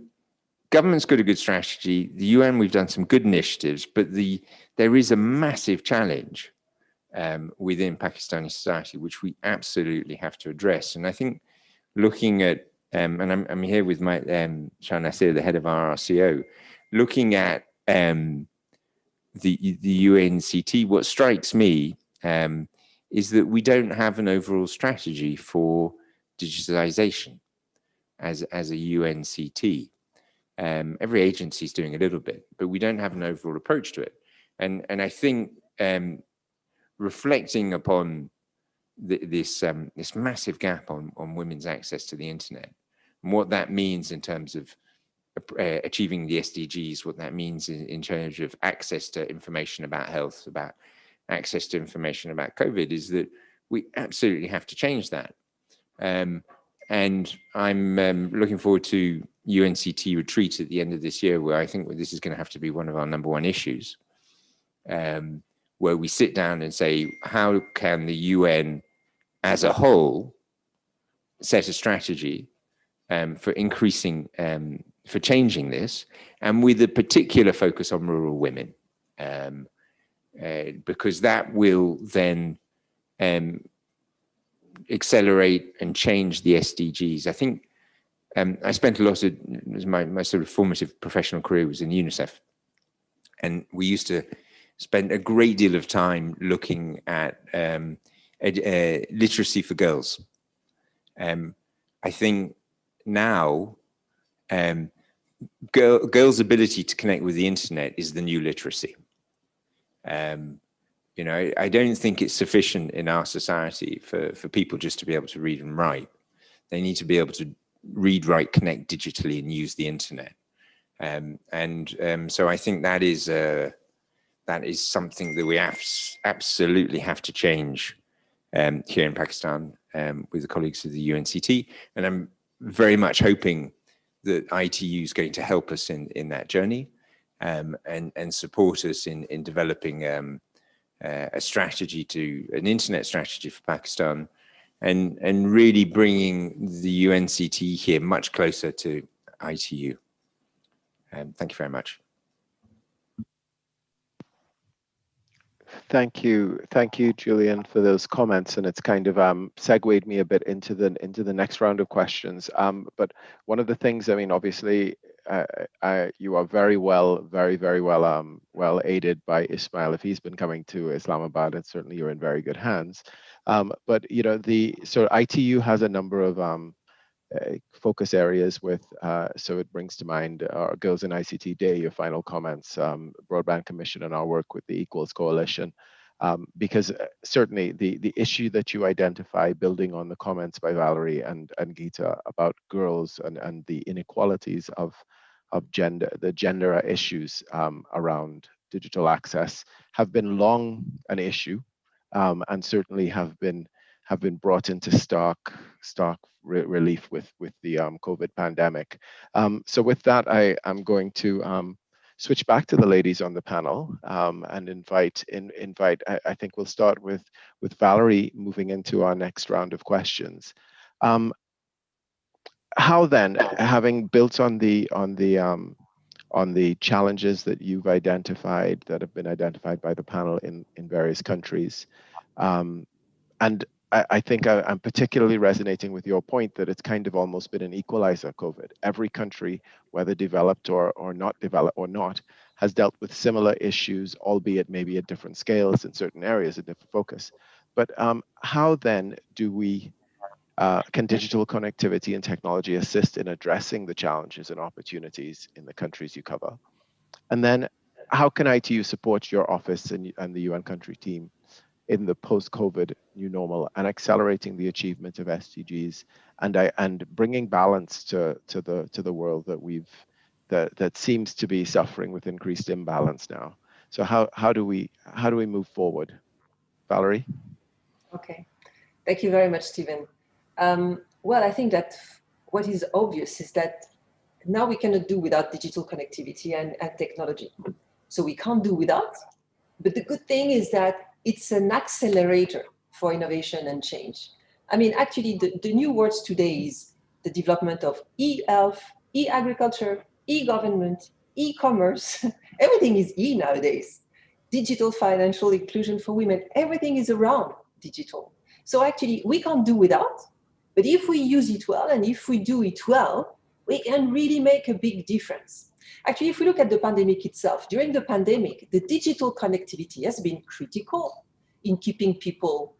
government's got a good strategy. The UN, we've done some good initiatives, but there is a massive challenge within Pakistani society, which we absolutely have to address. And I think looking at, and I'm here with my Shah Nasir, the head of our RCO, looking at the UNCT, what strikes me is that we don't have an overall strategy for digitalization as a UNCT. Every agency is doing a little bit, but we don't have an overall approach to it. And I think reflecting upon this massive gap on women's access to the internet, and what that means in terms of achieving the SDGs, what that means in terms of access to information about health, about access to information about COVID, is that we absolutely have to change that. And I'm looking forward to UNCT retreat at the end of this year, where I think this is going to have to be one of our #1 issues, where we sit down and say, how can the UN as a whole set a strategy for increasing, for changing this, and with a particular focus on rural women, because that will then accelerate and change the SDGs. I think I spent a lot of my sort of formative professional career was in UNICEF, and we used to spend a great deal of time looking at literacy for girls. I think now girls' ability to connect with the internet is the new literacy. You know, I don't think it's sufficient in our society for people just to be able to read and write. They need to be able to read, write, connect digitally and use the internet. So I think that is something that we absolutely have to change here in Pakistan with the colleagues of the UNCT. And I'm very much hoping that ITU is going to help us in that journey and support us in developing a strategy an internet strategy for Pakistan, and really bringing the UNCT here much closer to ITU. Thank you very much. Thank you, Julian, for those comments, and it's kind of segued me a bit into the next round of questions. But one of the things, I mean, obviously, you are very well aided by Ismail. If he's been coming to Islamabad, and certainly you're in very good hands. But you know, so ITU has a number of focus areas with, so it brings to mind our Girls in ICT Day, your final comments, Broadband Commission, and our work with the Equals Coalition, because certainly the issue that you identify, building on the comments by Valerie and Geeta about girls and the inequalities of gender, the gender issues around digital access, have been long an issue, and certainly have been brought into stark relief with the COVID pandemic. So with that, I'm going to switch back to the ladies on the panel and invite. I think we'll start with Valerie, moving into our next round of questions. How then, having built on the challenges that you've identified, that have been identified by the panel in various countries, and I think I'm particularly resonating with your point that it's kind of almost been an equalizer, COVID. Every country, whether developed or not developed or not, has dealt with similar issues, albeit maybe at different scales in certain areas, a different focus. But how then do we, can digital connectivity and technology assist in addressing the challenges and opportunities in the countries you cover? And then how can ITU support your office and the UN country team in the post-COVID new normal and accelerating the achievement of SDGs and bringing balance to the world that seems to be suffering with increased imbalance now? So how do we move forward? Valerie? Okay, thank you very much, Stephen. Well, I think that what is obvious is that now we cannot do without digital connectivity and technology. So we can't do without, but the good thing is that it's an accelerator for innovation and change. I mean, actually, the new words today is the development of e-health, e-agriculture, e-government, e-commerce. Everything is e nowadays. Digital financial inclusion for women, everything is around digital. So actually, we can't do without, but if we use it well, and if we do it well, we can really make a big difference. Actually, if we look at the pandemic itself, during the pandemic, the digital connectivity has been critical in keeping people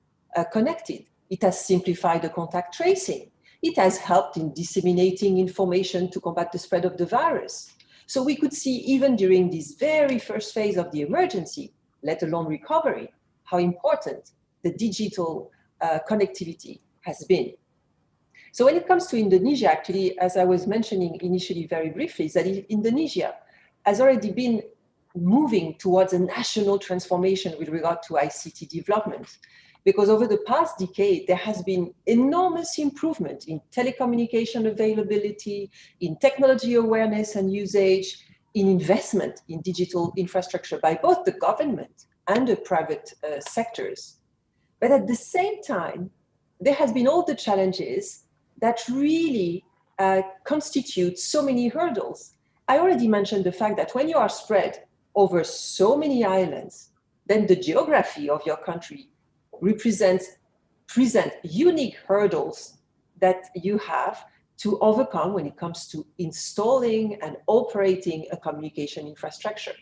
connected. It has simplified the contact tracing. It has helped in disseminating information to combat the spread of the virus. So we could see even during this very first phase of the emergency, let alone recovery, how important the digital connectivity has been. So when it comes to Indonesia, actually, as I was mentioning initially very briefly, is that Indonesia has already been moving towards a national transformation with regard to ICT development. Because over the past decade, there has been enormous improvement in telecommunication availability, in technology awareness and usage, in investment in digital infrastructure by both the government and the private sectors. But at the same time, there has been all the challenges that really constitute so many hurdles. I already mentioned the fact that when you are spread over so many islands, then the geography of your country present unique hurdles that you have to overcome when it comes to installing and operating a communication infrastructure.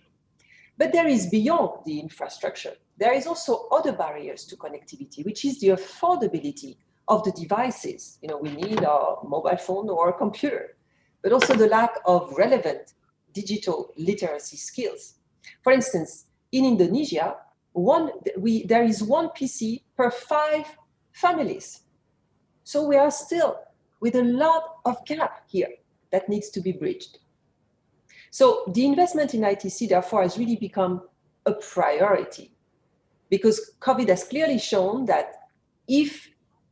But there is beyond the infrastructure, there is also other barriers to connectivity, which is the affordability of the devices. You know, we need our mobile phone or a computer, but also the lack of relevant digital literacy skills. For instance, in Indonesia, there is one PC per 5 families. So we are still with a lot of gap here that needs to be bridged. So the investment in ITC, therefore, has really become a priority because COVID has clearly shown that if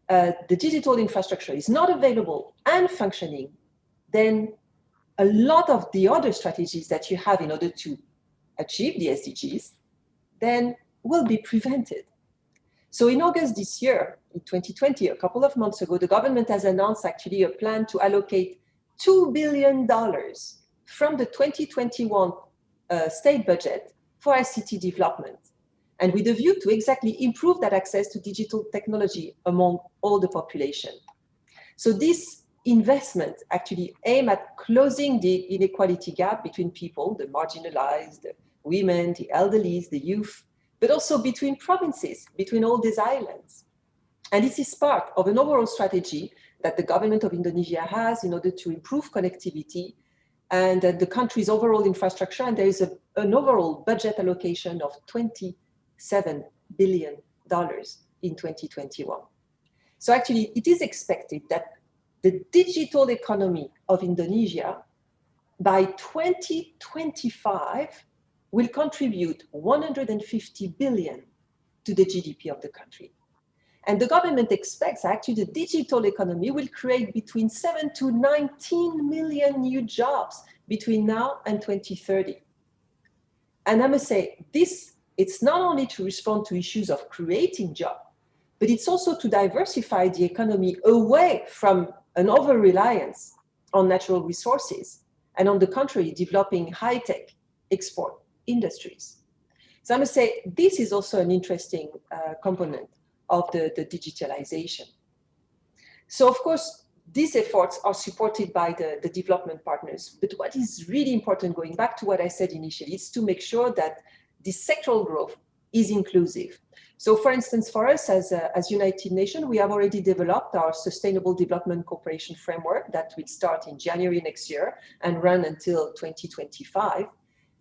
the digital infrastructure is not available and functioning, then a lot of the other strategies that you have in order to achieve the SDGs then will be prevented. So in August this year, in 2020, a couple of months ago, the government has announced actually a plan to allocate $2 billion from the 2021 state budget for ICT development, and with a view to exactly improve that access to digital technology among all the population. So this investment actually aim at closing the inequality gap between people, the marginalized, the women, the elderly, the youth, but also between provinces, between all these islands. And this is part of an overall strategy that the government of Indonesia has in order to improve connectivity and the country's overall infrastructure. And there is an overall budget allocation of $27 billion in 2021. So actually, it is expected that the digital economy of Indonesia by 2025 will contribute 150 billion to the GDP of the country. And the government expects actually the digital economy will create between 7 to 19 million new jobs between now and 2030. And I must say, it's not only to respond to issues of creating jobs, but it's also to diversify the economy away from an over-reliance on natural resources, and on the contrary, developing high-tech export industries. So I must say, this is also an interesting component of the digitalization. So of course, these efforts are supported by the development partners. But what is really important, going back to what I said initially, is to make sure that this sectoral growth is inclusive. So for instance, for us as United Nations, we have already developed our Sustainable Development Cooperation Framework that will start in January next year and run until 2025.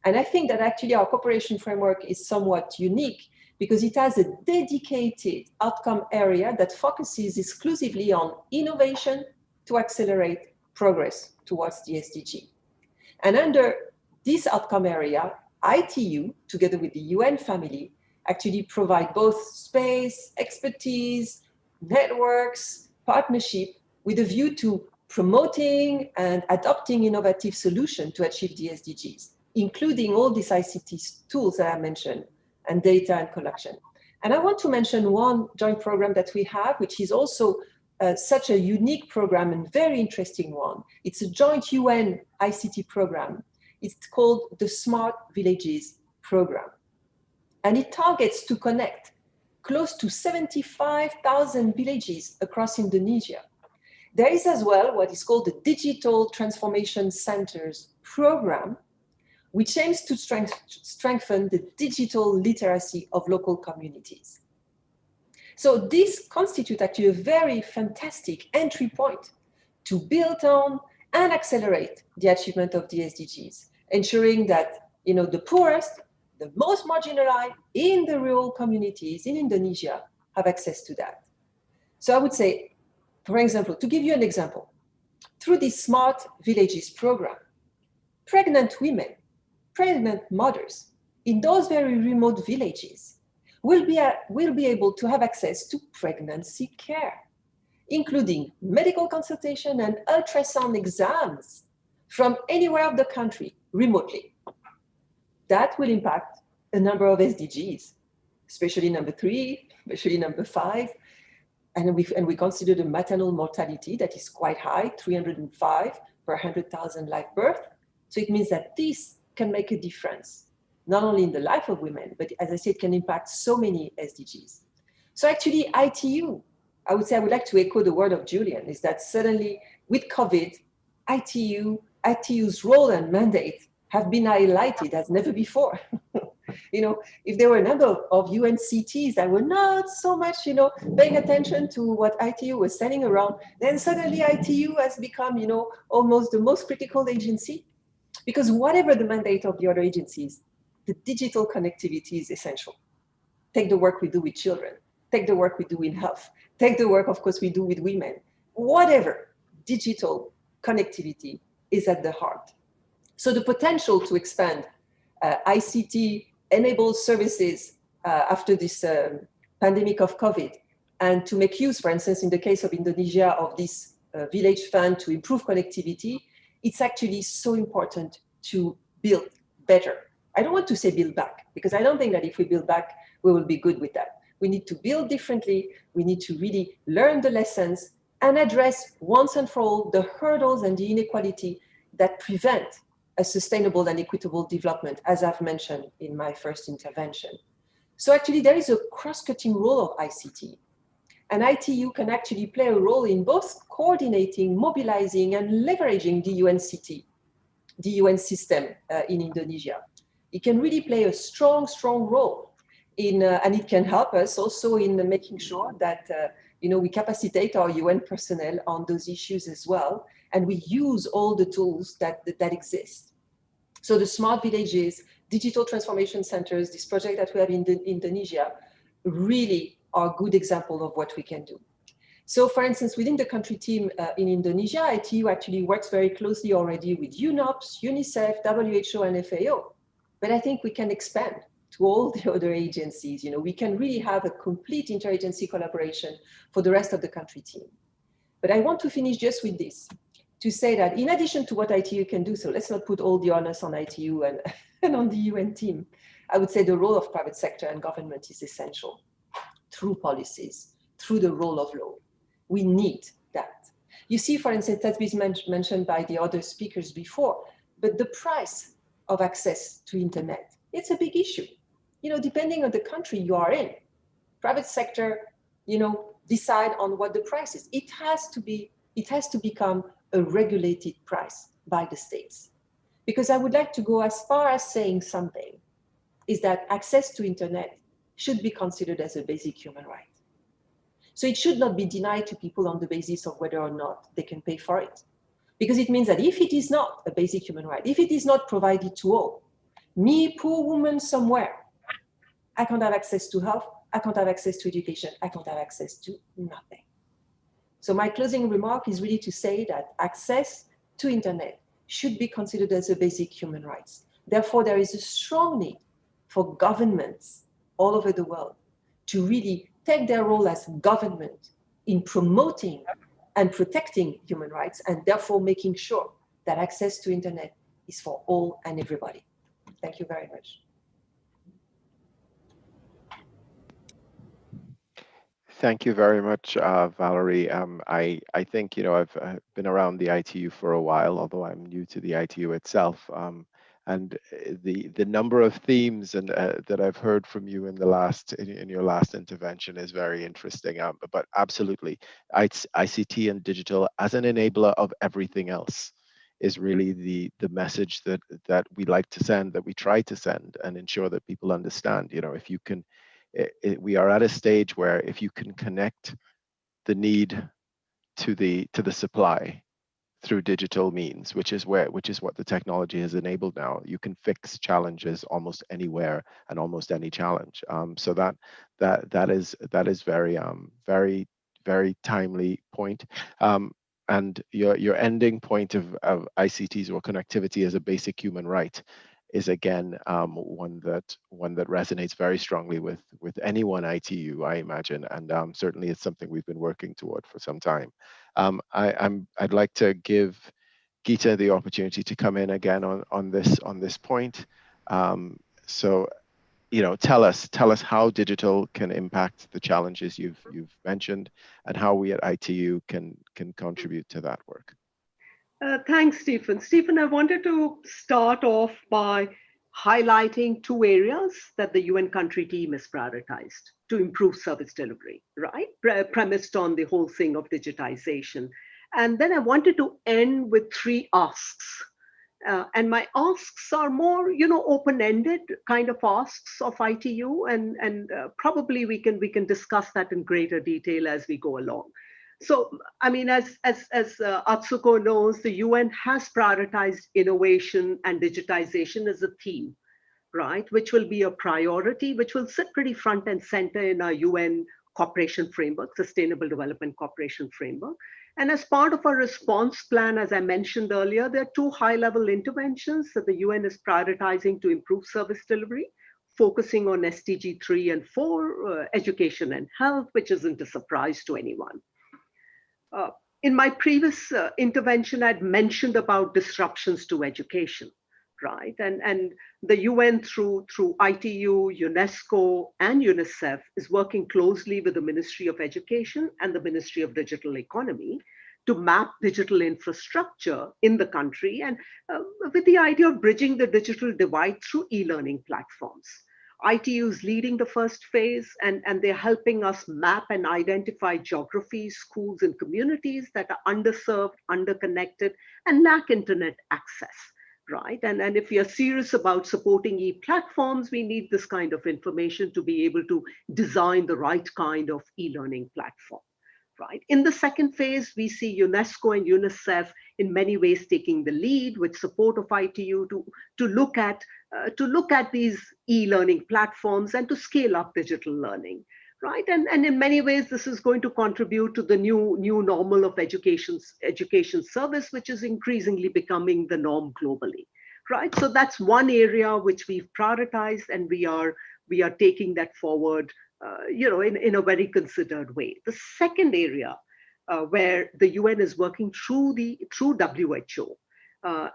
And I think that actually our cooperation framework is somewhat unique because it has a dedicated outcome area that focuses exclusively on innovation to accelerate progress towards the SDG. And under this outcome area, ITU, together with the UN family, actually provide both space, expertise, networks, partnership, with a view to promoting and adopting innovative solutions to achieve the SDGs, including all these ICT tools that I mentioned, and data and collection. And I want to mention one joint program that we have, which is also such a unique program and very interesting one. It's a joint UN ICT program. It's called the Smart Villages Program. And it targets to connect close to 75,000 villages across Indonesia. There is as well what is called the Digital Transformation Centers Program, which aims to strengthen the digital literacy of local communities. So this constitutes actually a very fantastic entry point to build on and accelerate the achievement of the SDGs, ensuring that the poorest, the most marginalized in the rural communities in Indonesia have access to that. So I would say, for example, to give you an example, through the Smart Villages program, pregnant women, pregnant mothers in those very remote villages will be able to have access to pregnancy care, including medical consultation and ultrasound exams from anywhere of the country remotely. That will impact a number of SDGs, especially number 3, especially number 5. And we consider the maternal mortality that is quite high, 305 per 100,000 live birth. So it means that this can make a difference, not only in the life of women, but as I said, can impact so many SDGs. So actually ITU, I would say I would like to echo the word of Julian, is that suddenly with COVID, ITU's role and mandate have been highlighted as never before. If there were a number of UNCTs that were not so much, paying attention to what ITU was sending around, then suddenly ITU has become, almost the most critical agency, because whatever the mandate of the other agencies, the digital connectivity is essential. Take the work we do with children, take the work we do in health, take the work, of course, we do with women, whatever, digital connectivity is at the heart. So the potential to expand ICT-enabled services after this pandemic of COVID, and to make use, for instance, in the case of Indonesia, of this village fund to improve connectivity, it's actually so important to build better. I don't want to say build back, because I don't think that if we build back, we will be good with that. We need to build differently. We need to really learn the lessons and address once and for all the hurdles and the inequality that prevent a sustainable and equitable development, as I've mentioned in my first intervention. So actually there is a cross-cutting role of ICT, and ITU can actually play a role in both coordinating, mobilizing, and leveraging the UN system in Indonesia. It can really play a strong role in, and it can help us also in making sure that we capacitate our UN personnel on those issues as well, and we use all the tools that exist. So the smart villages, digital transformation centers, this project that we have in Indonesia, really are a good example of what we can do. So for instance, within the country team in Indonesia, ITU actually works very closely already with UNOPS, UNICEF, WHO, and FAO. But I think we can expand to all the other agencies. We can really have a complete interagency collaboration for the rest of the country team. But I want to finish just with this, to say that in addition to what ITU can do, so let's not put all the onus on ITU and on the UN team, I would say the role of private sector and government is essential through policies, through the role of law. We need that. You see, for instance, that's been mentioned by the other speakers before, but the price of access to internet, it's a big issue. Depending on the country you are in, private sector, decide on what the price is. It has to become a regulated price by the states. Because I would like to go as far as saying something, is that access to internet should be considered as a basic human right. So it should not be denied to people on the basis of whether or not they can pay for it. Because it means that if it is not a basic human right, if it is not provided to all, me, poor woman somewhere, I can't have access to health, I can't have access to education, I can't have access to nothing. So my closing remark is really to say that access to internet should be considered as a basic human right. Therefore, there is a strong need for governments all over the world to really take their role as government in promoting and protecting human rights, and therefore making sure that access to internet is for all and everybody. Thank you very much. Thank you very much, Valerie. I think, I've been around the ITU for a while, although I'm new to the ITU itself. And the number of themes and that I've heard from you in your last intervention is very interesting. But absolutely, ICT and digital as an enabler of everything else is really the message that we like to send, that we try to send, and ensure that people understand. we are at a stage where if you can connect the need to the supply through digital means, which is what the technology has enabled now, you can fix challenges almost anywhere and almost any challenge. So that is very timely point. And your ending point of ICTs or connectivity as a basic human right is again one that resonates very strongly with anyone ITU, I imagine, and certainly it's something we've been working toward for some time. I'd like to give Geeta the opportunity to come in again on this point. So, tell us how digital can impact the challenges you've mentioned, and how we at ITU can contribute to that work. Thanks, Stephen. Stephen, I wanted to start off by highlighting two areas that the UN country team has prioritized to improve service delivery, right? Premised on the whole thing of digitization. And then I wanted to end with three asks. And my asks are more, open-ended kind of asks of ITU, and probably we can discuss that in greater detail as we go along. So, I mean, as Atsuko knows, the UN has prioritized innovation and digitization as a theme, right? Which will be a priority, which will sit pretty front and center in our UN cooperation framework, Sustainable Development Cooperation Framework. And as part of our response plan, as I mentioned earlier, there are two high-level interventions that the UN is prioritizing to improve service delivery, focusing on SDG 3 and 4, education and health, which isn't a surprise to anyone. In my previous intervention, I'd mentioned about disruptions to education, right? And the UN through ITU, UNESCO, and UNICEF is working closely with the Ministry of Education and the Ministry of Digital Economy to map digital infrastructure in the country, and with the idea of bridging the digital divide through e-learning platforms. ITU is leading the first phase, and they're helping us map and identify geographies, schools, and communities that are underserved, underconnected, and lack internet access, right? And if we are serious about supporting e-platforms, we need this kind of information to be able to design the right kind of e-learning platform, right? In the second phase, we see UNESCO and UNICEF in many ways taking the lead with support of ITU to look at these e-learning platforms and to scale up digital learning, right? And in many ways, this is going to contribute to the new normal of education service, which is increasingly becoming the norm globally, right? So that's one area which we've prioritized, and we are taking that forward, in a very considered way. The second area where the UN is working through WHO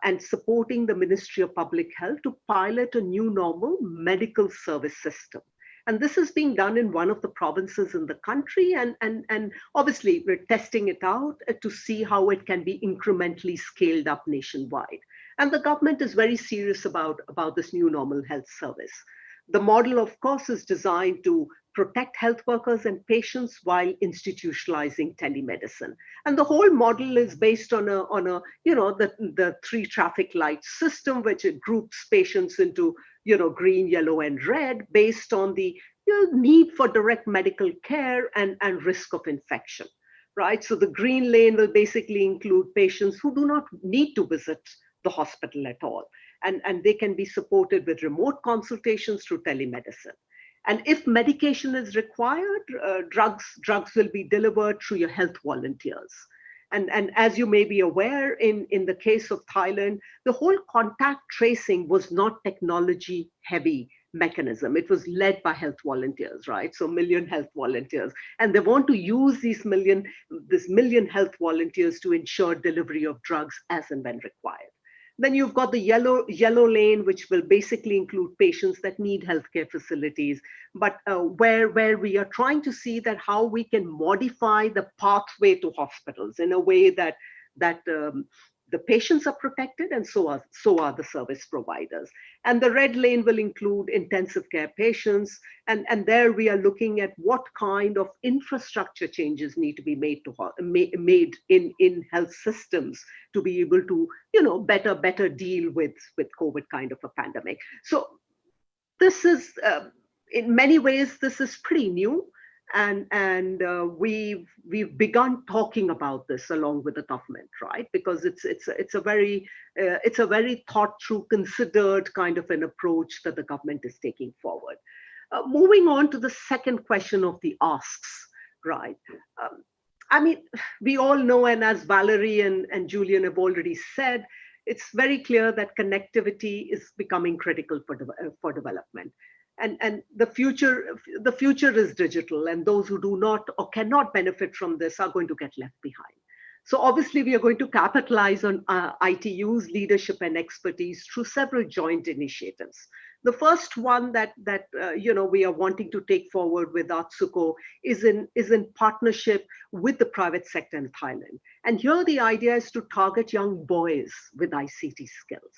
and supporting the Ministry of Public Health to pilot a new normal medical service system. And this is being done in one of the provinces in the country. And obviously, we're testing it out to see how it can be incrementally scaled up nationwide. And the government is very serious about this new normal health service. The model, of course, is designed to protect health workers and patients while institutionalizing telemedicine. And the whole model is based on the 3 traffic light system, which it groups patients into green, yellow, and red based on the need for direct medical care and risk of infection, right? So the green lane will basically include patients who do not need to visit the hospital at all. And they can be supported with remote consultations through telemedicine. And if medication is required, drugs will be delivered through your health volunteers. And as you may be aware, in the case of Thailand, the whole contact tracing was not technology heavy mechanism. It was led by health volunteers, right? So million health volunteers. And they want to use this million health volunteers to ensure delivery of drugs as and when required. Then you've got the yellow lane, which will basically include patients that need healthcare facilities, but where we are trying to see that how we can modify the pathway to hospitals in a way that the patients are protected, and so are the service providers. And the red lane will include intensive care patients, and there we are looking at what kind of infrastructure changes need to be made in health systems to be able to better deal with COVID kind of a pandemic. So this is in many ways, this is pretty new. And we've begun talking about this along with the government, right? Because it's a very thought through, considered kind of an approach that the government is taking forward. Moving on to the second question of the asks, right? I mean, we all know, and as Valerie and Julian have already said, it's very clear that connectivity is becoming critical for development. And the future is digital, and those who do not or cannot benefit from this are going to get left behind. So obviously, we are going to capitalize on ITU's leadership and expertise through several joint initiatives. The first one that we are wanting to take forward with Atsuko is in partnership with the private sector in Thailand. And here the idea is to target young boys with ICT skills,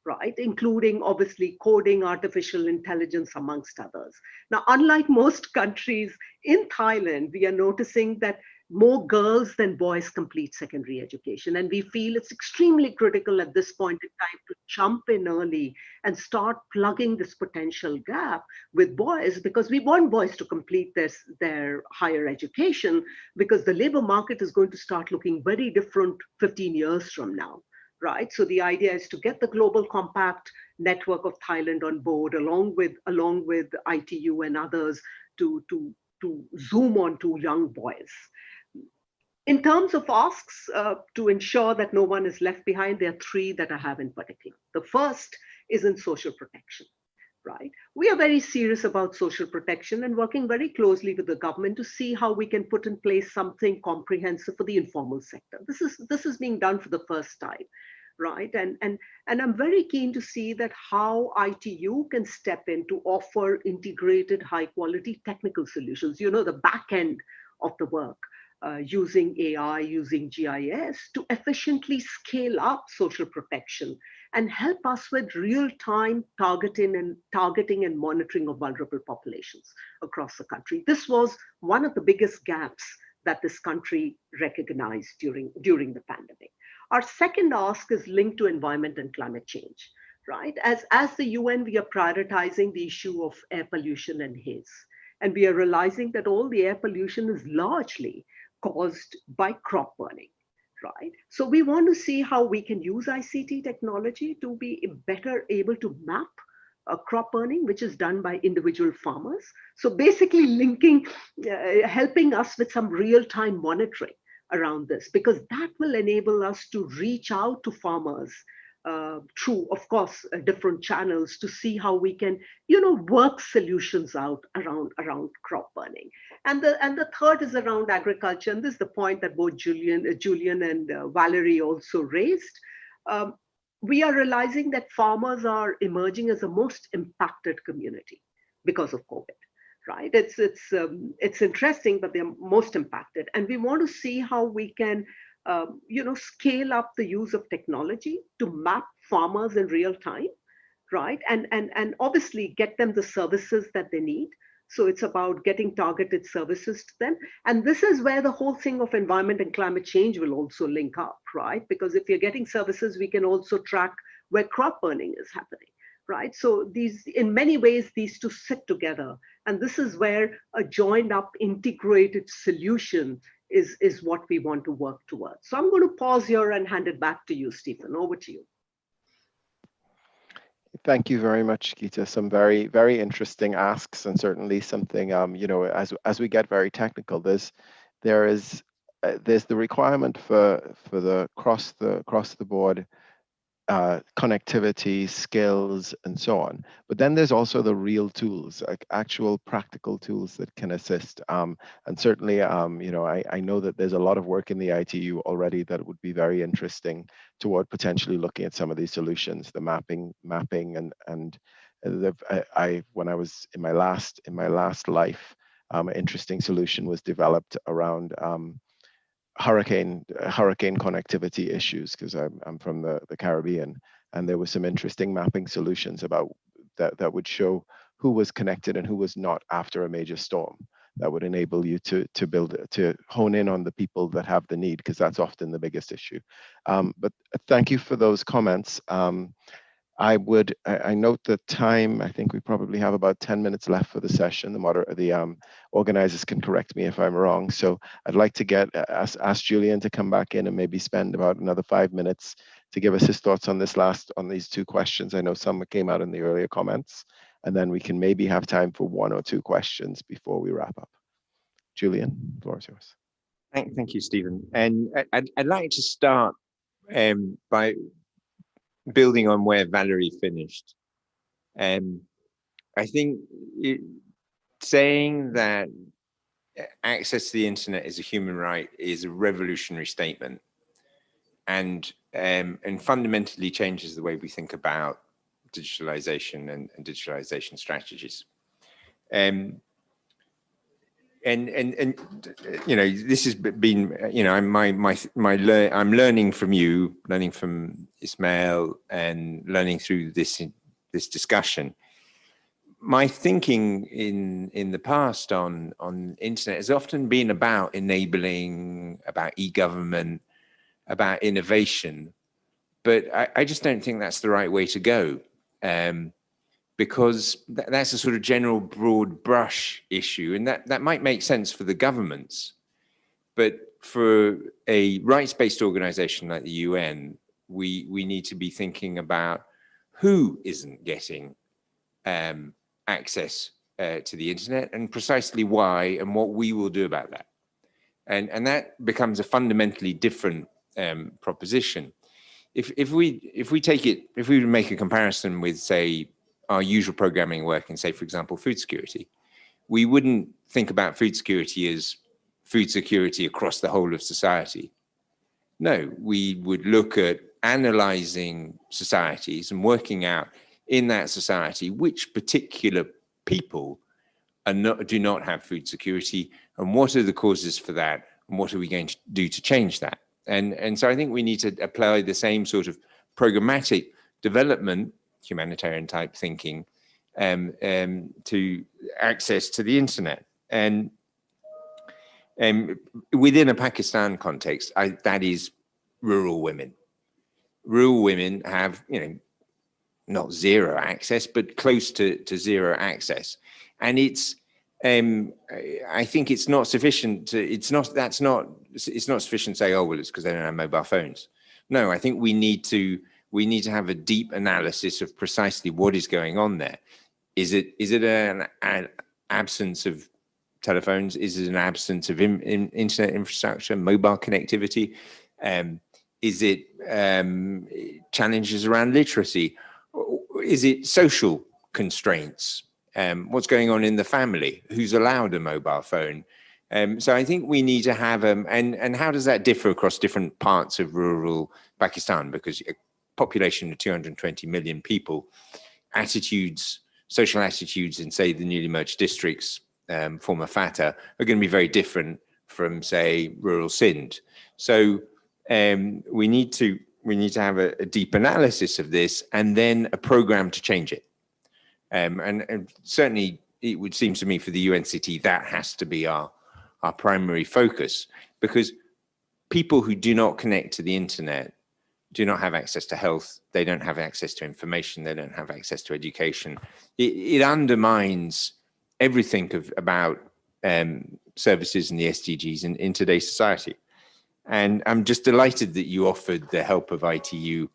right? Including obviously coding, artificial intelligence, amongst others. Now, unlike most countries, in Thailand, we are noticing that more girls than boys complete secondary education. And we feel it's extremely critical at this point in time to jump in early and start plugging this potential gap with boys, because we want boys to complete their higher education, because the labor market is going to start looking very different 15 years from now, right? So the idea is to get the Global Compact network of Thailand on board, along with ITU and others, to zoom on to young boys. In terms of asks, to ensure that no one is left behind, there are three that I have in particular. The first is in social protection, right? We are very serious about social protection and working very closely with the government to see how we can put in place something comprehensive for the informal sector. This is being done for the first time, right? And I'm very keen to see that how ITU can step in to offer integrated, high quality technical solutions, the back end of the work. Using AI, using GIS to efficiently scale up social protection and help us with real-time targeting and monitoring of vulnerable populations across the country. This was one of the biggest gaps that this country recognized during the pandemic. Our second ask is linked to environment and climate change, right? As the UN, we are prioritizing the issue of air pollution and haze. And we are realizing that all the air pollution is largely caused by crop burning, right? So we want to see how we can use ICT technology to be better able to map crop burning, which is done by individual farmers. So basically helping us with some real-time monitoring around this, because that will enable us to reach out to farmers through, of course, different channels to see how we can, work solutions out around crop burning. And the third is around agriculture, and this is the point that both Julian and Valerie also raised. We are realizing that farmers are emerging as the most impacted community because of COVID. Right? It's interesting, but they're most impacted, and we want to see how we can, scale up the use of technology to map farmers in real time, right? And obviously get them the services that they need. So it's about getting targeted services to them, and this is where the whole thing of environment and climate change will also link up, right? Because if you're getting services, we can also track where crop burning is happening. Right. So in many ways, these two sit together. And this is where a joined up integrated solution is what we want to work towards. So I'm going to pause here and hand it back to you, Stephen. Over to you. Thank you very much, Geeta. Some very, very interesting asks, and certainly something, as we get very technical, there's the requirement for the across the board connectivity, skills, and so on. But then there's also the real tools, like actual practical tools that can assist. And certainly, I know that there's a lot of work in the ITU already that would be very interesting toward potentially looking at some of these solutions, the mapping, and when I was in my last life, an interesting solution was developed around hurricane connectivity issues, because I'm from the Caribbean, and there were some interesting mapping solutions about that would show who was connected and who was not after a major storm. That would enable you to hone in on the people that have the need, because that's often the biggest issue. But thank you for those comments. I note the time. I think we probably have about 10 minutes left for the session. The organizers can correct me if I'm wrong. So I'd like to ask Julian to come back in and maybe spend about another 5 minutes to give us his thoughts on these two questions. I know some came out in the earlier comments, and then we can maybe have time for one or two questions before we wrap up. Julian, the floor is yours. Thank you, Stephen. And I'd like to start by building on where Valerie finished. I think saying that access to the internet is a human right is a revolutionary statement, and fundamentally changes the way we think about digitalization and digitalization strategies. And you know, this has been, you know, I'm learning from you, learning from Ismail, and learning through this discussion. My thinking in the past on internet has often been about enabling, about e-government, about innovation, but I just don't think that's the right way to go. Because that's a sort of general broad brush issue, and that might make sense for the governments, but for a rights-based organization like the UN, we need to be thinking about who isn't getting access to the internet, and precisely why, and what we will do about that. And that becomes a fundamentally different proposition. If we make a comparison with, say, our usual programming work in, say, for example, food security, we wouldn't think about food security as food security across the whole of society. No, we would look at analyzing societies and working out in that society which particular people do not have food security, and what are the causes for that, and what are we going to do to change that. And so I think we need to apply the same sort of programmatic development, humanitarian type thinking, to access to the internet. And within a Pakistan context, that is rural women. Rural women have, you know, not zero access, but close to zero access. And it's, I think it's not sufficient to, it's not sufficient to say, oh, well, it's because they don't have mobile phones. No, I think we need to have a deep analysis of precisely what is going on there. Is it an absence of telephones? Is it an absence of internet infrastructure, mobile connectivity? Is it challenges around literacy? Is it social constraints? What's going on in the family? Who's allowed a mobile phone? So I think we need to have, and how does that differ across different parts of rural Pakistan? Because a population of 220 million people, social attitudes in, say, the newly merged districts, former FATA, are going to be very different from, say, rural Sindh. So we need to have a deep analysis of this, and then a program to change it. And certainly, it would seem to me for the UNCT that has to be our primary focus, because people who do not connect to the internet do not have access to health, they don't have access to information, they don't have access to education. It undermines everything about services and the SDGs in today's society. And I'm just delighted that you offered the help of ITU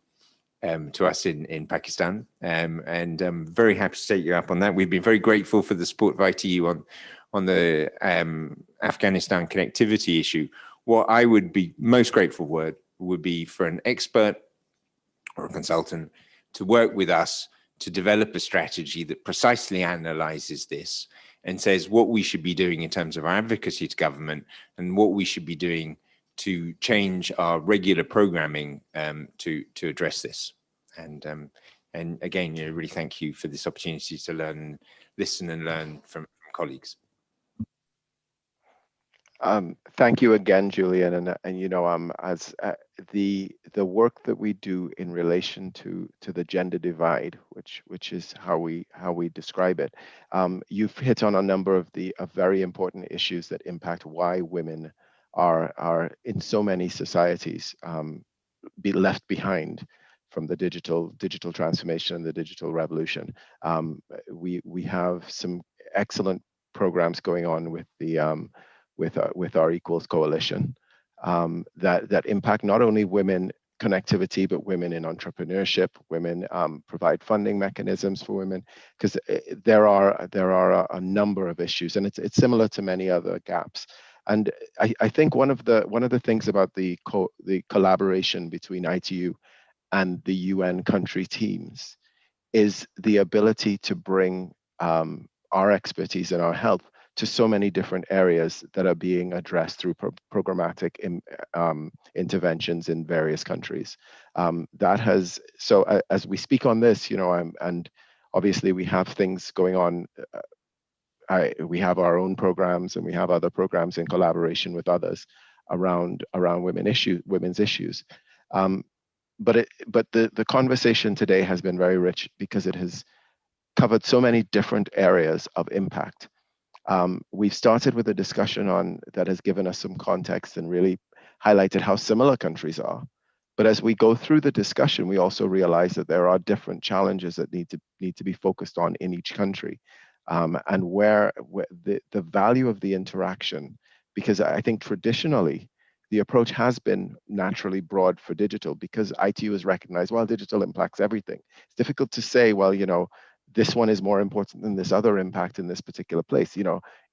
to us in Pakistan, and I'm very happy to take you up on that. We've been very grateful for the support of ITU on the Afghanistan connectivity issue. What I would be most grateful for would be for an expert or a consultant to work with us to develop a strategy that precisely analyzes this and says what we should be doing in terms of our advocacy to government, and what we should be doing to change our regular programming to address this. And again, really thank you for this opportunity to listen and learn from colleagues. Thank you again, Julian, and you know, as the work that we do in relation to the gender divide, which is how we describe it, you've hit on a number of very important issues that impact why women are in so many societies be left behind the digital transformation and the digital revolution. We have some excellent programs going on with the with our Equals Coalition that impact not only women connectivity, but women in entrepreneurship. Women provide funding mechanisms for women, because there are a number of issues, and it's similar to many other gaps. And I think one of the things about the collaboration between ITU and the UN country teams is the ability to bring our expertise and our help to so many different areas that are being addressed through programmatic interventions in various countries. As we speak on this, and obviously we have things going on. We have our own programs, and we have other programs in collaboration with others around women's issues. But the conversation today has been very rich because it has covered so many different areas of impact. We've started with a discussion that has given us some context and really highlighted how similar countries are. But as we go through the discussion, we also realize that there are different challenges that need to be focused on in each country, and where the value of the interaction, because I think traditionally the approach has been naturally broad for digital, because ITU has recognized, well, digital impacts everything. It's difficult to say, well, this one is more important than this other impact in this particular place.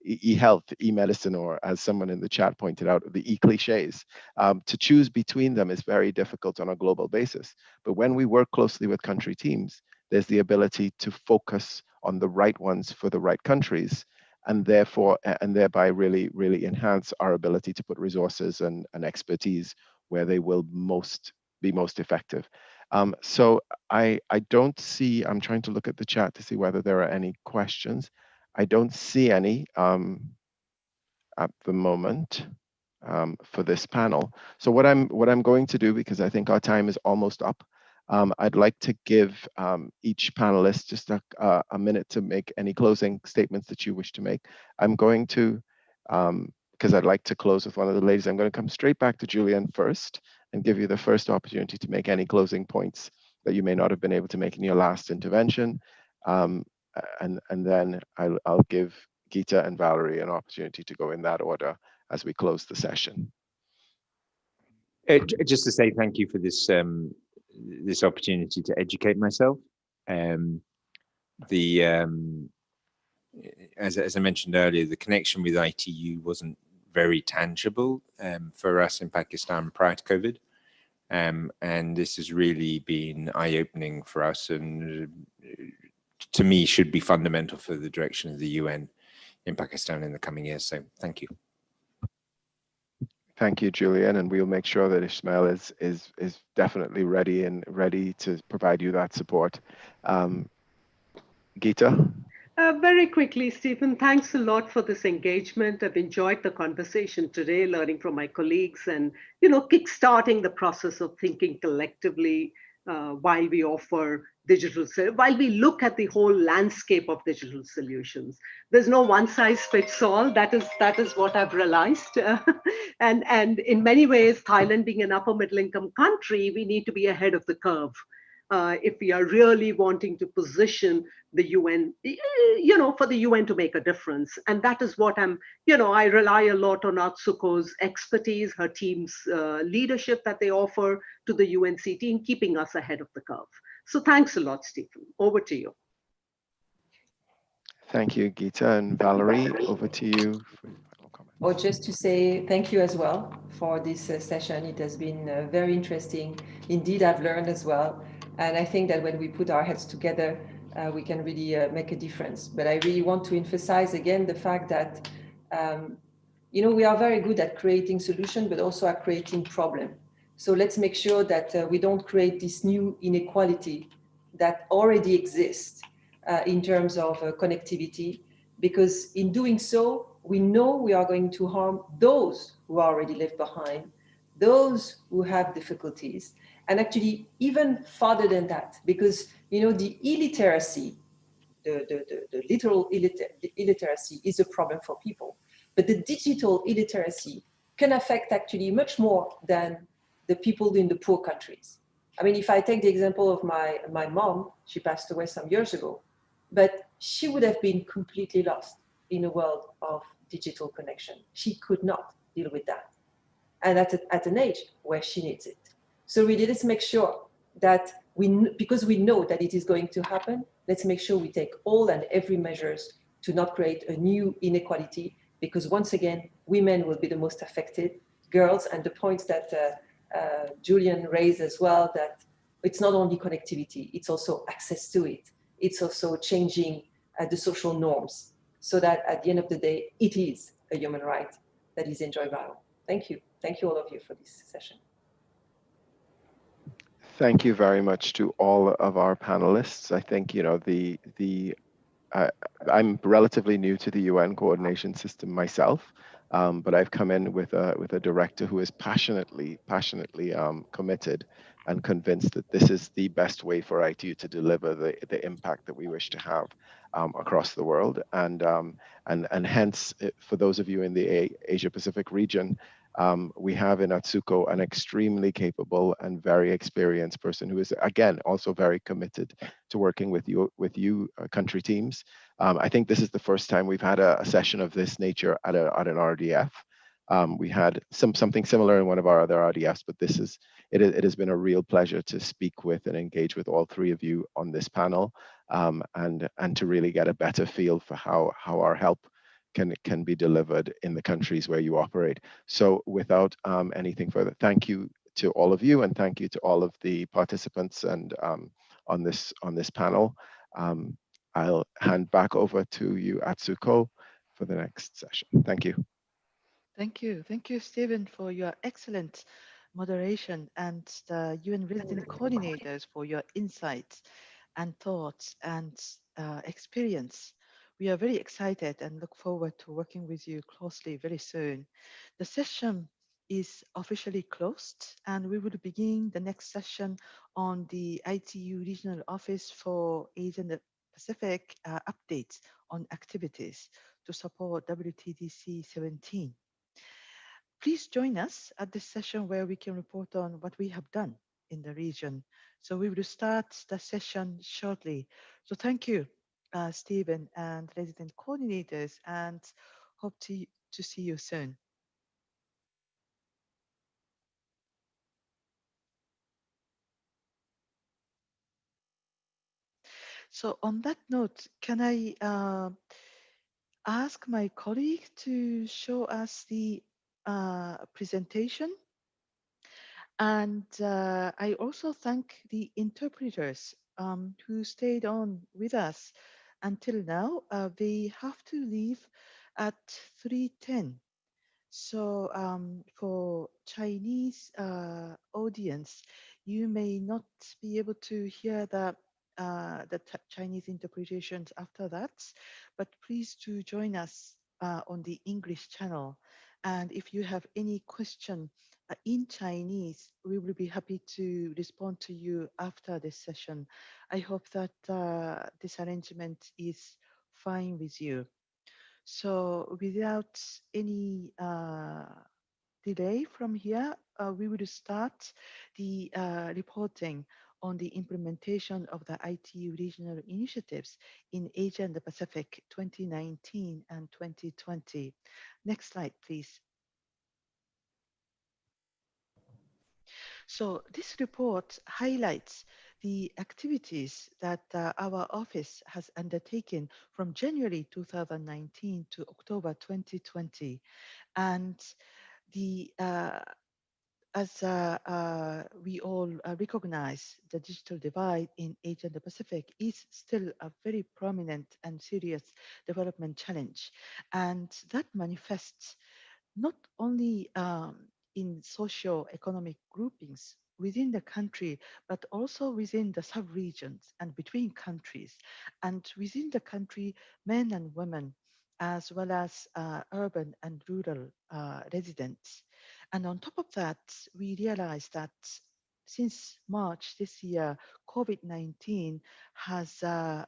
E-health, e-medicine, or as someone in the chat pointed out, the e-cliches. To choose between them is very difficult on a global basis. But when we work closely with country teams, there's the ability to focus on the right ones for the right countries, and thereby really, really enhance our ability to put resources and expertise where they will be most effective. So I don't see, I'm trying to look at the chat to see whether there are any questions. I don't see any at the moment for this panel. So what I'm going to do, because I think our time is almost up, I'd like to give each panelist just a minute to make any closing statements that you wish to make. I'm going to, because I'd like to close with one of the ladies, I'm going to come straight back to Julian first and give you the first opportunity to make any closing points that you may not have been able to make in your last intervention. And then I'll give Geeta and Valerie an opportunity to go in that order as we close the session. Just to say thank you for this this opportunity to educate myself. As I mentioned earlier, the connection with ITU wasn't very tangible for us in Pakistan prior to COVID. And this has really been eye-opening for us, and to me should be fundamental for the direction of the UN in Pakistan in the coming years. So thank you. Thank you, Julian, and we'll make sure that Ismail is definitely ready to provide you that support. Geeta? Very quickly, Stephen, thanks a lot for this engagement. I've enjoyed the conversation today, learning from my colleagues and, kickstarting the process of thinking collectively while we offer while we look at the whole landscape of digital solutions. There's no one size fits all. That is what I've realized. And in many ways, Thailand being an upper middle income country, we need to be ahead of the curve. If we are really wanting to position the UN, for the UN to make a difference. And that is what I rely a lot on Atsuko's expertise, her team's leadership that they offer to the UNC team, keeping us ahead of the curve. So thanks a lot, Stephen. Over to you. Thank you, Geeta. And Valerie, over to you. Or just to say thank you as well for this session. It has been very interesting. Indeed, I've learned as well. And I think that when we put our heads together, we can really make a difference. But I really want to emphasize again the fact that, we are very good at creating solutions, but also at creating problems. So let's make sure that we don't create this new inequality that already exists in terms of connectivity, because in doing so, we know we are going to harm those who are already left behind, those who have difficulties, and actually even farther than that, because the illiteracy, the literal illiteracy is a problem for people, but the digital illiteracy can affect actually much more than the people in the poor countries. I mean, if I take the example of my mom, she passed away some years ago, but she would have been completely lost in a world of digital connection. She could not deal with that. And at an age where she needs it. So really, let's make sure that because we know that it is going to happen, let's make sure we take all and every measures to not create a new inequality, because once again, women will be the most affected, girls, and the points that Julian raised as well, that it's not only connectivity, it's also access to it. It's also changing the social norms, so that at the end of the day, it is a human right that is enjoyable. Thank you. Thank you all of you for this session. Thank you very much to all of our panelists. I think, you know, I'm relatively new to the UN coordination system myself, but I've come in with a director who is passionately committed and convinced that this is the best way for ITU to deliver the impact that we wish to have across the world. And hence, for those of you in the Asia Pacific region, we have in Atsuko an extremely capable and very experienced person who is, again, also very committed to working with you country teams. I think this is the first time we've had a session of this nature at an RDF. We had something similar in one of our other RDFs, but it has been a real pleasure to speak with and engage with all three of you on this panel, and to really get a better feel for how our help can be delivered in the countries where you operate. So without anything further, thank you to all of you, and thank you to all of the participants and on this panel. I'll hand back over to you, Atsuko, for the next session. Thank you. Thank you. Thank you, Stephen, for your excellent moderation, and the UN resident coordinators for your insights and thoughts and experience. We are very excited and look forward to working with you closely very soon. The session is officially closed, and we will begin the next session on the ITU Regional Office for Asia and the Pacific updates on activities to support WTDC 17. Please join us at this session where we can report on what we have done in the region. So we will start the session shortly. So thank you, Stephen and resident coordinators, and hope to see you soon. So on that note, can I ask my colleague to show us the presentation? And I also thank the interpreters who stayed on with us until now. They have to leave at 3:10. So for Chinese audience, you may not be able to hear the Chinese interpretations after that, but please do join us on the English channel. And if you have any question in Chinese, we will be happy to respond to you after this session. I hope that this arrangement is fine with you. So without any delay from here, we will start the reporting on the implementation of the ITU regional initiatives in Asia and the Pacific 2019 and 2020. Next slide, please. So this report highlights the activities that our office has undertaken from January 2019 to October 2020. And the as we all recognize, the digital divide in Asia and the Pacific is still a very prominent and serious development challenge. And that manifests not only in socio-economic groupings within the country, but also within the sub-regions and between countries. And within the country, men and women, as well as urban and rural residents. And on top of that, we realized that since March this year, COVID-19 has had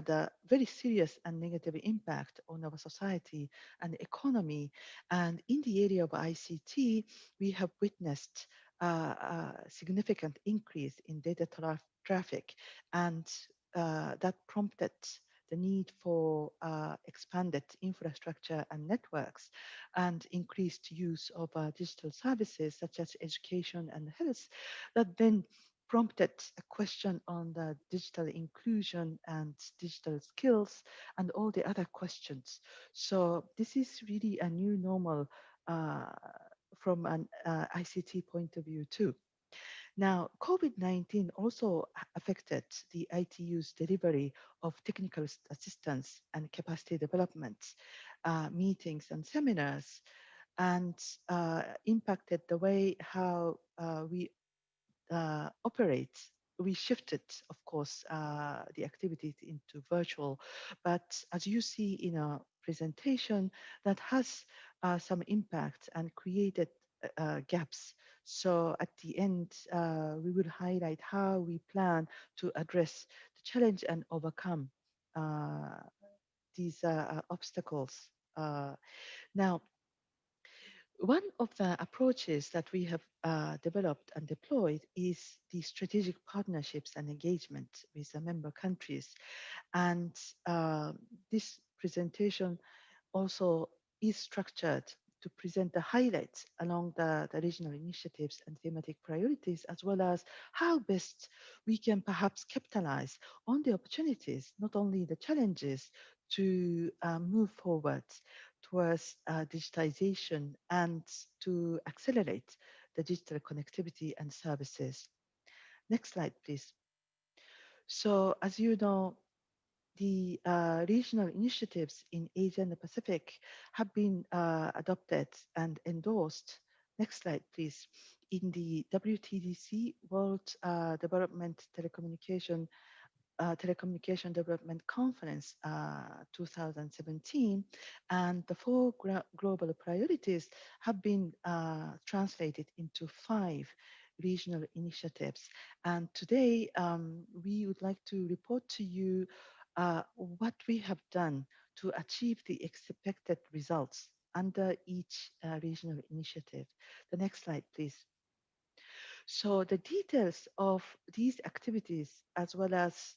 a very serious and negative impact on our society and economy. And in the area of ICT, we have witnessed significant increase in data traffic, and that prompted the need for expanded infrastructure and networks and increased use of digital services such as education and health, that then prompted a question on the digital inclusion and digital skills and all the other questions. So this is really a new normal from an ICT point of view too. Now, COVID-19 also affected the ITU's delivery of technical assistance and capacity development, meetings and seminars, and impacted the way how we operate. We shifted, of course, the activities into virtual, but as you see in our presentation, that has some impact and created gaps. So at the end, we will highlight how we plan to address the challenge and overcome these obstacles. Now, one of the approaches that we have developed and deployed is the strategic partnerships and engagement with the member countries. And this presentation also is structured to present the highlights along the regional initiatives and thematic priorities, as well as how best we can perhaps capitalize on the opportunities, not only the challenges, to move forward towards digitization and to accelerate the digital connectivity and services. Next slide, please. So as you know, the regional initiatives in Asia and the Pacific have been adopted and endorsed. Next slide, please. In the WTDC, World Development Telecommunication Development Conference 2017, and the four global priorities have been translated into 5 regional initiatives. And today, we would like to report to you what we have done to achieve the expected results under each regional initiative. The next slide, please. So the details of these activities, as well as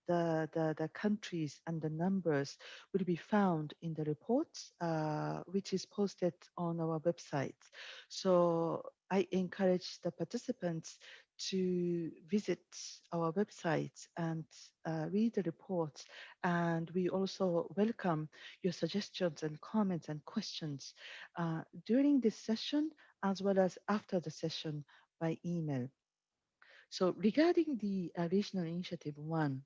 the countries and the numbers, will be found in the reports, which is posted on our website. So I encourage the participants to visit our website and read the reports. And we also welcome your suggestions and comments and questions during this session, as well as after the session by email. So regarding the Regional Initiative 1,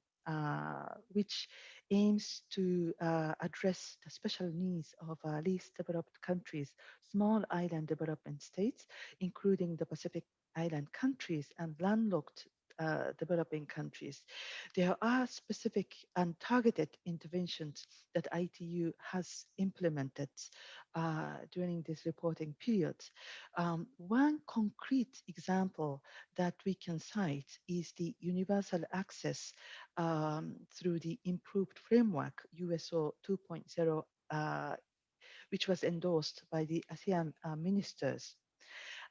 which aims to address the special needs of least developed countries, small island development states, including the Pacific Island countries and landlocked developing countries. There are specific and targeted interventions that ITU has implemented during this reporting period. One concrete example that we can cite is the universal access through the improved framework USO 2.0, which was endorsed by the ASEAN ministers.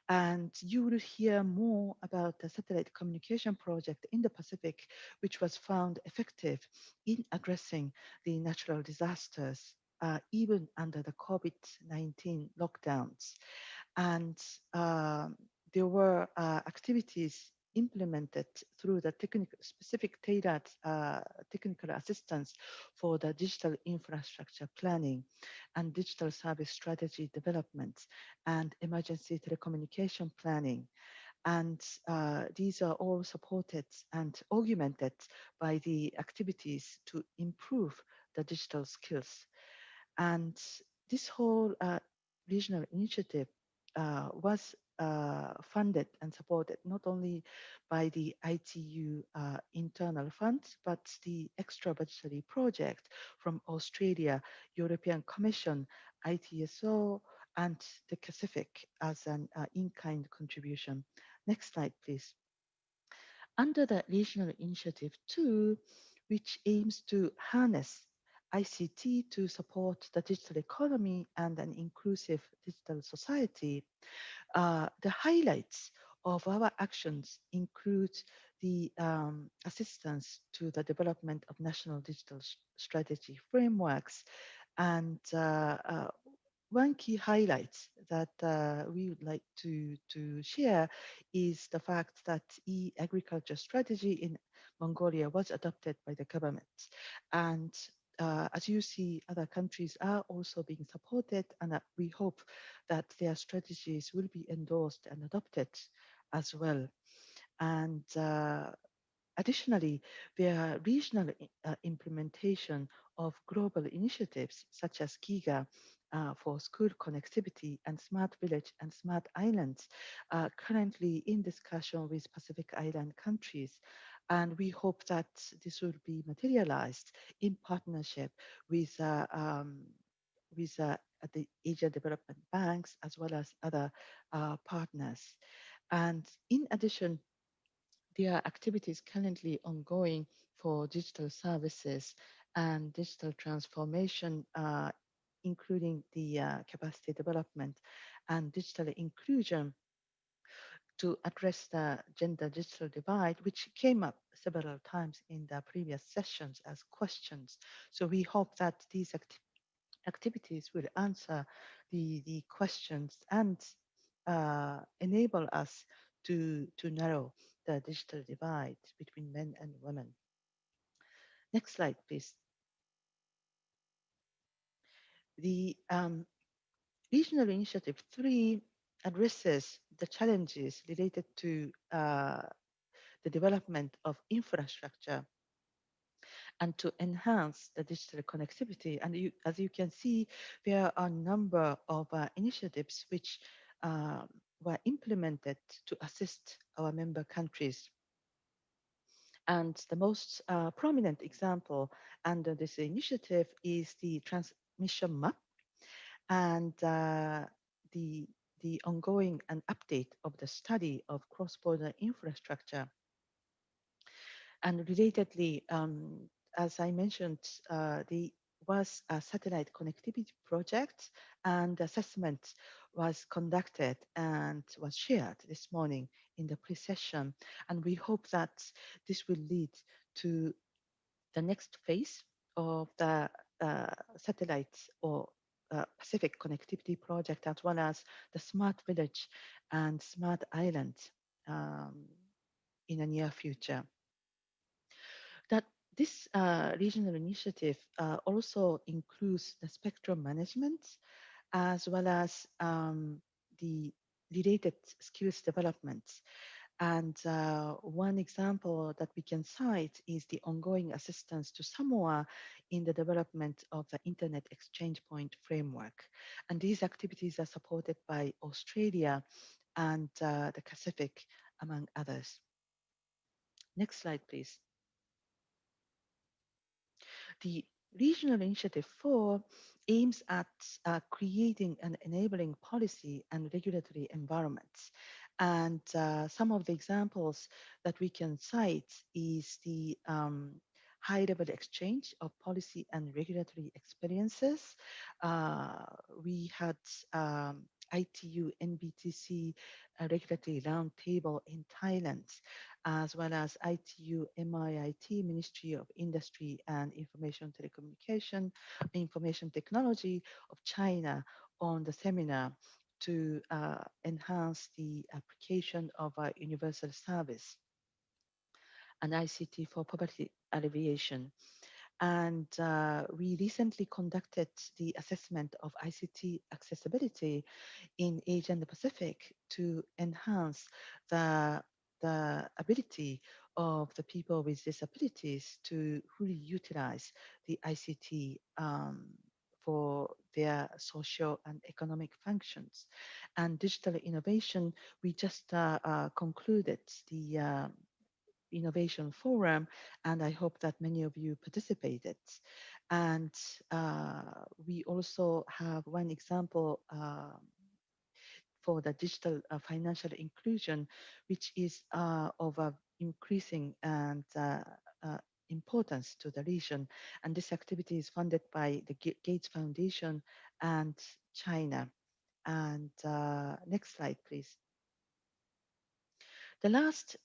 And you will hear more about the satellite communication project in the Pacific, which was found effective in addressing the natural disasters, even under the COVID-19 lockdowns. And there were activities implemented through the specific tailored technical assistance for the digital infrastructure planning and digital service strategy development and emergency telecommunication planning. And these are all supported and augmented by the activities to improve the digital skills. And this whole regional initiative was funded and supported not only by the ITU internal funds, but the extra budgetary project from Australia, European Commission, ITSO, and the Pacific as an in-kind contribution. Next slide, please. Under the Regional Initiative 2, which aims to harness ICT to support the digital economy and an inclusive digital society. The highlights of our actions include the assistance to the development of national digital strategy frameworks. And one key highlight that we would like to share is the fact that e-agriculture strategy in Mongolia was adopted by the government. And as you see, other countries are also being supported, and we hope that their strategies will be endorsed and adopted as well. And additionally, there are regional implementation of global initiatives such as GIGA for school connectivity and smart village and smart islands currently in discussion with Pacific Island countries. And we hope that this will be materialized in partnership with the Asia Development Banks as well as other partners. And in addition, there are activities currently ongoing for digital services and digital transformation, including the capacity development and digital inclusion to address the gender digital divide, which came up several times in the previous sessions as questions. So we hope that these activities will answer the questions and enable us to narrow the digital divide between men and women. Next slide, please. The Regional Initiative 3 addresses the challenges related to the development of infrastructure and to enhance the digital connectivity. And as you can see, there are a number of initiatives which were implemented to assist our member countries. And the most prominent example under this initiative is the transmission map and the ongoing and update of the study of cross-border infrastructure. And relatedly, as I mentioned, there was a satellite connectivity project, and assessment was conducted and was shared this morning in the pre-session. And we hope that this will lead to the next phase of the satellite or Pacific connectivity project, as well as the smart village and smart island in the near future. That this regional initiative also includes the spectrum management as well as the related skills development. And one example that we can cite is the ongoing assistance to Samoa in the development of the Internet Exchange Point framework. And these activities are supported by Australia and the Pacific, among others. Next slide, please. The Regional Initiative 4 aims at creating and enabling policy and regulatory environments. And some of the examples that we can cite is the high-level exchange of policy and regulatory experiences. We had ITU NBTC regulatory roundtable in Thailand, as well as ITU MIIT Ministry of Industry and Information Technology of China on the seminar to enhance the application of a universal service and ICT for poverty alleviation. And we recently conducted the assessment of ICT accessibility in Asia and the Pacific to enhance the ability of the people with disabilities to fully utilize the ICT for their social and economic functions. And digital innovation, we just concluded the Innovation Forum, and I hope that many of you participated. And we also have one example for the digital financial inclusion, which is of increasing and importance to the region. And this activity is funded by the Gates Foundation and China. And next slide, please. The last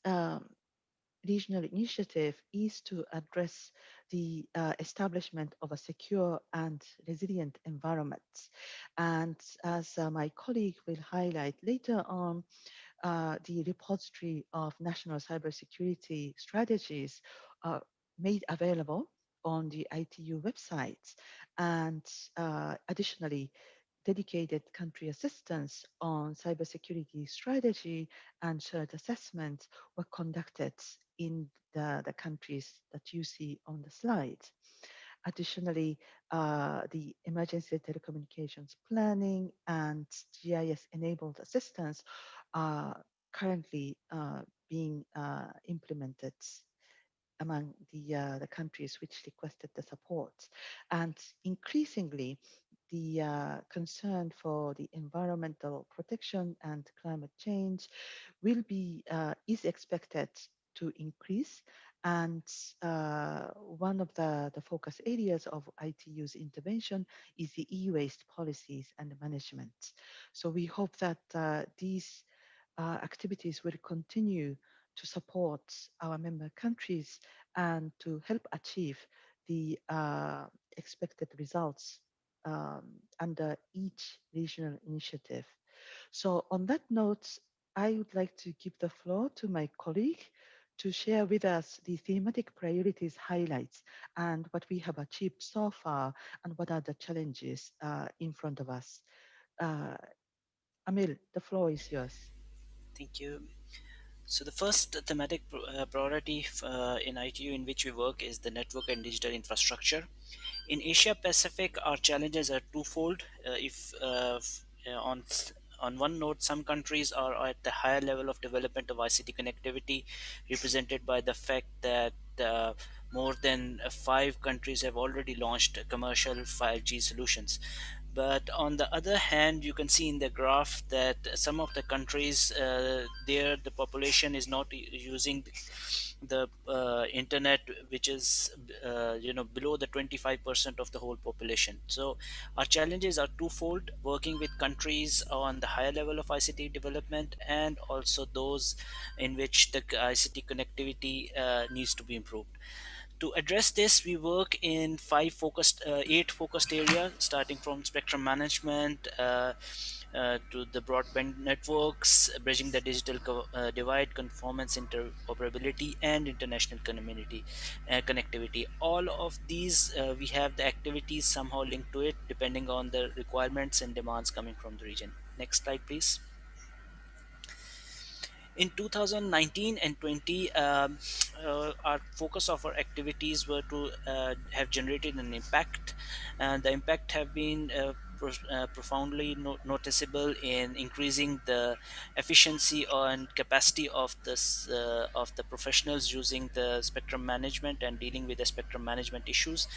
regional initiative is to address the establishment of a secure and resilient environment. And as my colleague will highlight later on, the repository of national cybersecurity strategies are made available on the ITU website. And additionally, dedicated country assistance on cybersecurity strategy and shared assessments were conducted in the countries that you see on the slide. Additionally, the emergency telecommunications planning and GIS-enabled assistance are currently being implemented among the countries which requested the support. And increasingly, the concern for the environmental protection and climate change is expected to increase. And one of the focus areas of ITU's intervention is the e-waste policies and management. So we hope that these activities will continue to support our member countries and to help achieve the expected results under each regional initiative. So on that note, I would like to give the floor to my colleague to share with us the thematic priorities highlights and what we have achieved so far and what are the challenges in front of us. Amil, the floor is yours. Thank you. So the first thematic priority in ITU in which we work is the network and digital infrastructure. In Asia Pacific, our challenges are twofold. On one note, some countries are at the higher level of development of ICT connectivity, represented by the fact that more than 5 countries have already launched commercial 5G solutions. But on the other hand, you can see in the graph that some of the countries there the population is not using the internet, which is below the 25% of the whole population. So our challenges are twofold: working with countries on the higher level of ICT development and also those in which the ICT connectivity needs to be improved. To address this, we work in 8 focused areas, starting from spectrum management to the broadband networks, bridging the digital divide, conformance, interoperability, and international community connectivity. All of these, we have the activities somehow linked to it, depending on the requirements and demands coming from the region. Next slide, please. In 2019 and 20, our focus of our activities were to have generated an impact, and the impact have been profoundly noticeable in increasing the efficiency and capacity of the professionals using the spectrum management and dealing with the spectrum management issues.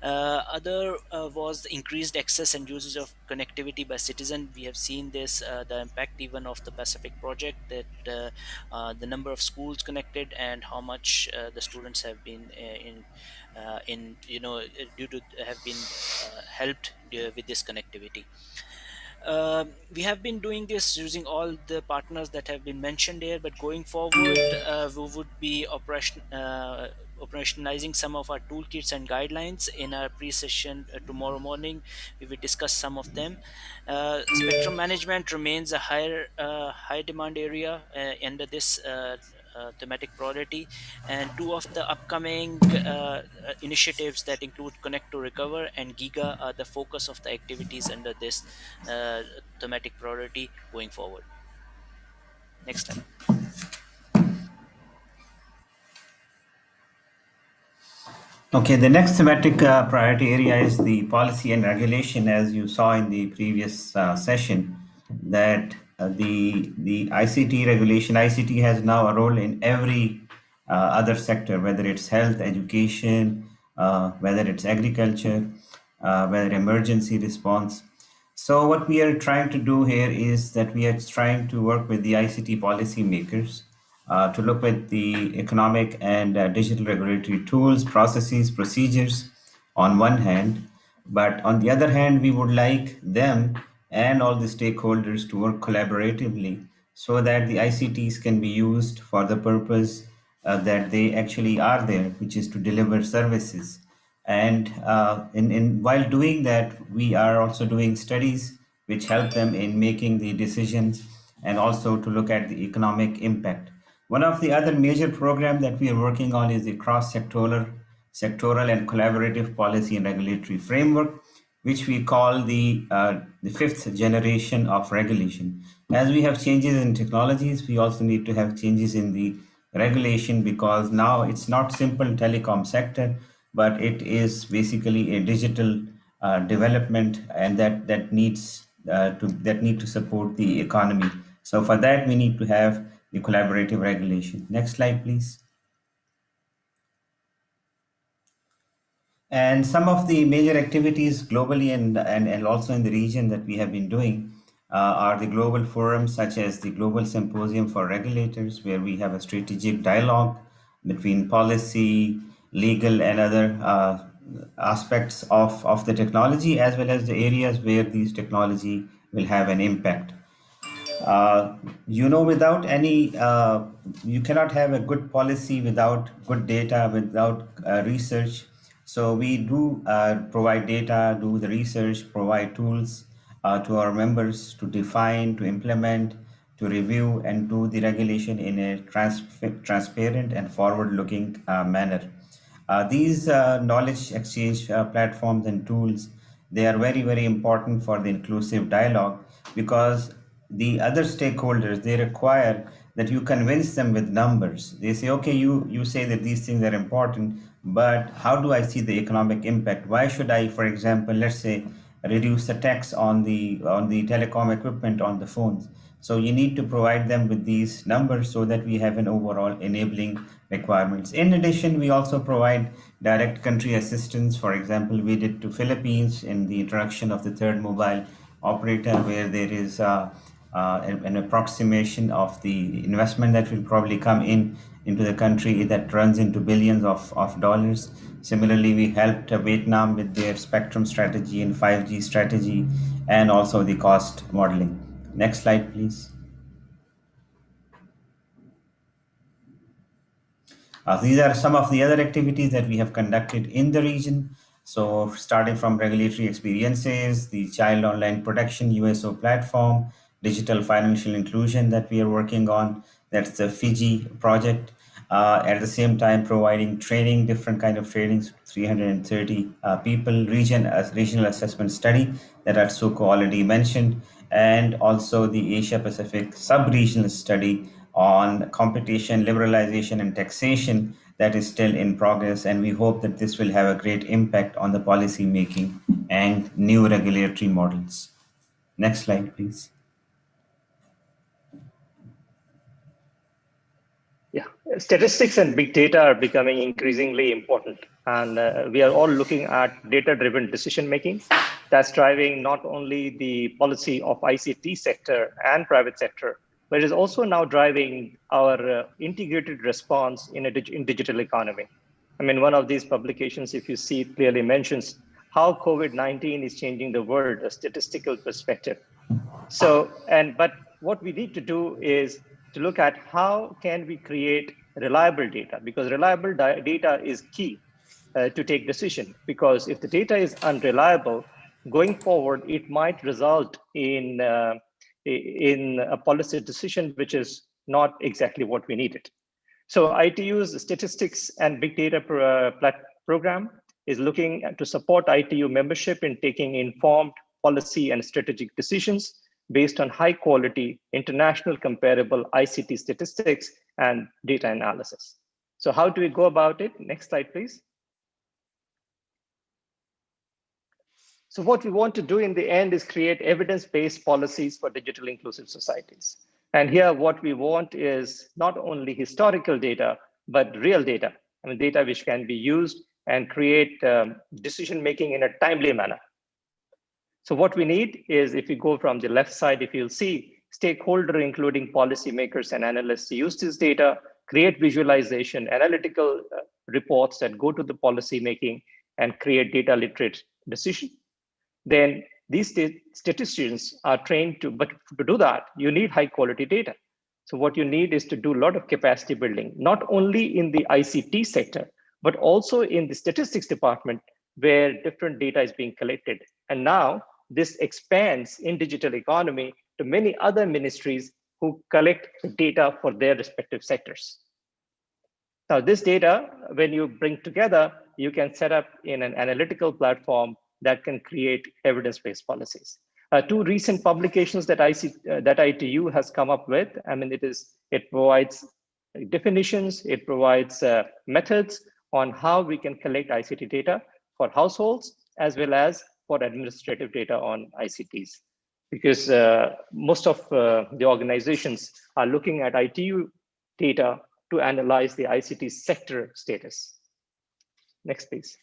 Other was the increased access and usage of connectivity by citizens. We have seen this, the impact even of the Pacific project, that the number of schools connected and how much the students have been due to have been helped with this connectivity. We have been doing this using all the partners that have been mentioned here, but going forward, we would be operationalizing some of our toolkits and guidelines in our pre-session tomorrow morning. We will discuss some of them. Spectrum management remains a high demand area under this thematic priority, and 2 of the upcoming initiatives that include Connect to Recover and Giga are the focus of the activities under this thematic priority going forward. Next slide. Okay, the next thematic priority area is the policy and regulation. As you saw in the previous session, that the ICT regulation, ICT has now a role in every other sector, whether it's health, education, whether it's agriculture, whether emergency response. So what we are trying to do here is that we are trying to work with the ICT policymakers to look at the economic and digital regulatory tools, processes, procedures on one hand, but on the other hand, we would like them and all the stakeholders to work collaboratively so that the ICTs can be used for the purpose that they actually are there, which is to deliver services. And while doing that, we are also doing studies which help them in making the decisions and also to look at the economic impact. One of the other major programs that we are working on is the sectoral and collaborative policy and regulatory framework, which we call the fifth generation of regulation. As we have changes in technologies, we also need to have changes in the regulation, because now it's not simple telecom sector, but it is basically a digital development, and that need to support the economy. So for that, we need to have the collaborative regulation. Next slide, please. And some of the major activities globally and also in the region that we have been doing are the global forums, such as the Global Symposium for Regulators, where we have a strategic dialogue between policy, legal, and other aspects of the technology, as well as the areas where these technology will have an impact. Without you cannot have a good policy without good data, without research. So we do provide data, do the research, provide tools to our members to define, to implement, to review, and do the regulation in a transparent and forward-looking manner. These knowledge exchange platforms and tools, they are very, very important for the inclusive dialogue, because the other stakeholders, they require that you convince them with numbers. They say, okay, you say that these things are important, but how do I see the economic impact? Why should I, for example, let's say, reduce the tax on the telecom equipment on the phones? So you need to provide them with these numbers so that we have an overall enabling requirements. In addition, we also provide direct country assistance. For example, we did to Philippines in the introduction of the third mobile operator, where there is an approximation of the investment that will probably come into the country that runs into billions of dollars. Similarly, we helped Vietnam with their spectrum strategy and 5G strategy, and also the cost modeling. Next slide, please. These are some of the other activities that we have conducted in the region. So starting from regulatory experiences, the Child Online Protection USO platform, digital financial inclusion that we are working on, that's the Fiji project. At the same time, providing training, different kind of trainings, 330 people, regional assessment study that Atsuko already mentioned, and also the Asia Pacific sub-regional study on competition, liberalization, and taxation that is still in progress. And we hope that this will have a great impact on the policy making and new regulatory models. Next slide, please. Yeah, statistics and big data are becoming increasingly important. And we are all looking at data-driven decision-making that's driving not only the policy of ICT sector and private sector, but is also now driving our integrated response in digital economy. I mean, one of these publications, if you see, it clearly mentions how COVID-19 is changing the world, a statistical perspective. But what we need to do is to look at how can we create reliable data, because reliable data is key to take decision. Because if the data is unreliable, going forward, it might result in a policy decision which is not exactly what we needed. So ITU's statistics and big data program is looking to support ITU membership in taking informed policy and strategic decisions based on high quality, international comparable ICT statistics and data analysis. So how do we go about it? Next slide, please. So what we want to do in the end is create evidence-based policies for digital inclusive societies. And here what we want is not only historical data, but real data. I mean, data which can be used and create decision-making in a timely manner. So what we need is, if you go from the left side, if you'll see, stakeholder, including policymakers and analysts, use this data, create visualization, analytical reports that go to the policy making and create data literate decision. Then these statisticians are trained to, but to do that, you need high quality data. So what you need is to do a lot of capacity building, not only in the ICT sector, but also in the statistics department where different data is being collected. And now this expands in digital economy to many other ministries who collect the data for their respective sectors. Now, this data, when you bring together, you can set up in an analytical platform that can create evidence-based policies. Two recent publications that that ITU has come up with, I mean, it provides definitions, it provides methods on how we can collect ICT data for households as well as for administrative data on ICTs. Because most of the organizations are looking at ITU data to analyze the ICT sector status. Next, please.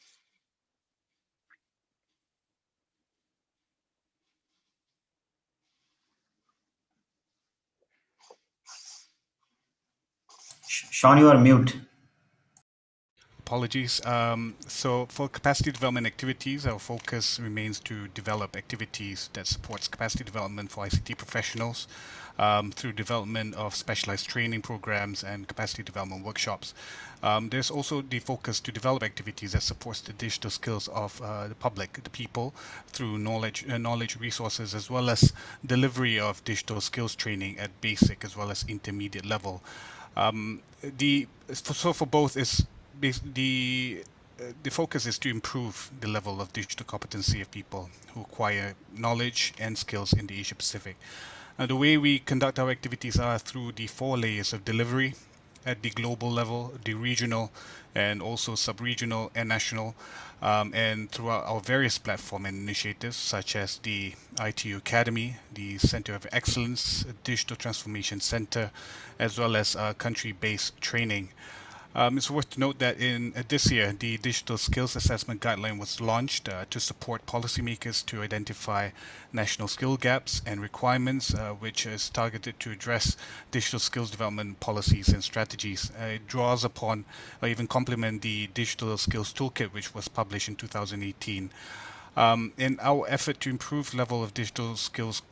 Sean, you are mute. Apologies. So for capacity development activities, our focus remains to develop activities that supports capacity development for ICT professionals through development of specialized training programs and capacity development workshops. There's also the focus to develop activities that supports the digital skills of the public, the people, through knowledge resources, as well as delivery of digital skills training at basic as well as intermediate level. So for both is the focus is to improve the level of digital competency of people who acquire knowledge and skills in the Asia Pacific. The way we conduct our activities are through the 4 layers of delivery at the global level, the regional, and also sub-regional and national, and throughout our various platform and initiatives such as the ITU Academy, the Center of Excellence, Digital Transformation Center, as well as country-based training. It's worth to note that in this year, the Digital Skills Assessment Guideline was launched to support policymakers to identify national skill gaps and requirements, which is targeted to address digital skills development policies and strategies. It draws upon or even complement the Digital Skills Toolkit, which was published in 2018. In our effort to improve level of digital skills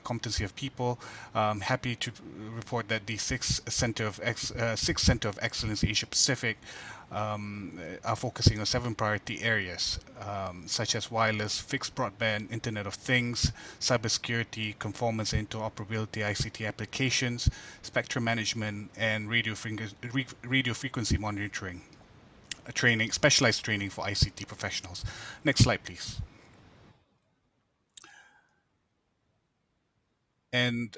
competency of people, I'm happy to report that the Sixth Center of Excellence Asia Pacific are focusing on 7 priority areas, such as wireless, fixed broadband, Internet of Things, cybersecurity, conformance and interoperability ICT applications, spectrum management, and radio frequency monitoring training, specialized training for ICT professionals. Next slide, please. And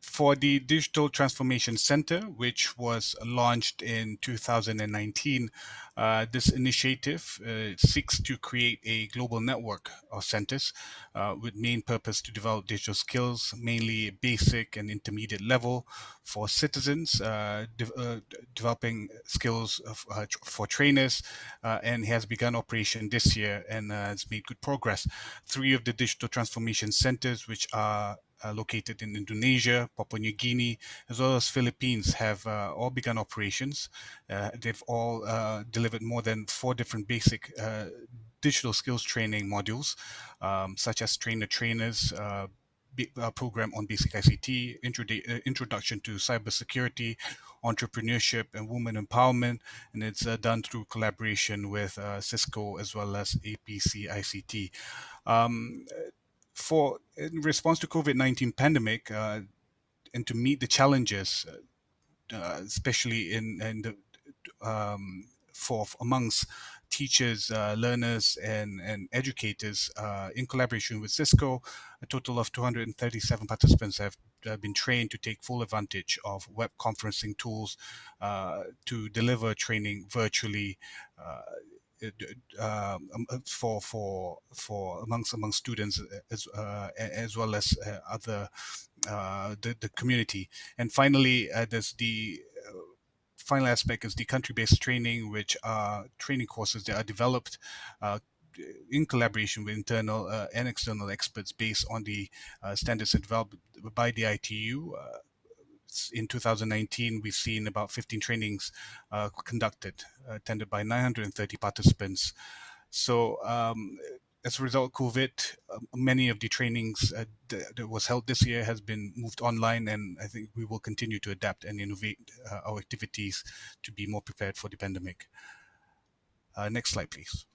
for the Digital Transformation Center, which was launched in 2019, this initiative seeks to create a global network of centers with main purpose to develop digital skills, mainly basic and intermediate level for citizens, developing skills for trainers, and has begun operation this year and has made good progress. 3 of the Digital Transformation Centers, which are located in Indonesia, Papua New Guinea, as well as Philippines, have all begun operations. They've all delivered more than 4 different basic digital skills training modules, such as trainers, program on basic ICT, introduction to cybersecurity, entrepreneurship, and women empowerment, and it's done through collaboration with Cisco as well as APC ICT. In response to COVID-19 pandemic and to meet the challenges, especially in the amongst teachers, learners, and educators, in collaboration with Cisco, a total of 237 participants have been trained to take full advantage of web conferencing tools to deliver training virtually for among students as well as other the community. And finally, there's the final aspect is the country-based training, which are training courses that are developed in collaboration with internal and external experts based on the standards developed by the ITU. In 2019, we've seen about 15 trainings conducted, attended by 930 participants. So as a result of COVID, many of the trainings that was held this year has been moved online, and I think we will continue to adapt and innovate our activities to be more prepared for the pandemic. Next slide, please.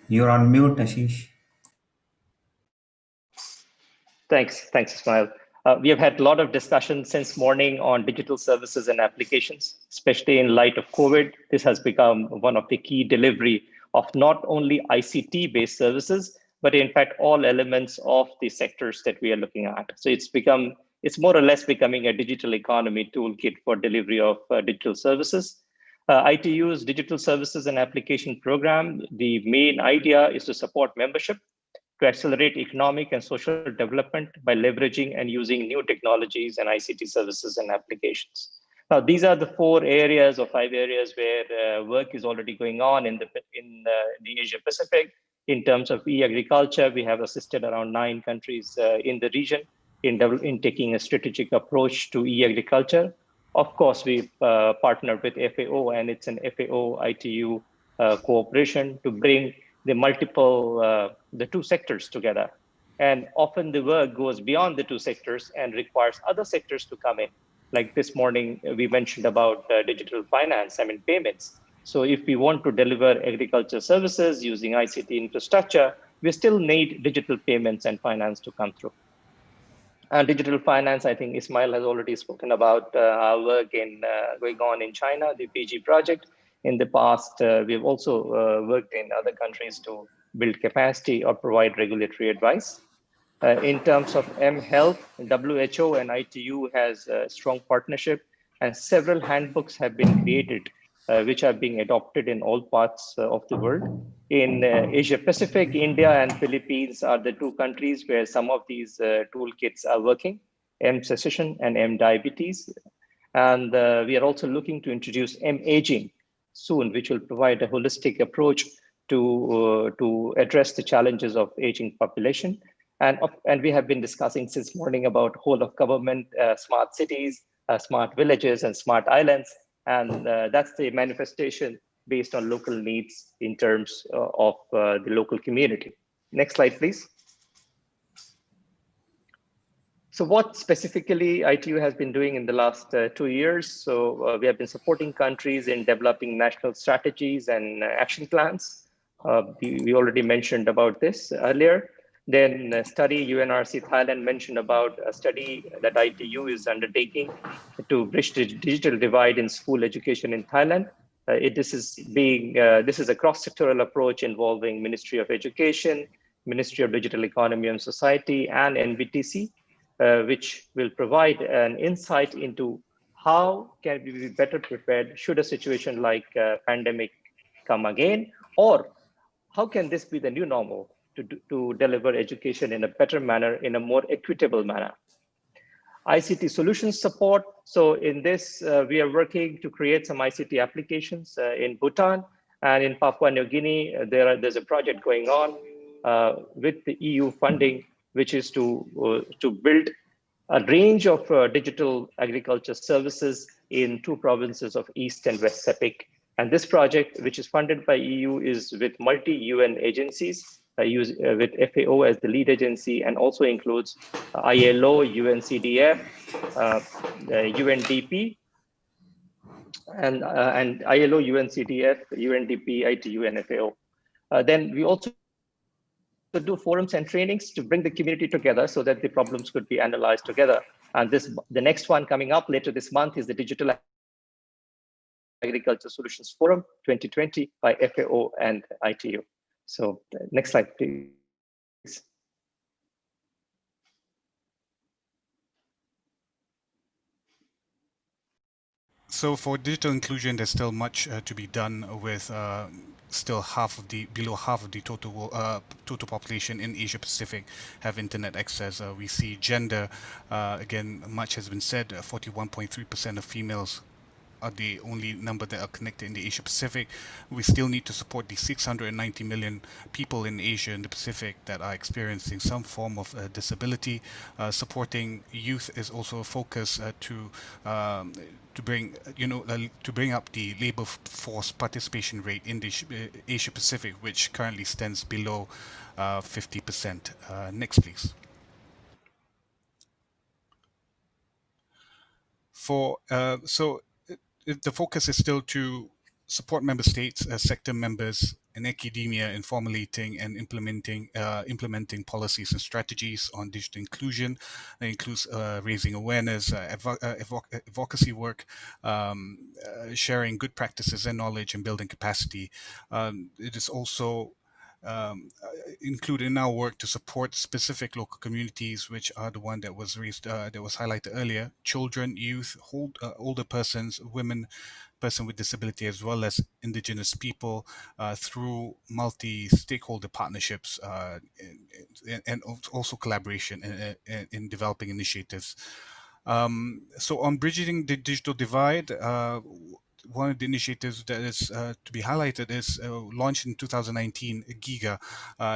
You're on mute, Ashish. Thanks, Ismail. We have had a lot of discussion since morning on digital services and applications, especially in light of COVID. This has become one of the key delivery of not only ICT-based services, but in fact, all elements of the sectors that we are looking at. So it's more or less becoming a digital economy toolkit for delivery of digital services. ITU's Digital Services and Application Program, the main idea is to support membership to accelerate economic and social development by leveraging and using new technologies and ICT services and applications. Now, these are the 4 areas or 5 areas where work is already going on in the Asia Pacific. In terms of e-agriculture, we have assisted around 9 countries in the region in taking a strategic approach to e-agriculture. Of course, we've partnered with FAO, and it's an FAO-ITU cooperation to bring the 2 sectors together. And often the work goes beyond the 2 sectors and requires other sectors to come in. Like this morning, we mentioned about digital finance, payments. So if we want to deliver agriculture services using ICT infrastructure, we still need digital payments and finance to come through. And digital finance, I think Ismail has already spoken about our work going on in China, the PG project. In the past, we've also worked in other countries to build capacity or provide regulatory advice. In terms of mHealth, WHO and ITU has a strong partnership, and several handbooks have been created, which are being adopted in all parts of the world. In Asia Pacific, India and Philippines are the 2 countries where some of these toolkits are working, M-cessation and M-diabetes. And we are also looking to introduce M-aging soon, which will provide a holistic approach to address the challenges of aging population. And we have been discussing since morning about whole of government, smart cities, smart villages, and smart islands. And that's the manifestation based on local needs in terms of the local community. Next slide, please. So what specifically ITU has been doing in the last 2 years? So we have been supporting countries in developing national strategies and action plans. We already mentioned about this earlier. Then study UNRC Thailand mentioned about a study that ITU is undertaking to bridge the digital divide in school education in Thailand. This is a cross-sectoral approach involving Ministry of Education, Ministry of Digital Economy and Society, and NBTC, which will provide an insight into how can we be better prepared should a situation like pandemic come again, or how can this be the new normal to deliver education in a better manner, in a more equitable manner. ICT solutions support. So in this, we are working to create some ICT applications in Bhutan and in Papua New Guinea. There's a project going on with the EU funding, which is to build a range of digital agriculture services in 2 provinces of East and West Sepik. And this project, which is funded by EU, is with multi-UN agencies, with FAO as the lead agency, and also includes ILO, UNCDF, UNDP, and ILO, UNCDF, UNDP, ITU, and FAO. Then we also do forums and trainings to bring the community together so that the problems could be analyzed together. And the next one coming up later this month is the Digital Agriculture Solutions Forum 2020 by FAO and ITU. So next slide, please. So for digital inclusion, there's still much to be done with still below half of the total population in Asia Pacific have internet access. We see gender, again, much has been said. 41.3% of females are the only number that are connected in the Asia Pacific. We still need to support the 690 million people in Asia and the Pacific that are experiencing some form of disability. Supporting youth is also a focus to bring to bring up the labor force participation rate in the Asia Pacific, which currently stands below 50%. Next, please. The focus is still to support member states, sector members, and academia in formulating and implementing policies and strategies on digital inclusion. That includes raising awareness, advocacy work, sharing good practices and knowledge, and building capacity. It is also included in our work to support specific local communities, which are the one that was raised, that was highlighted earlier: children, youth, older persons, women, person with disability, as well as indigenous people, through multi-stakeholder partnerships and also collaboration in developing initiatives. So on bridging the digital divide, one of the initiatives that is to be highlighted is launched in 2019, GIGA.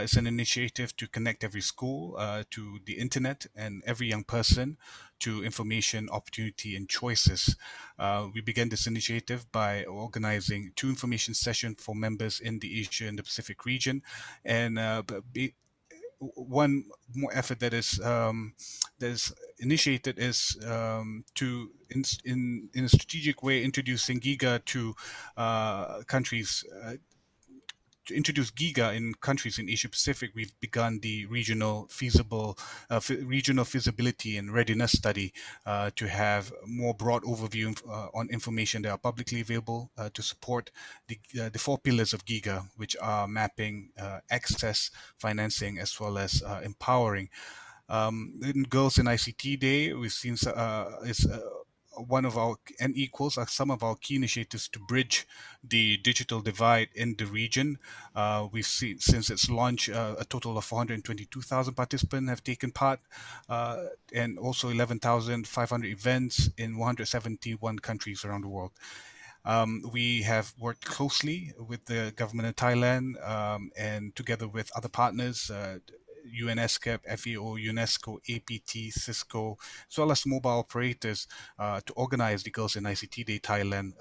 It's an initiative to connect every school to the internet and every young person to information, opportunity, and choices. We began this initiative by organizing 2 information sessions for members in the Asia and the Pacific region, and one more effort that is initiated is to in a strategic way introducing GIGA to countries. To introduce GIGA in countries in Asia Pacific, we've begun the regional feasibility and readiness study to have more broad overview on information that are publicly available to support the 4 pillars of GIGA, which are mapping, access, financing, as well as empowering. In Girls in ICT Day, we've seen one of our and equals are some of our key initiatives to bridge the digital divide in the region. We've seen since its launch a total of 422,000 participants have taken part, and also 11,500 events in 171 countries around the world. We have worked closely with the government of Thailand and together with other partners, UNESCAP, FAO, UNESCO, APT, Cisco, as well as mobile operators to organize the Girls in ICT Day Thailand.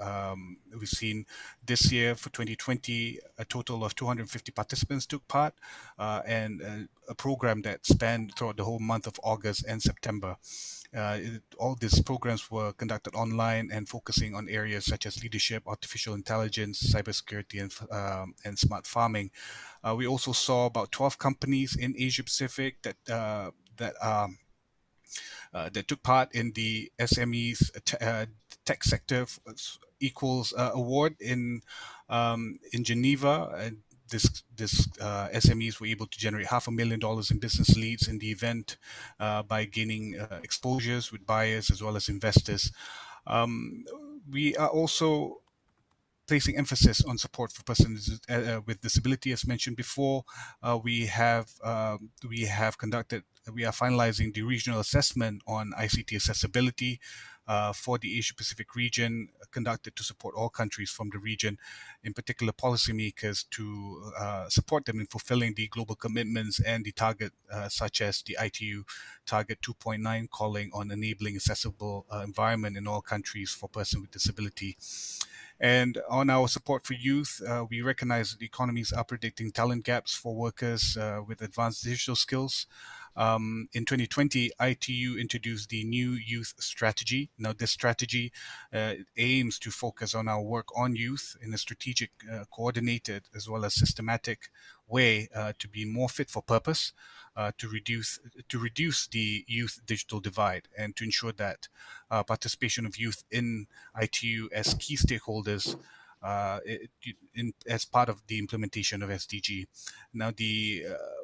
We've seen this year for 2020, a total of 250 participants took part and a program that spanned throughout the whole month of August and September. All these programs were conducted online and focusing on areas such as leadership, artificial intelligence, cybersecurity, and smart farming. We also saw about 12 companies in Asia Pacific that took part in the SMEs tech sector equals award in Geneva. And this SMEs were able to generate $500,000 in business leads in the event by gaining exposures with buyers as well as investors. We are also placing emphasis on support for persons with disability, as mentioned before. We are finalizing the regional assessment on ICT accessibility for the Asia Pacific region, conducted to support all countries from the region, in particular policymakers, to support them in fulfilling the global commitments and the target, such as the ITU Target 2.9, calling on enabling accessible environment in all countries for persons with disability. And on our support for youth, we recognize that the economies are predicting talent gaps for workers with advanced digital skills. In 2020, ITU introduced the new youth strategy. Now, this strategy aims to focus on our work on youth in a strategic, coordinated, as well as systematic way to be more fit for purpose, to reduce the youth digital divide, and to ensure that participation of youth in ITU as key stakeholders as part of the implementation of SDG. Now,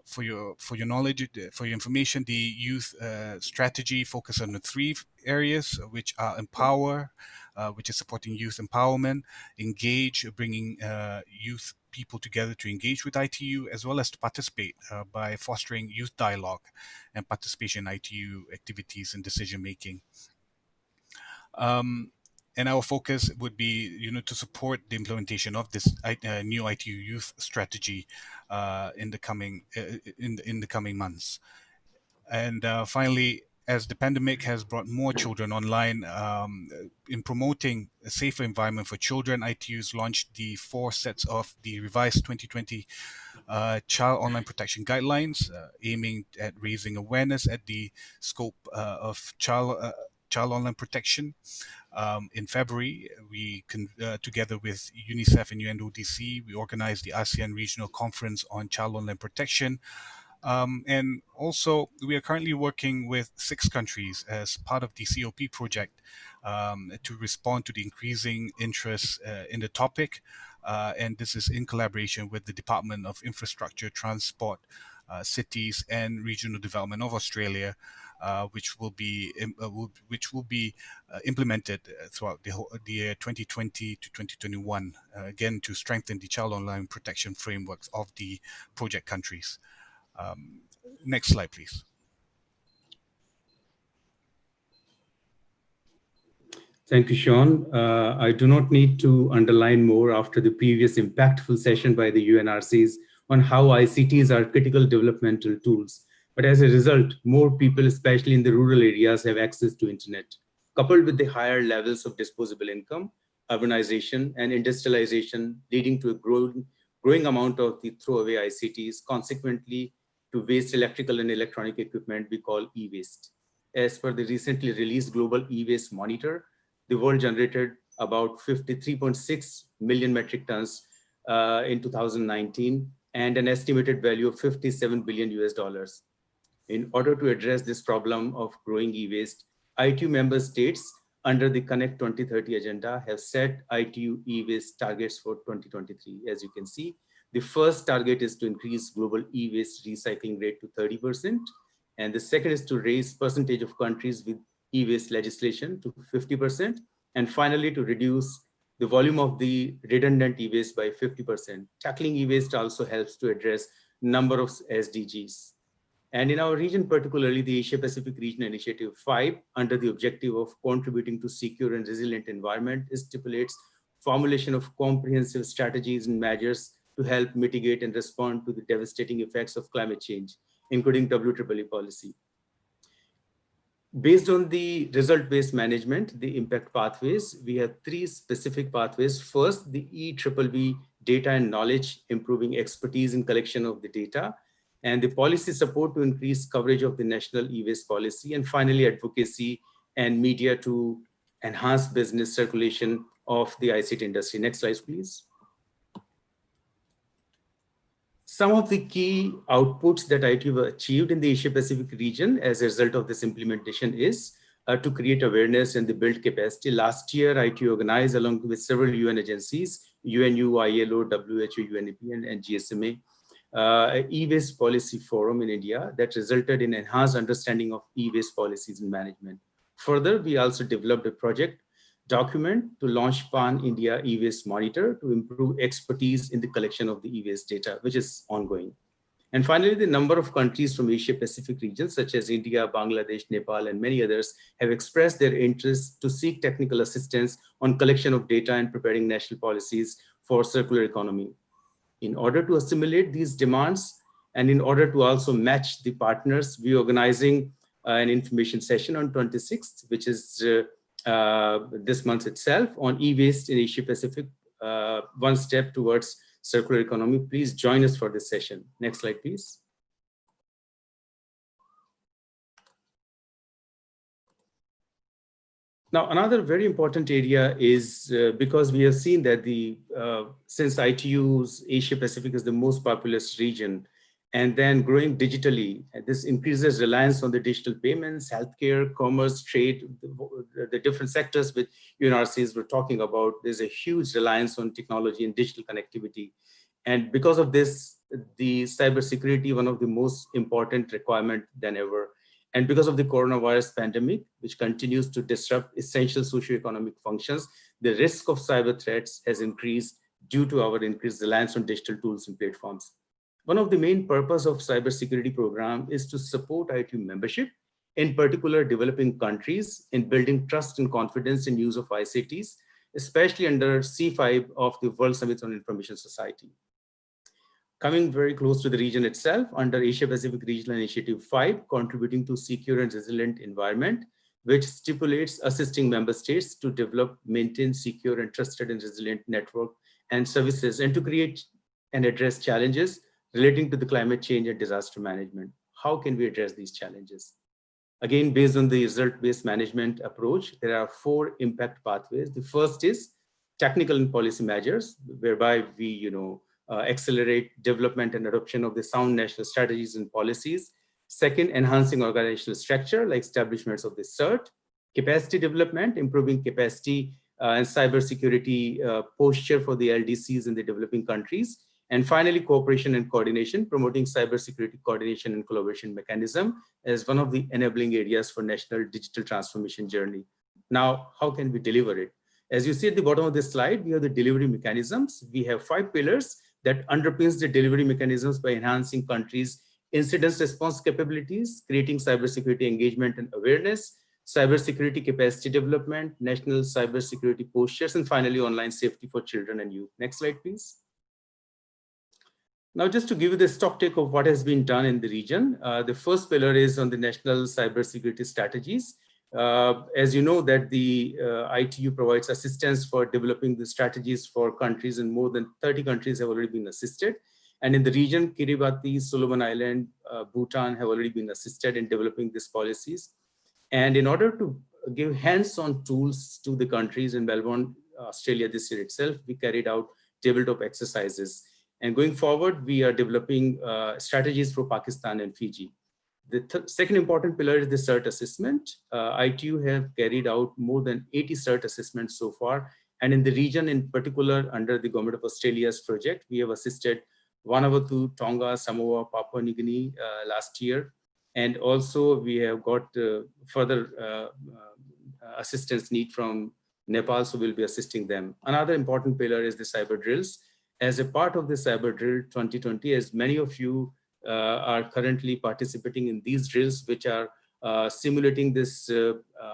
for your knowledge, for your information, the youth strategy focuses on the 3 areas, which are empower, which is supporting youth empowerment, engage, bringing youth people together to engage with ITU, as well as to participate by fostering youth dialogue and participation in ITU activities and decision making. And our focus would be, to support the implementation of this new ITU youth strategy in the coming months. And finally, as the pandemic has brought more children online, in promoting a safer environment for children, ITU's launched the 4 sets of the revised 2020 Child Online Protection Guidelines, aiming at raising awareness at the scope of child online protection. In February, we together with UNICEF and UNODC, we organized the ASEAN Regional Conference on Child Online Protection. And also, we are currently working with 6 countries as part of the COP project to respond to the increasing interest in the topic. And this is in collaboration with the Department of Infrastructure, Transport, Cities and Regional Development of Australia, which will be implemented throughout the year 2020 to 2021, again to strengthen the child online protection frameworks of the project countries. Next slide, please. Thank you, Sean. I do not need to underline more after the previous impactful session by the UNRCs on how ICTs are critical developmental tools. But as a result, more people, especially in the rural areas, have access to internet. Coupled with the higher levels of disposable income, urbanization and industrialization leading to a growing amount of the throwaway ICTs, consequently to waste electrical and electronic equipment we call e-waste. As per the recently released Global E-Waste Monitor, the world generated about 53.6 million metric tons in 2019 and an estimated value of $57 billion US. In order to address this problem of growing e-waste, ITU member states under the Connect 2030 agenda have set ITU e-waste targets for 2023. As you can see, the first target is to increase global e-waste recycling rate to 30%. And the second is to raise percentage of countries with e-waste legislation to 50%. And finally, to reduce the volume of the redundant e-waste by 50%. Tackling e-waste also helps to address number of SDGs. And in our region, particularly the Asia Pacific Region Initiative 5, under the objective of contributing to secure and resilient environment, stipulates formulation of comprehensive strategies and measures to help mitigate and respond to the devastating effects of climate change, including WEEE policy. Based on the result-based management, the impact pathways, we have 3 specific pathways. First, the EEEE data and knowledge, improving expertise in collection of the data, and the policy support to increase coverage of the national e-waste policy, and finally, advocacy and media to enhance business circulation of the ICT industry. Next slide, please. Some of the key outputs that ITU achieved in the Asia Pacific region as a result of this implementation is to create awareness and build capacity. Last year, ITU organized along with several UN agencies, UNU, ILO, WHO, UNEP, and GSMA, e-waste policy forum in India that resulted in enhanced understanding of e-waste policies and management. Further, we also developed a project document to launch Pan-India e-waste monitor to improve expertise in the collection of the e-waste data, which is ongoing. And finally, the number of countries from Asia Pacific regions, such as India, Bangladesh, Nepal, and many others, have expressed their interest to seek technical assistance on collection of data and preparing national policies for circular economy. In order to assimilate these demands, and in order to also match the partners, we are organizing an information session on 26th, which is this month itself, on e-waste in Asia Pacific, one step towards circular economy. Please join us for this session. Next slide, please. Now, another very important area is because we have seen that since ITU's Asia Pacific is the most populous region, and then growing digitally, this increases reliance on the digital payments, healthcare, commerce, trade, the different sectors which UNRCs were talking about, there's a huge reliance on technology and digital connectivity. And because of this, the cybersecurity, one of the most important requirement than ever. And because of the coronavirus pandemic, which continues to disrupt essential socioeconomic functions, the risk of cyber threats has increased due to our increased reliance on digital tools and platforms. One of the main purpose of cybersecurity program is to support ITU membership, in particular developing countries, in building trust and confidence in use of ICTs, especially under C5 of the World Summit on Information Society. Coming very close to the region itself, under Asia Pacific Regional Initiative 5, contributing to secure and resilient environment, which stipulates assisting member states to develop, maintain secure and trusted and resilient network and services, and to create and address challenges relating to the climate change and disaster management. How can we address these challenges? Again, based on the result-based management approach, there are 4 impact pathways. The first is technical and policy measures, whereby we, accelerate development and adoption of the sound national strategies and policies. Second, enhancing organizational structure, like establishments of the CERT. Capacity development, improving capacity and cybersecurity posture for the LDCs in the developing countries. And finally, cooperation and coordination, promoting cybersecurity coordination and collaboration mechanism as one of the enabling areas for national digital transformation journey. Now, how can we deliver it? As you see at the bottom of this slide, we have the delivery mechanisms. We have 5 pillars that underpins the delivery mechanisms by enhancing countries' incident response capabilities, creating cybersecurity engagement and awareness, cybersecurity capacity development, national cybersecurity postures, and finally, online safety for children and youth. Next slide, please. Now, just to give you the stock take of what has been done in the region, the first pillar is on the national cybersecurity strategies. As you know, that the ITU provides assistance for developing the strategies for countries, and more than 30 countries have already been assisted. And in the region, Kiribati, Solomon Island, Bhutan have already been assisted in developing these policies. And in order to give hands-on tools to the countries in Melbourne, Australia this year itself, we carried out tabletop exercises. And going forward, we are developing strategies for Pakistan and Fiji. The second important pillar is the CERT assessment. ITU have carried out more than 80 CERT assessments so far. And in the region in particular, under the Government of Australia's project, we have assisted Vanuatu, Tonga, Samoa, Papua New Guinea last year. And also we have got further assistance need from Nepal, so we'll be assisting them. Another important pillar is the cyber drills. As a part of the cyber drill 2020, as many of you are currently participating in these drills, which are simulating this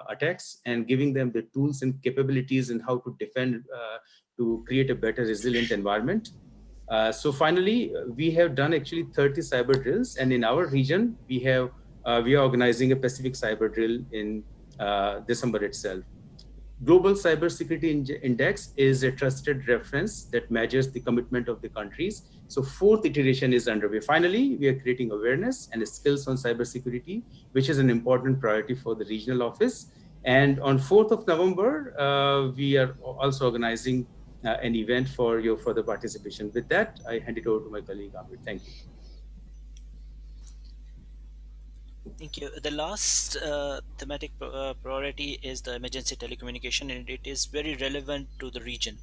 attacks and giving them the tools and capabilities and how to defend to create a better resilient environment. So finally, we have done actually 30 cyber drills, and in our region, we are organizing a Pacific cyber drill in December itself. Global Cybersecurity Index is a trusted reference that measures the commitment of the countries. So 4th iteration is underway. Finally, we are creating awareness and skills on cybersecurity, which is an important priority for the regional office. And on 4th of November, we are also organizing an event for your further participation. With that, I hand it over to my colleague, Amrit. Thank you. Thank you. The last thematic priority is the emergency telecommunication, and it is very relevant to the region.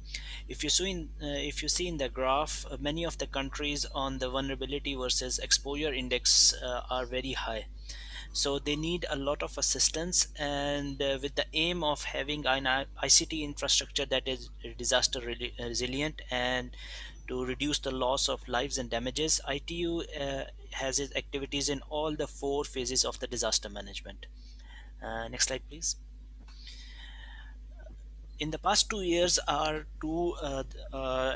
If you see in the graph, many of the countries on the vulnerability versus exposure index are very high. So they need a lot of assistance, and with the aim of having an ICT infrastructure that is disaster resilient and to reduce the loss of lives and damages, ITU has its activities in all the 4 phases of the disaster management. Next slide, please. In the past 2 years, our 2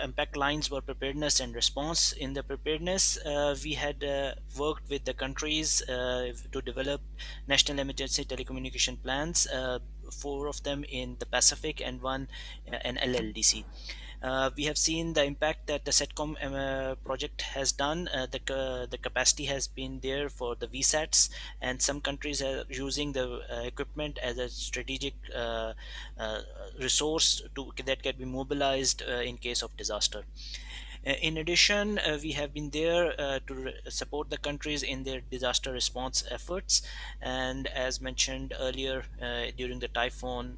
impact lines were preparedness and response. In the preparedness, we had worked with the countries to develop national emergency telecommunication plans, 4 of them in the Pacific and 1 an LLDC. We have seen the impact that the SETCOM project has done. The capacity has been there for the VSATs, and some countries are using the equipment as a strategic resource that can be mobilized in case of disaster. In addition, we have been there to support the countries in their disaster response efforts. And as mentioned earlier, during the typhoon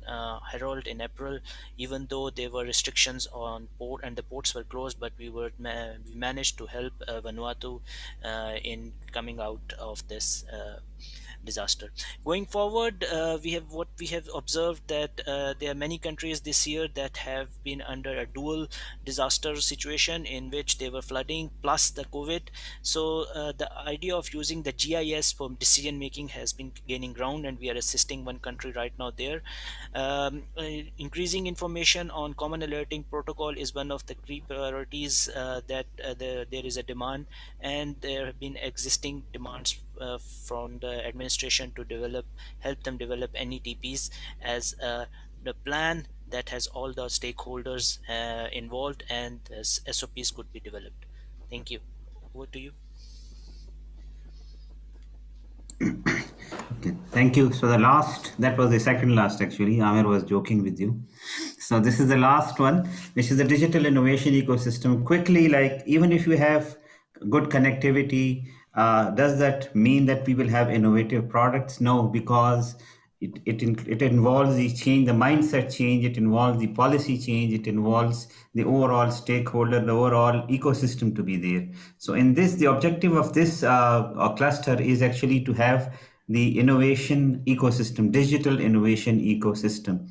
Harold in April, even though there were restrictions on port and the ports were closed, but we managed to help Vanuatu in coming out of this disaster. Going forward, we have observed that there are many countries this year that have been under a dual disaster situation in which they were flooding plus the COVID. So the idea of using the GIS for decision making has been gaining ground, and we are assisting one country right now there. Increasing information on common alerting protocol is one of the key priorities that there is a demand, and there have been existing demands from the administration to help them develop NETPs as the plan that has all the stakeholders involved, and SOPs could be developed. Thank you. Over to you. Okay, thank you. So that was the second last actually. Amir was joking with you. So this is the last one, which is the digital innovation ecosystem. Quickly, like even if you have good connectivity, does that mean that we will have innovative products? No, because it involves the change, the mindset change, it involves the policy change, it involves the overall stakeholder, the overall ecosystem to be there. So in this, the objective of this cluster is actually to have the innovation ecosystem, digital innovation ecosystem.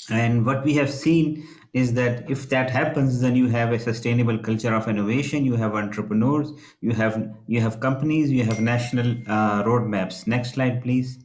And what we have seen is that if that happens, then you have a sustainable culture of innovation, you have entrepreneurs, you have companies, you have national roadmaps. Next slide, please.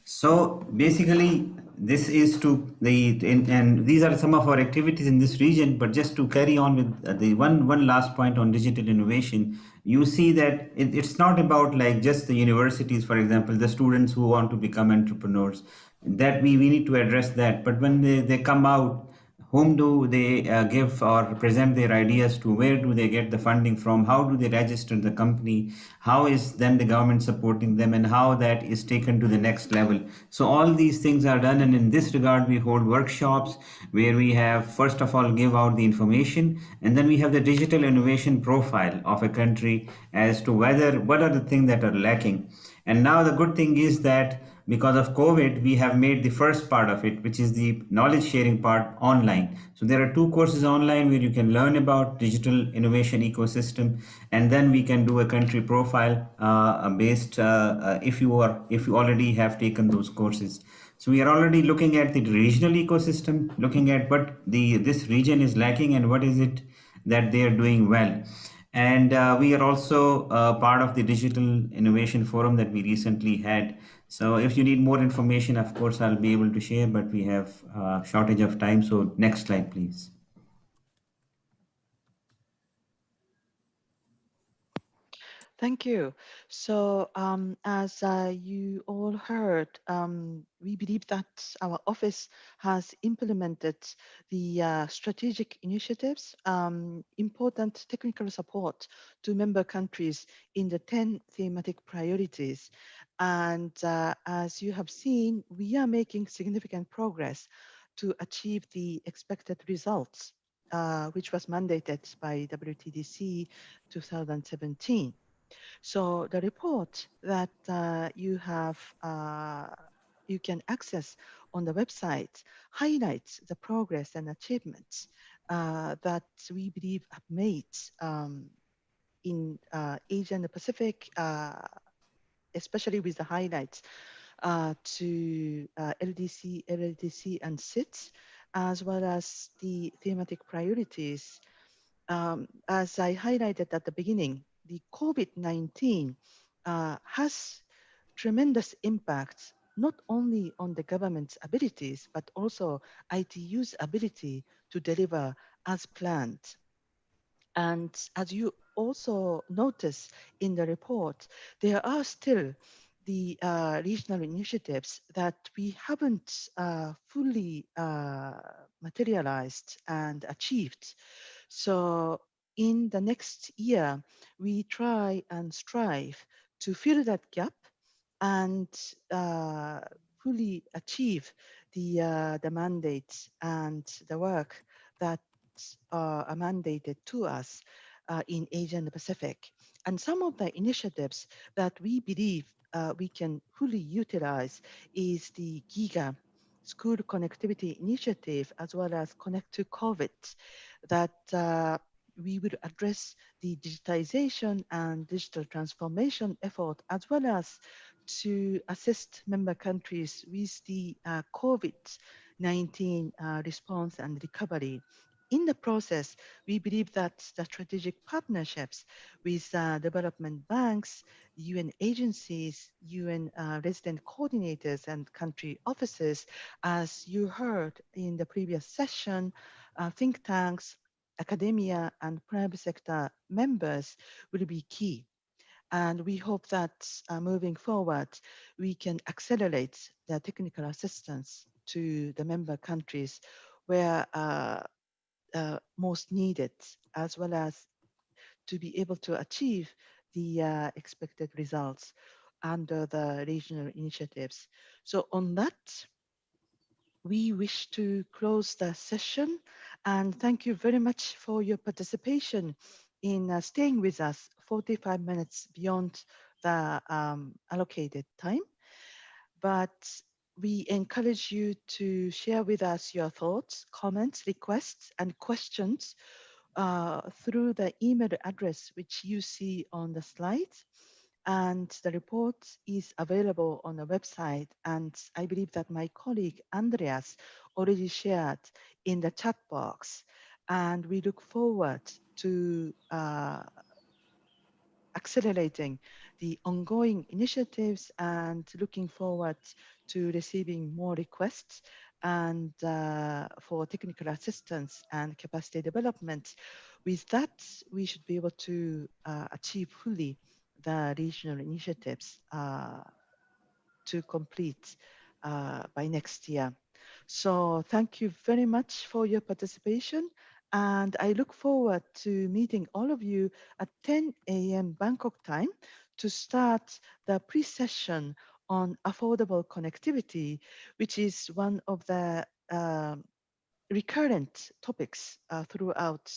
So basically, this is and these are some of our activities in this region. But just to carry on with the one last point on digital innovation, you see that it's not about like just the universities, for example, the students who want to become entrepreneurs. That we need to address that. But when they come out, whom do they give or present their ideas to? Where do they get the funding from? How do they register the company? How is then the government supporting them, and how that is taken to the next level? So all these things are done, and in this regard we hold workshops where we have first of all give out the information, and then we have the digital innovation profile of a country as to what are the things that are lacking. And now the good thing is that because of COVID, we have made the first part of it, which is the knowledge sharing part, online. So there are 2 courses online where you can learn about digital innovation ecosystem, and then we can do a country profile based if you already have taken those courses. So we are already looking at the regional ecosystem, looking at what this region is lacking and what is it that they are doing well. And we are also part of the Digital Innovation Forum that we recently had. So if you need more information, of course, I'll be able to share, but we have a shortage of time. So next slide, please. Thank you. So as you all heard, we believe that our office has implemented the strategic initiatives, important technical support to member countries in the 10 thematic priorities. And as you have seen, we are making significant progress to achieve the expected results, which was mandated by WTDC 2017. So the report that you can access on the website highlights the progress and achievements that we believe have made in Asia and the Pacific, especially with the highlights to LDC, LLDC, and SITS, as well as the thematic priorities. As I highlighted at the beginning, the COVID-19 has tremendous impact, not only on the government's abilities, but also ITU's ability to deliver as planned. And as you also notice in the report, there are still the regional initiatives that we haven't fully materialized and achieved. So in the next year, we try and strive to fill that gap and fully achieve the mandates and the work that are mandated to us in Asia and the Pacific. And some of the initiatives that we believe we can fully utilize is the GIGA School Connectivity Initiative, as well as Connect to COVID, that we will address the digitization and digital transformation effort, as well as to assist member countries with the COVID-19 response and recovery. In the process, we believe that the strategic partnerships with development banks, UN agencies, UN resident coordinators, and country offices, as you heard in the previous session, think tanks, academia, and private sector members will be key. And we hope that moving forward, we can accelerate the technical assistance to the member countries where most needed, as well as to be able to achieve the expected results under the regional initiatives. So on that, we wish to close the session, and thank you very much for your participation in staying with us 45 minutes beyond the allocated time. But we encourage you to share with us your thoughts, comments, requests, and questions through the email address which you see on the slide. And the report is available on the website. And I believe that my colleague Andreas already shared in the chat box. And we look forward to accelerating the ongoing initiatives and looking forward to receiving more requests and for technical assistance and capacity development. With that, we should be able to achieve fully the regional initiatives to complete by next year. So thank you very much for your participation. And I look forward to meeting all of you at 10 a.m. Bangkok time to start the pre-session on affordable connectivity, which is one of the recurrent topics throughout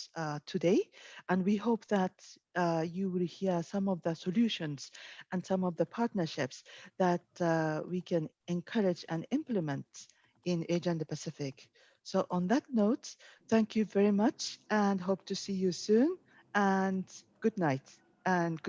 today. And we hope that you will hear some of the solutions and some of the partnerships that we can encourage and implement in Asia and the Pacific. So on that note, thank you very much and hope to see you soon, and good night and good